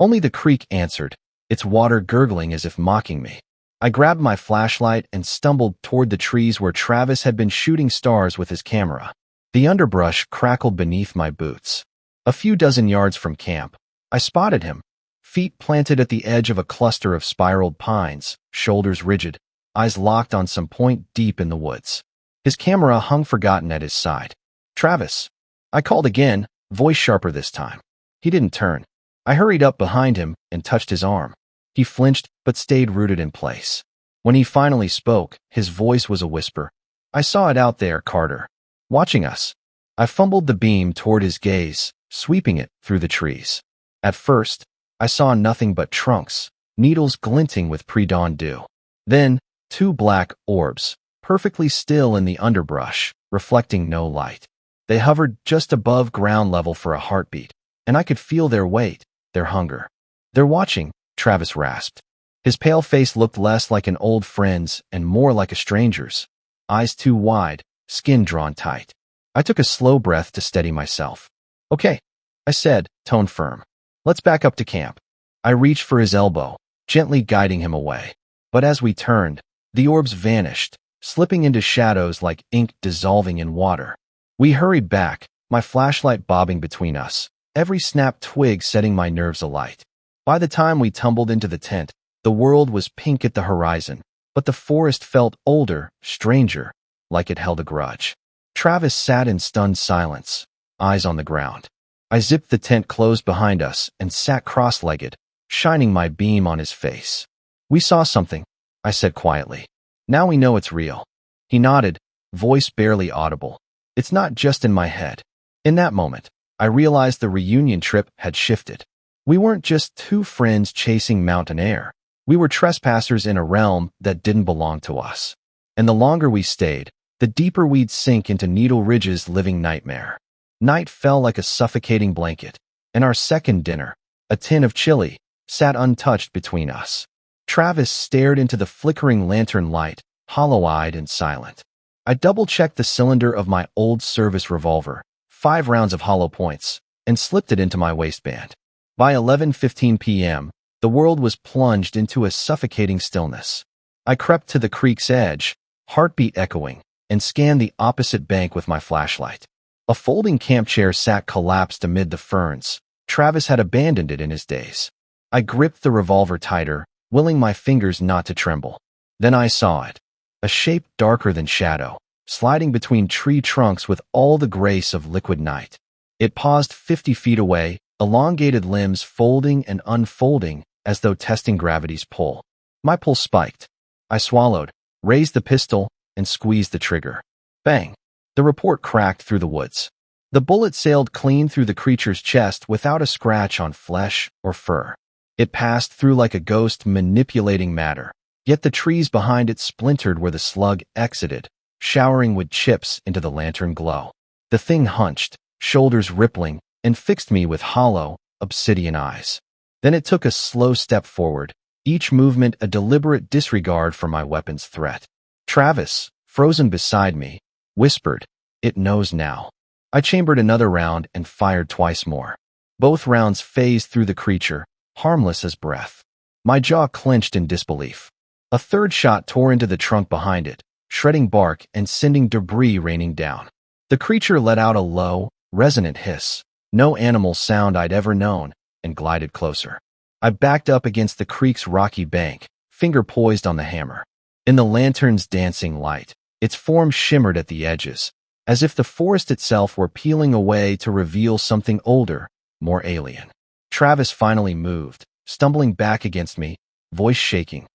[SPEAKER 1] Only the creek answered, its water gurgling as if mocking me. I grabbed my flashlight and stumbled toward the trees where Travis had been shooting stars with his camera. The underbrush crackled beneath my boots. A few dozen yards from camp, I spotted him, feet planted at the edge of a cluster of spiraled pines, shoulders rigid, eyes locked on some point deep in the woods. His camera hung forgotten at his side. "Travis." I called again, voice sharper this time. He didn't turn. I hurried up behind him and touched his arm. He flinched but stayed rooted in place. When he finally spoke, his voice was a whisper. "I saw it out there, Carter. Watching us." I fumbled the beam toward his gaze, sweeping it through the trees. At first, I saw nothing but trunks, needles glinting with pre-dawn dew. Then, two black orbs, perfectly still in the underbrush, reflecting no light. They hovered just above ground level for a heartbeat, and I could feel their weight, their hunger. "They're watching," Travis rasped. His pale face looked less like an old friend's and more like a stranger's. Eyes too wide, skin drawn tight. I took a slow breath to steady myself. "Okay," I said, tone firm. "Let's back up to camp." I reached for his elbow, gently guiding him away. But as we turned, the orbs vanished, slipping into shadows like ink dissolving in water. We hurried back, my flashlight bobbing between us, every snapped twig setting my nerves alight. By the time we tumbled into the tent, the world was pink at the horizon, but the forest felt older, stranger, like it held a grudge. Travis sat in stunned silence, eyes on the ground. I zipped the tent closed behind us and sat cross-legged, shining my beam on his face. "We saw something," I said quietly. "Now we know it's real." He nodded, voice barely audible. "It's not just in my head." In that moment, I realized the reunion trip had shifted. We weren't just two friends chasing mountain air. We were trespassers in a realm that didn't belong to us. And the longer we stayed, the deeper we'd sink into Needle Ridge's living nightmare. Night fell like a suffocating blanket, and our second dinner, a tin of chili, sat untouched between us. Travis stared into the flickering lantern light, hollow-eyed and silent. I double-checked the cylinder of my old service revolver, 5 rounds of hollow points, and slipped it into my waistband. By 11:15 p.m., the world was plunged into a suffocating stillness. I crept to the creek's edge, heartbeat echoing, and scanned the opposite bank with my flashlight. A folding camp chair sat collapsed amid the ferns. Travis had abandoned it in his days. I gripped the revolver tighter, willing my fingers not to tremble. Then I saw it. A shape darker than shadow, sliding between tree trunks with all the grace of liquid night. It paused 50 feet away, elongated limbs folding and unfolding as though testing gravity's pull. My pulse spiked. I swallowed, raised the pistol, and squeezed the trigger. Bang! The report cracked through the woods. The bullet sailed clean through the creature's chest without a scratch on flesh or fur. It passed through like a ghost manipulating matter, yet the trees behind it splintered where the slug exited, showering wood chips into the lantern glow. The thing hunched, shoulders rippling, and fixed me with hollow, obsidian eyes. Then it took a slow step forward, each movement a deliberate disregard for my weapon's threat. Travis, frozen beside me, whispered, "It knows now." I chambered another round and fired twice more. Both rounds phased through the creature, harmless as breath. My jaw clenched in disbelief. A third shot tore into the trunk behind it, shredding bark and sending debris raining down. The creature let out a low, resonant hiss, no animal sound I'd ever known, and glided closer. I backed up against the creek's rocky bank, finger poised on the hammer. In the lantern's dancing light, its form shimmered at the edges, as if the forest itself were peeling away to reveal something older, more alien. Travis finally moved, stumbling back against me, voice shaking.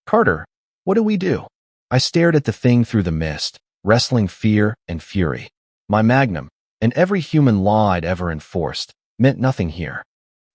[SPEAKER 1] "Carter, what do we do?" I stared at the thing through the mist, wrestling fear and fury. My magnum, and every human law I'd ever enforced, meant nothing here.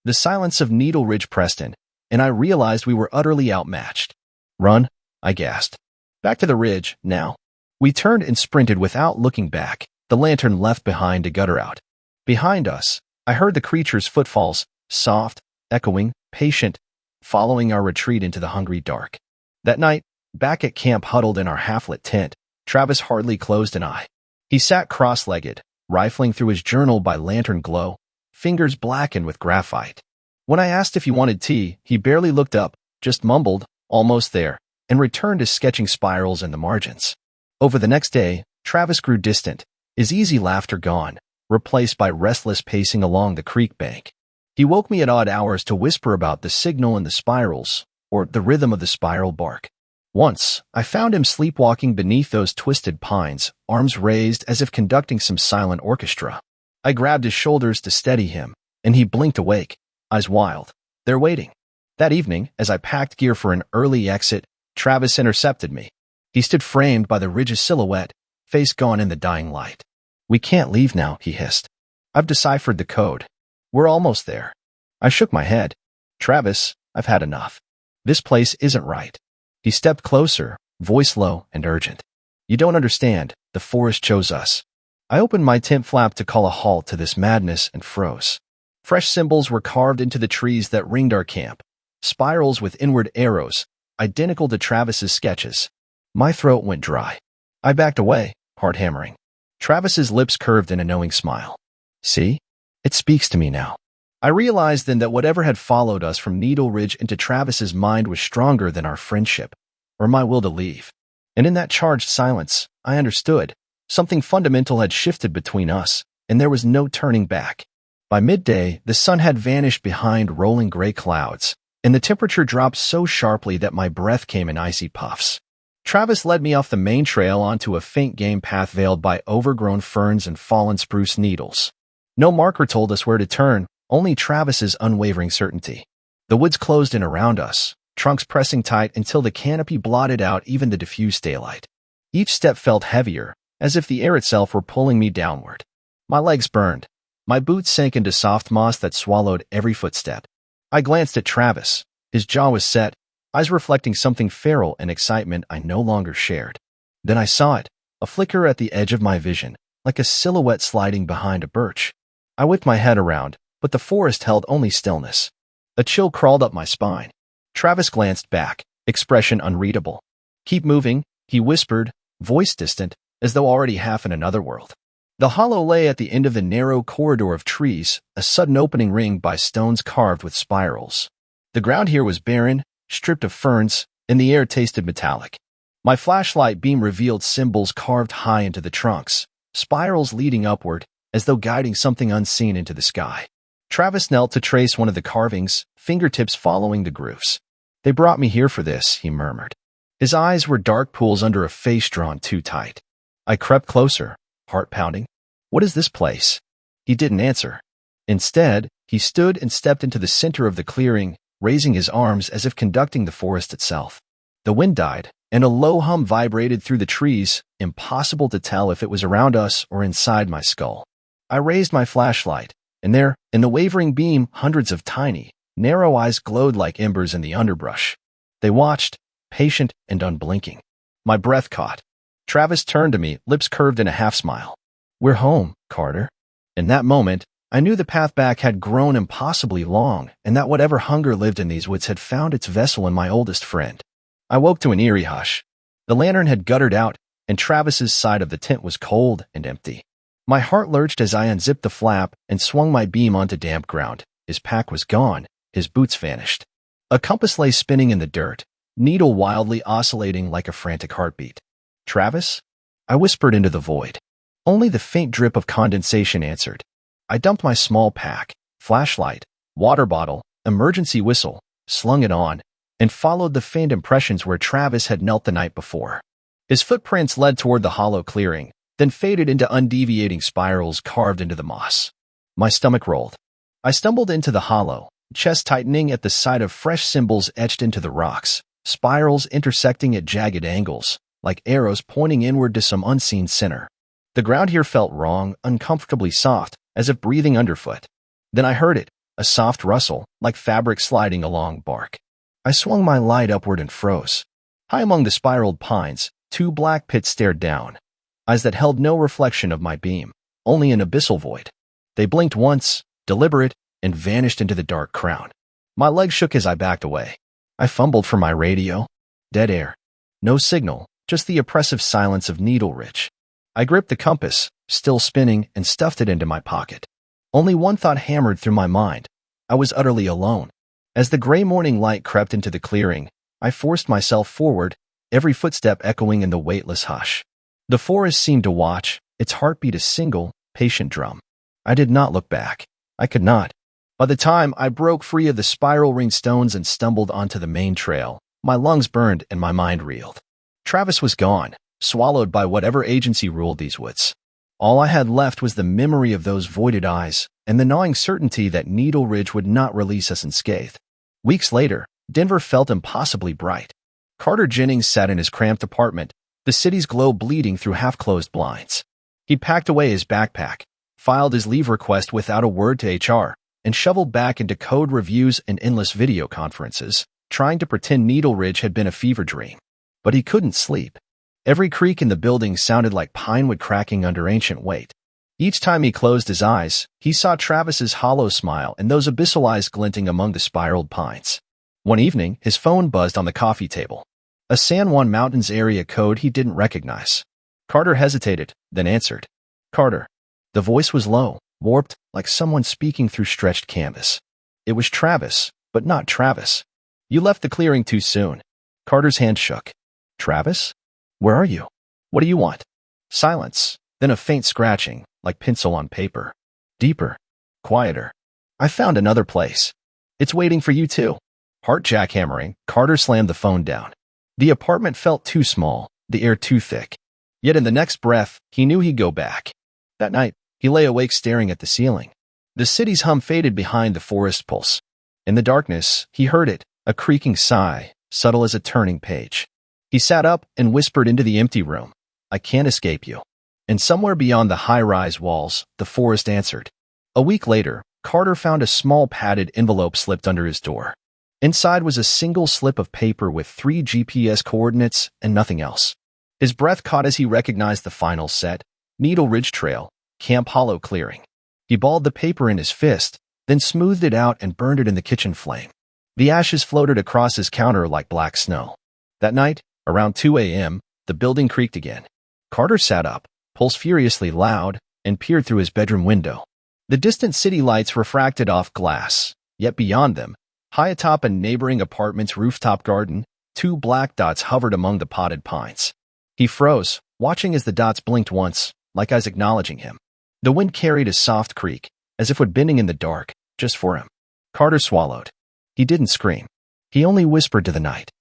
[SPEAKER 1] The silence of Needle Ridge pressed in, and I realized we were utterly outmatched. "Run," I gasped. "Back to the ridge, now." We turned and sprinted without looking back, the lantern left behind to gutter out. Behind us, I heard the creature's footfalls, soft, echoing, patient, following our retreat into the hungry dark. That night, back at camp huddled in our half-lit tent, Travis hardly closed an eye. He sat cross-legged, rifling through his journal by lantern glow, fingers blackened with graphite. When I asked if he wanted tea, he barely looked up, just mumbled, "Almost there," and returned to sketching spirals in the margins. Over the next day, Travis grew distant, his easy laughter gone, replaced by restless pacing along the creek bank. He woke me at odd hours to whisper about the signal in the spirals, or the rhythm of the spiral bark. Once, I found him sleepwalking beneath those twisted pines, arms raised as if conducting some silent orchestra. I grabbed his shoulders to steady him, and he blinked awake, eyes wild. "They're waiting." That evening, as I packed gear for an early exit, Travis intercepted me. He stood framed by the ridge's silhouette, face gone in the dying light. "We can't leave now," he hissed. "I've deciphered the code. We're almost there." I shook my head. "Travis, I've had enough. This place isn't right." He stepped closer, voice low and urgent. "You don't understand. The forest chose us." I opened my tent flap to call a halt to this madness and froze. Fresh symbols were carved into the trees that ringed our camp, spirals with inward arrows, identical to Travis's sketches. My throat went dry. I backed away, heart hammering. Travis's lips curved in a knowing smile. "See? It speaks to me now." I realized then that whatever had followed us from Needle Ridge into Travis's mind was stronger than our friendship, or my will to leave. And in that charged silence, I understood. Something fundamental had shifted between us, and there was no turning back. By midday, the sun had vanished behind rolling gray clouds, and the temperature dropped so sharply that my breath came in icy puffs. Travis led me off the main trail onto a faint game path veiled by overgrown ferns and fallen spruce needles. No marker told us where to turn, only Travis's unwavering certainty. The woods closed in around us, trunks pressing tight until the canopy blotted out even the diffused daylight. Each step felt heavier, as if the air itself were pulling me downward. My legs burned. My boots sank into soft moss that swallowed every footstep. I glanced at Travis. His jaw was set, eyes reflecting something feral and excitement I no longer shared. Then I saw it, a flicker at the edge of my vision, like a silhouette sliding behind a birch. I whipped my head around, but the forest held only stillness. A chill crawled up my spine. Travis glanced back, expression unreadable. "Keep moving," he whispered, voice distant, as though already half in another world. The hollow lay at the end of the narrow corridor of trees, a sudden opening ringed by stones carved with spirals. The ground here was barren, stripped of ferns, and the air tasted metallic. My flashlight beam revealed symbols carved high into the trunks, spirals leading upward, as though guiding something unseen into the sky. Travis knelt to trace one of the carvings, fingertips following the grooves. "They brought me here for this," he murmured. His eyes were dark pools under a face drawn too tight. I crept closer, heart pounding. "What is this place?" He didn't answer. Instead, he stood and stepped into the center of the clearing, raising his arms as if conducting the forest itself. The wind died, and a low hum vibrated through the trees, impossible to tell if it was around us or inside my skull. I raised my flashlight, and there, in the wavering beam, hundreds of tiny, narrow eyes glowed like embers in the underbrush. They watched, patient and unblinking. My breath caught. Travis turned to me, lips curved in a half-smile. "We're home," Carter. In that moment, I knew the path back had grown impossibly long, and that whatever hunger lived in these woods had found its vessel in my oldest friend. I woke to an eerie hush. The lantern had guttered out, and Travis's side of the tent was cold and empty. My heart lurched as I unzipped the flap and swung my beam onto damp ground. His pack was gone, his boots vanished. A compass lay spinning in the dirt, needle wildly oscillating like a frantic heartbeat. Travis? I whispered into the void. Only the faint drip of condensation answered. I dumped my small pack, flashlight, water bottle, emergency whistle, slung it on, and followed the faint impressions where Travis had knelt the night before. His footprints led toward the hollow clearing, then faded into undeviating spirals carved into the moss. My stomach rolled. I stumbled into the hollow, chest tightening at the sight of fresh symbols etched into the rocks, spirals intersecting at jagged angles, like arrows pointing inward to some unseen sinner. The ground here felt wrong, uncomfortably soft, as if breathing underfoot. Then I heard it, a soft rustle, like fabric sliding along bark. I swung my light upward and froze. High among the spiraled pines, two black pits stared down, eyes that held no reflection of my beam, only an abyssal void. They blinked once, deliberate, and vanished into the dark crown. My legs shook as I backed away. I fumbled for my radio. Dead air. No signal, just the oppressive silence of Needle Ridge. I gripped the compass, still spinning, and stuffed it into my pocket. Only one thought hammered through my mind. I was utterly alone. As the gray morning light crept into the clearing, I forced myself forward, every footstep echoing in the weightless hush. The forest seemed to watch, its heartbeat a single, patient drum. I did not look back. I could not. By the time I broke free of the spiral-ringed stones and stumbled onto the main trail, my lungs burned and my mind reeled. Travis was gone, swallowed by whatever agency ruled these woods. All I had left was the memory of those voided eyes and the gnawing certainty that Needle Ridge would not release us unscathed. Weeks later, Denver felt impossibly bright. Carter Jennings sat in his cramped apartment, the city's glow bleeding through half-closed blinds. He packed away his backpack, filed his leave request without a word to HR, and shoveled back into code reviews and endless video conferences, trying to pretend Needle Ridge had been a fever dream. But he couldn't sleep. Every creak in the building sounded like pine wood cracking under ancient weight. Each time he closed his eyes, he saw Travis's hollow smile and those abyssal eyes glinting among the spiraled pines. One evening, his phone buzzed on the coffee table. A San Juan Mountains area code he didn't recognize. Carter hesitated, then answered. Carter. The voice was low, warped, like someone speaking through stretched canvas. It was Travis, but not Travis. You left the clearing too soon. Carter's hand shook. Travis? Where are you? What do you want? Silence, then a faint scratching, like pencil on paper. Deeper. Quieter. I found another place. It's waiting for you too. Heart jackhammering, Carter slammed the phone down. The apartment felt too small, the air too thick. Yet in the next breath, he knew he'd go back. That night, he lay awake staring at the ceiling. The city's hum faded behind the forest pulse. In the darkness, he heard it, a creaking sigh, subtle as a turning page. He sat up and whispered into the empty room, I can't escape you. And somewhere beyond the high-rise walls, the forest answered. A week later, Carter found a small padded envelope slipped under his door. Inside was a single slip of paper with 3 GPS coordinates and nothing else. His breath caught as he recognized the final set, Needle Ridge Trail, Camp Hollow Clearing. He balled the paper in his fist, then smoothed it out and burned it in the kitchen flame. The ashes floated across his counter like black snow. That night, around 2 a.m., the building creaked again. Carter sat up, pulse furiously loud, and peered through his bedroom window. The distant city lights refracted off glass, yet beyond them, high atop a neighboring apartment's rooftop garden, 2 black dots hovered among the potted pines. He froze, watching as the dots blinked once, like eyes acknowledging him. The wind carried a soft creak, as if it were bending in the dark, just for him. Carter swallowed. He didn't scream. He only whispered to the night.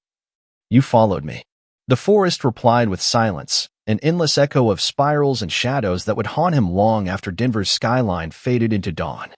[SPEAKER 1] You followed me. The forest replied with silence, an endless echo of spirals and shadows that would haunt him long after Denver's skyline faded into dawn.